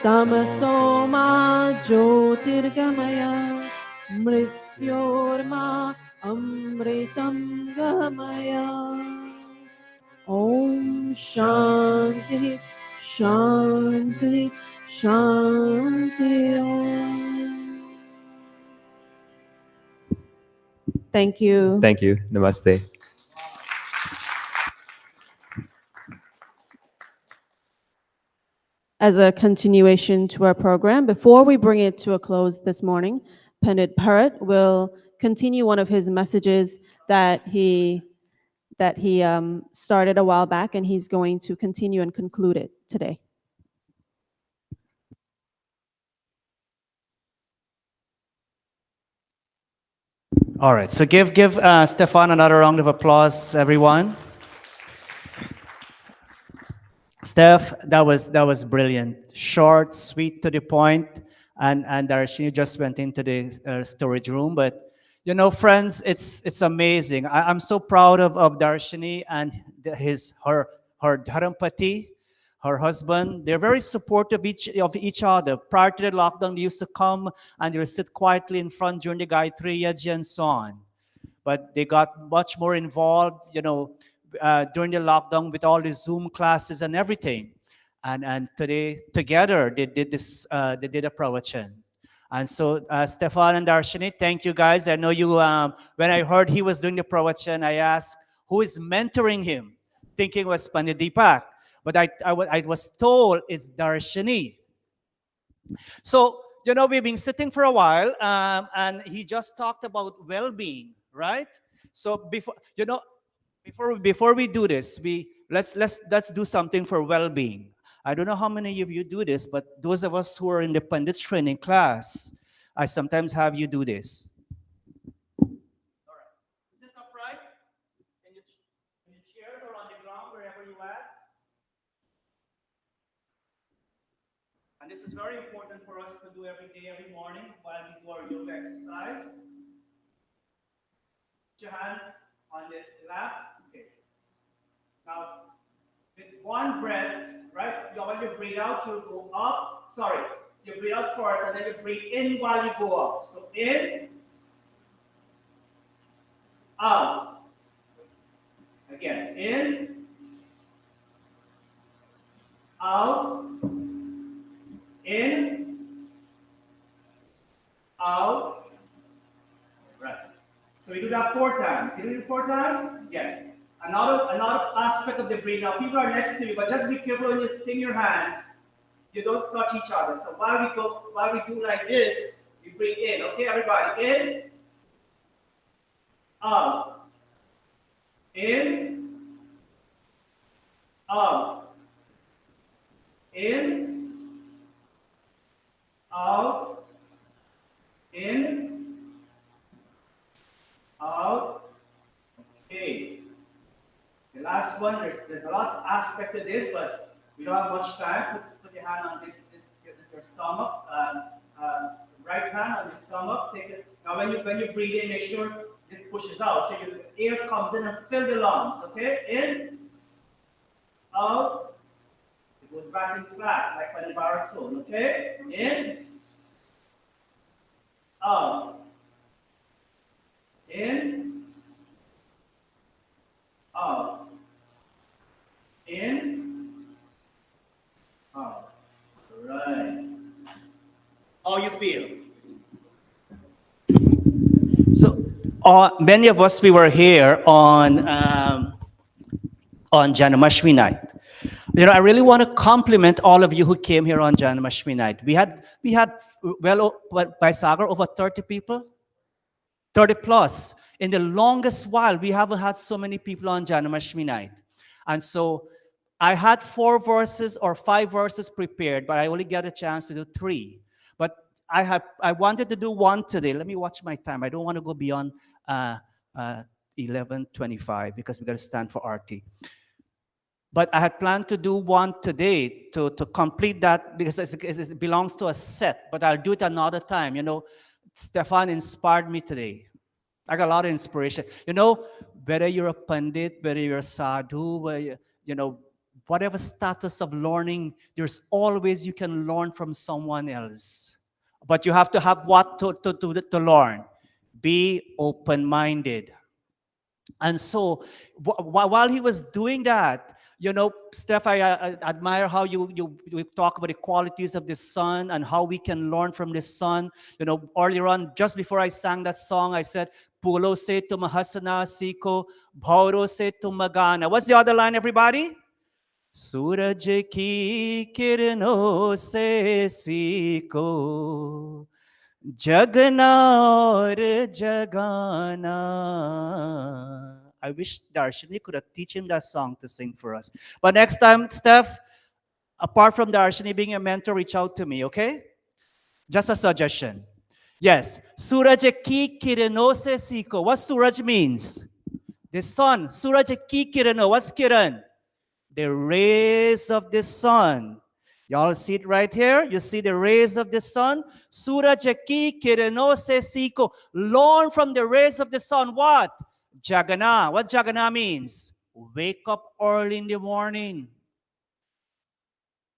Tamaso Ma Jyotirgamaya Mrityorma Amritam Gamaya. Om Shanti Shanti Shanti Om. Thank you. Thank you. Namaste. As a continuation to our program, before we bring it to a close this morning, Pandit Bharat will continue one of his messages that he started a while back, and he's going to continue and conclude it today. All right, so give Stefan another round of applause, everyone. Steph, that was brilliant. Short, sweet, to the point, and Darshini just went into the storage room. But you know, friends, it's amazing. I'm so proud of Darshini and her Dharampati, her husband. They're very supportive of each other. Prior to the lockdown, they used to come and they would sit quietly in front during the Gayatri Yajna and so on. But they got much more involved, you know, during the lockdown with all the Zoom classes and everything. And today, together, they did this, they did a pravachan. And so, Stefan and Darshini, thank you guys. I know you, when I heard he was doing the pravachan, I asked, who is mentoring him? Thinking it was Pandit Deepak. But I was told it's Darshini. So, you know, we've been sitting for a while, and he just talked about well-being, right? So before we do this, let's do something for well-being. I don't know how many of you do this, but those of us who are in the Pandit training class, I sometimes have you do this. All right, sit upright in your chairs or on the ground, wherever you are. And this is very important for us to do every day, every morning while we do our yoga exercise. Put your hand on the lap. Okay. Now, with one breath, right? When you breathe out, you go up. Sorry, you breathe out first, and then you breathe in while you go up. So in, out. Again, in, out, in, out. Right. So we do that 4 times. Can you do it 4 times? Yes. Another aspect of the breathing. Now people are next to you, but just be careful when you clean your hands. You don't touch each other. So while we do like this, you breathe in. Okay, everybody. In, out, in, out, in, out, in, out. Okay. The last one, there's a lot of aspect to this, but we don't have much time. Put your hand on your stomach, right hand on your stomach. Take it. Now when you breathe in, make sure this pushes out, so the air comes in and fill the lungs. Okay, in, out. It goes back in flat, like when the bar zone. Okay, in, out, in, out, in, out. Right. How you feel? So, many of us, we were here on Janamashmi night. You know, I really want to compliment all of you who came here on Janamashmi night. We had well, by Sagar, over 30 people, 30 plus. In the longest while, we haven't had so many people on Janamashmi night. And so I had 4 verses or 5 verses prepared, but I only got a chance to do 3. But I wanted to do 1 today. Let me watch my time. I don't want to go beyond uh, 11:25 because we got to stand for RT. But I had planned to do 1 today to complete that because it belongs to a set. But I'll do it another time. You know, Stefan inspired me today. I got a lot of inspiration. You know, whether you're a pandit, whether you're a sadhu, you know, whatever status of learning, there's always you can learn from someone else. But you have to have what to learn. Be open-minded. And so while he was doing that, you know, Steph, I admire how you talk about the qualities of the son and how we can learn from the son. You know, earlier on, just before I sang that song, I said, Pulo se tu mahasana siko, bhauro se tu magana. What's the other line, everybody? Suraj ki kirno se siko, jagana aur jagana. I wish Darshini could have teach him that song to sing for us. But next time, Steph, apart from Darshini being a mentor, reach out to me, okay? Just a suggestion. Yes. Suraj ki kirano se siko. What Suraj means? The sun. Suraj ki kirano. What's kiran? The rays of the sun. Y'all see it right here? You see the rays of the sun? Suraj ki kirano se siko. Learn from the rays of the sun. What? Jagana. What Jagana means? Wake up early in the morning.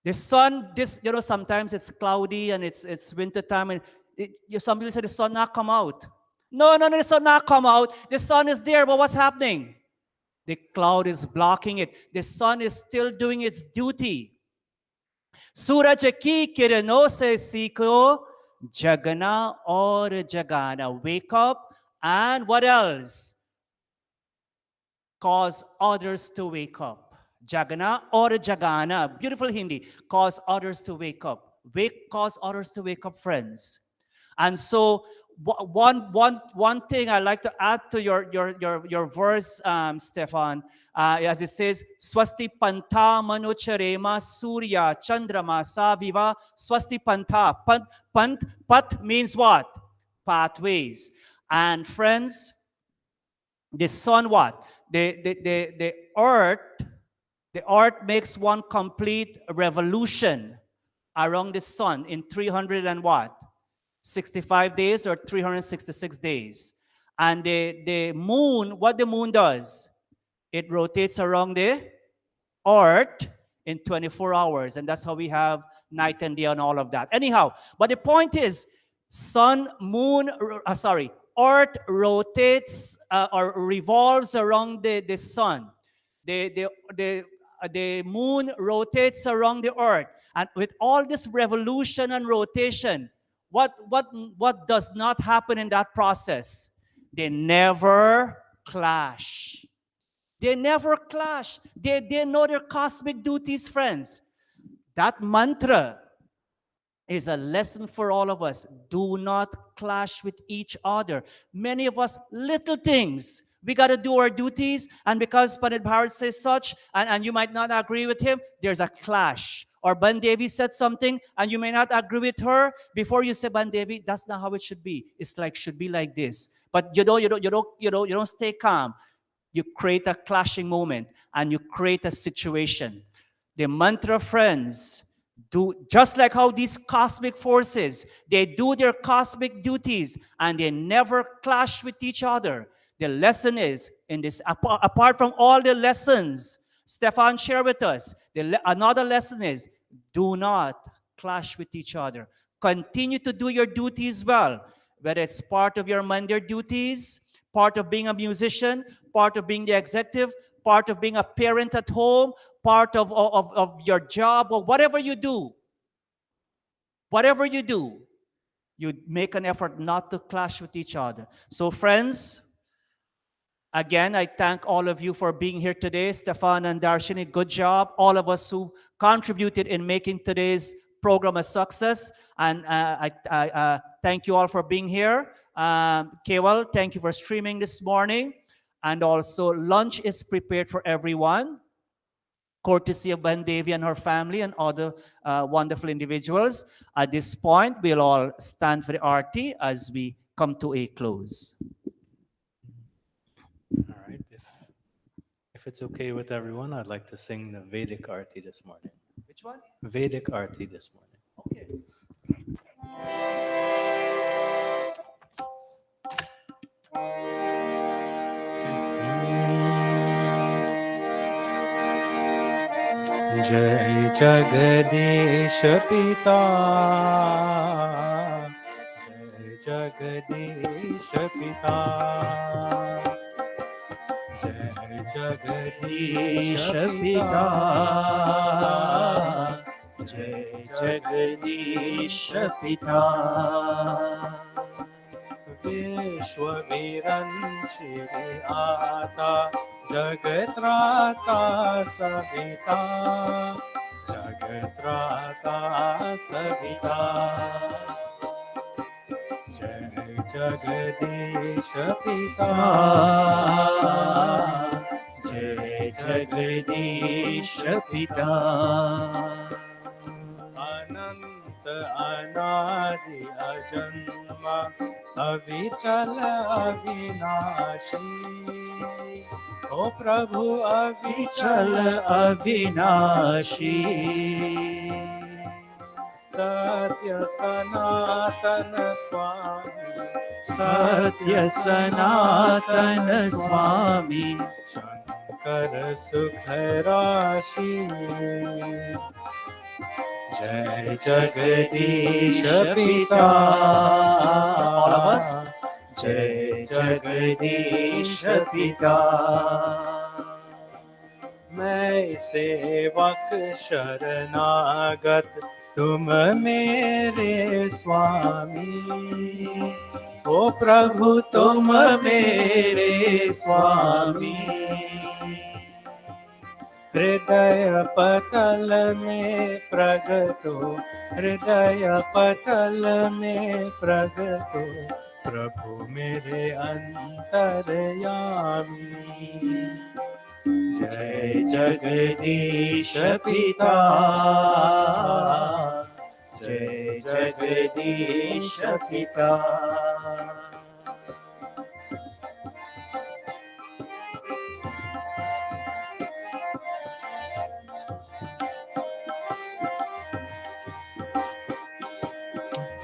The sun, you know, sometimes it's cloudy and it's winter time and some people say the sun not come out. No, the sun not come out. The sun is there, but what's happening? The cloud is blocking it. The sun is still doing its duty. Suraj ki kirano se siko, jagana aur jagana. Wake up and what else? Cause others to wake up. Jagana or jagana. Beautiful Hindi. Cause others to wake up. Cause others to wake up, friends. And so one thing I like to add to your verse, Stefan, as it says, Swasti panta manocharema surya chandrama saviva swasti panta. Pat means what? Pathways. And friends, the sun what? The earth makes one complete revolution around the sun in 300 and what? 65 days or 366 days. And the moon, what the moon does? It rotates around the earth in 24 hours. And that's how we have night and day and all of that. Anyhow, but the point is, earth rotates or revolves around the sun. The moon rotates around the earth. And with all this revolution and rotation, what does not happen in that process? They never clash. They never clash. They know their cosmic duties, friends. That mantra is a lesson for all of us. Do not clash with each other. Many of us, little things. We got to do our duties, and because Pandit Bharat says such, and you might not agree with him, there's a clash. Or Bandevi said something, and you may not agree with her. Before you say, Bandevi, that's not how it should be. It's like should be like this. But you don't stay calm. You create a clashing moment, and you create a situation. The mantra, friends, do just like how these cosmic forces, they do their cosmic duties and they never clash with each other. The lesson is in this, apart from all the lessons Stefan shared with us, another lesson is do not clash with each other. Continue to do your duties well, whether it's part of your Monday duties, part of being a musician, part of being the executive, part of being a parent at home, part of your job, or whatever you do. Whatever you do, you make an effort not to clash with each other. So friends, again, I thank all of you for being here today. Stefan and Darshini, good job. All of us who contributed in making today's program a success. And I thank you all for being here. Kewal, thank you for streaming this morning. And also lunch is prepared for everyone. courtesy of Bandevi and her family and other wonderful individuals. At this point, we'll all stand for the arti as we come to a close. All right. If it's okay with everyone, I'd like to sing the Vedic Arti this morning. Which one? Vedic Arti this morning. Okay. जय जगदीश पिता, जय जगदीश पिता, जय जगदीश पिता, जय जगदीश पिता। विश्व विरंचिरे आता, जगत्राता सविता, जगत्राता सविता। जय जगदीश पिता, जय जगदीश पिता। अनंत अनादि अजन्मा, अविचल अविनाशी, ओ प्रभु अविचल अविनाशी। सत्य सनातन स्वामी, सत्य सनातन स्वामी, शंकर सुख राशि। जय जगदीश पिता, all of us, जय जगदीश पिता। मैं सेवक शरणागत, तुम मेरे स्वामी, ओ प्रभु तुम मेरे स्वामी। हृदय पतल में प्रगटो, हृदय पतल में प्रगटो, प्रभु मेरे अंतर्यामी। जय जगदीश पिता, जय जगदीश पिता।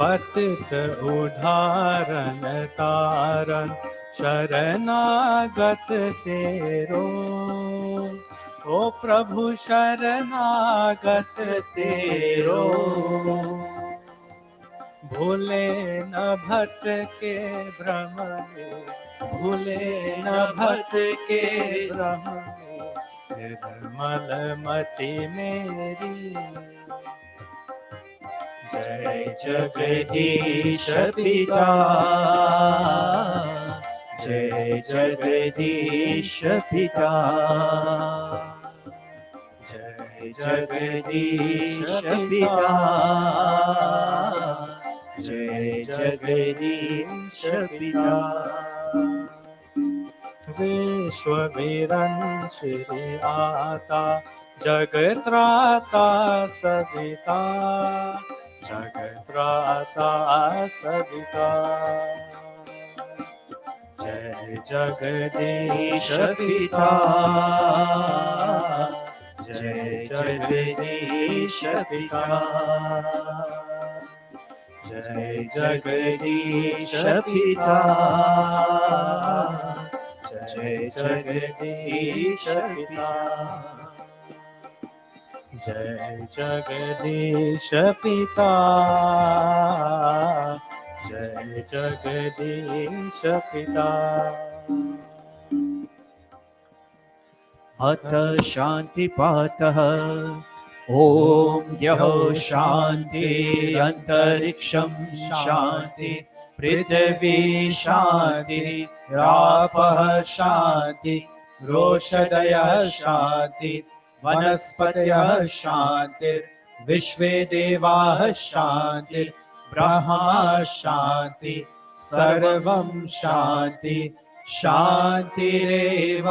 पतित उदाहरण तारण, शरणागत तेरो, ओ प्रभु शरणागत तेरो। भूले न भटके भ्रम में, भूले न भटके भ्रम में, निर्मल मति मेरी। जय जगदीश पिता, जय जगदीश पिता। जय जगदीश पिता, जय जगदीश पिता। विश्व विरंचिरे आता, जगत्राता सविता, जगत्राता सविता। जय जगदीश पिता, जय जगदीश पिता। जय जगदीश पिता, जय जगदीश पिता। जय जगदीश पिता, जय जगदीश पिता। अथ शान्तिपातः। ॐ द्यौः शान्ति, अन्तरिक्षं शान्ति, पृथिवी शान्ति, रापः शान्ति, रोषधयः शान्ति, वनस्पतयः शान्ति, विश्वे देवाः शान्ति, ब्रह्मा शान्ति, सर्वं शान्ति। शान्तिरेव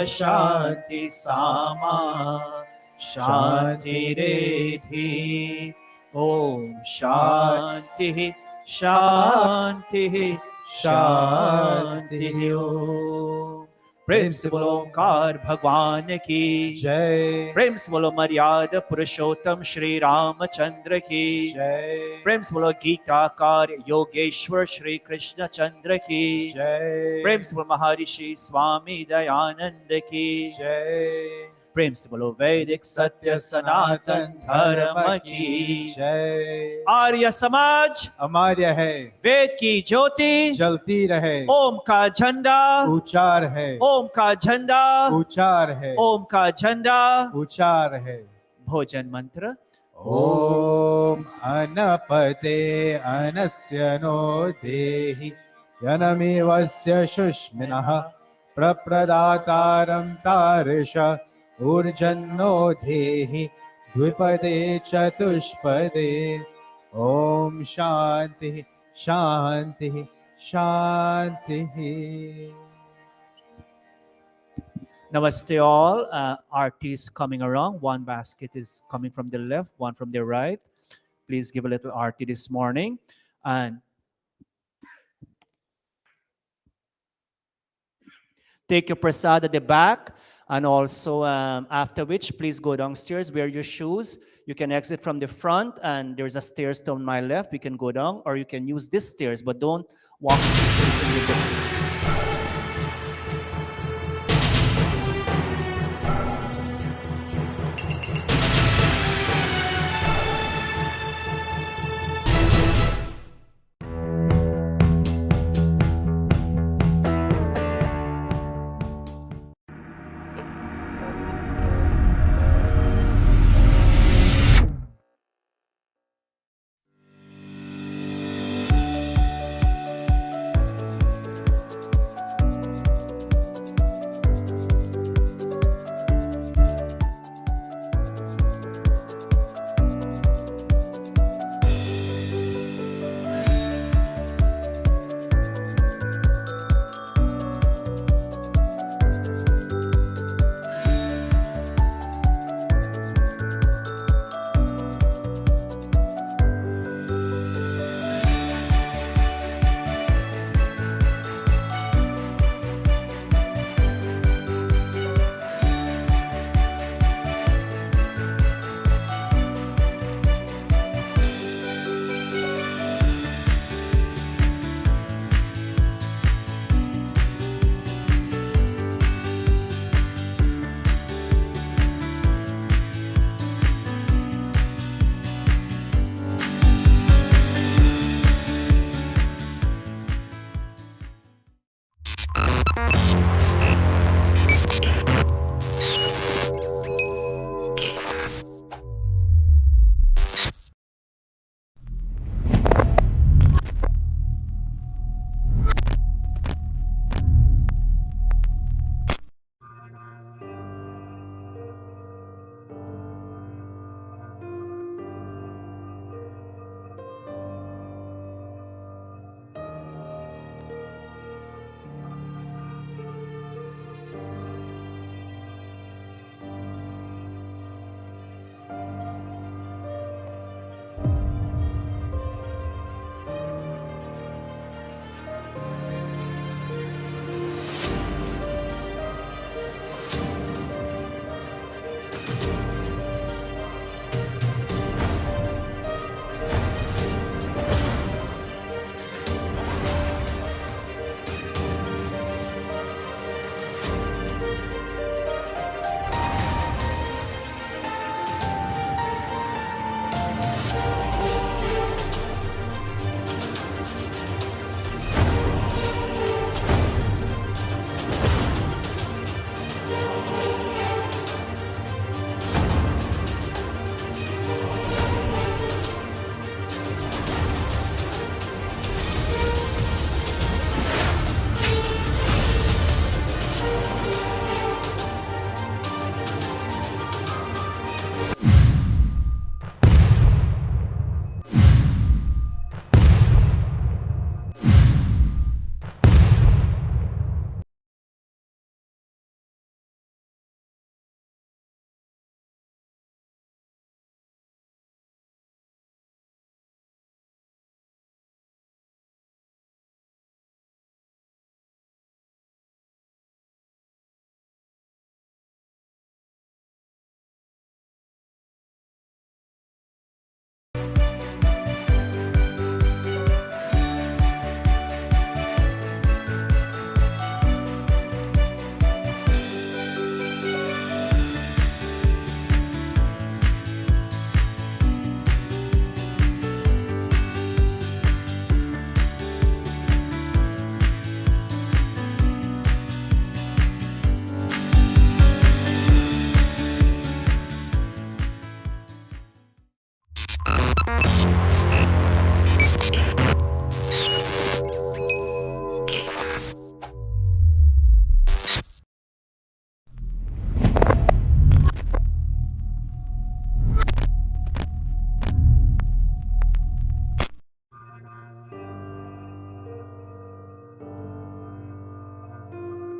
शान्ति सामा, Shantiredhi. Om Shanti, Shanti, Shanti. Om. प्रेम से बोलो ओंकार भगवान की जय। प्रेम से बोलो मर्यादा पुरुषोत्तम श्री रामचंद्र की जय। प्रेम से बोलो गीताकार योगेश्वर श्री कृष्ण चंद्र की जय। प्रेम से बोलो महर्षि स्वामी दयानंद की जय। प्रेम से बोलो वैदिक सत्य सनातन धर्म की जय। आर्य समाज अमार्य है, वेद की ज्योति जलती रहे। ओम का झंडा उचार है, ओम का झंडा उचार है, ओम का झंडा उचार है। भोजन मंत्र ओम अनपते अनस्य नो देहि यनमेवस्य शुष्मिनः प्रप्रदातारं तार्ष ऊर्जन्नो देहि द्विपदे चतुष्पदे। ओम शांति शांति शांति। Namaste all. Arti is coming around. One basket is coming from the left, one from the right. Please give a little arti this morning. And take your prasad at the back. And also after which, please go downstairs, wear your shoes. You can exit from the front and there's a stairs to my left. We can go down or you can use this stairs, but don't walk.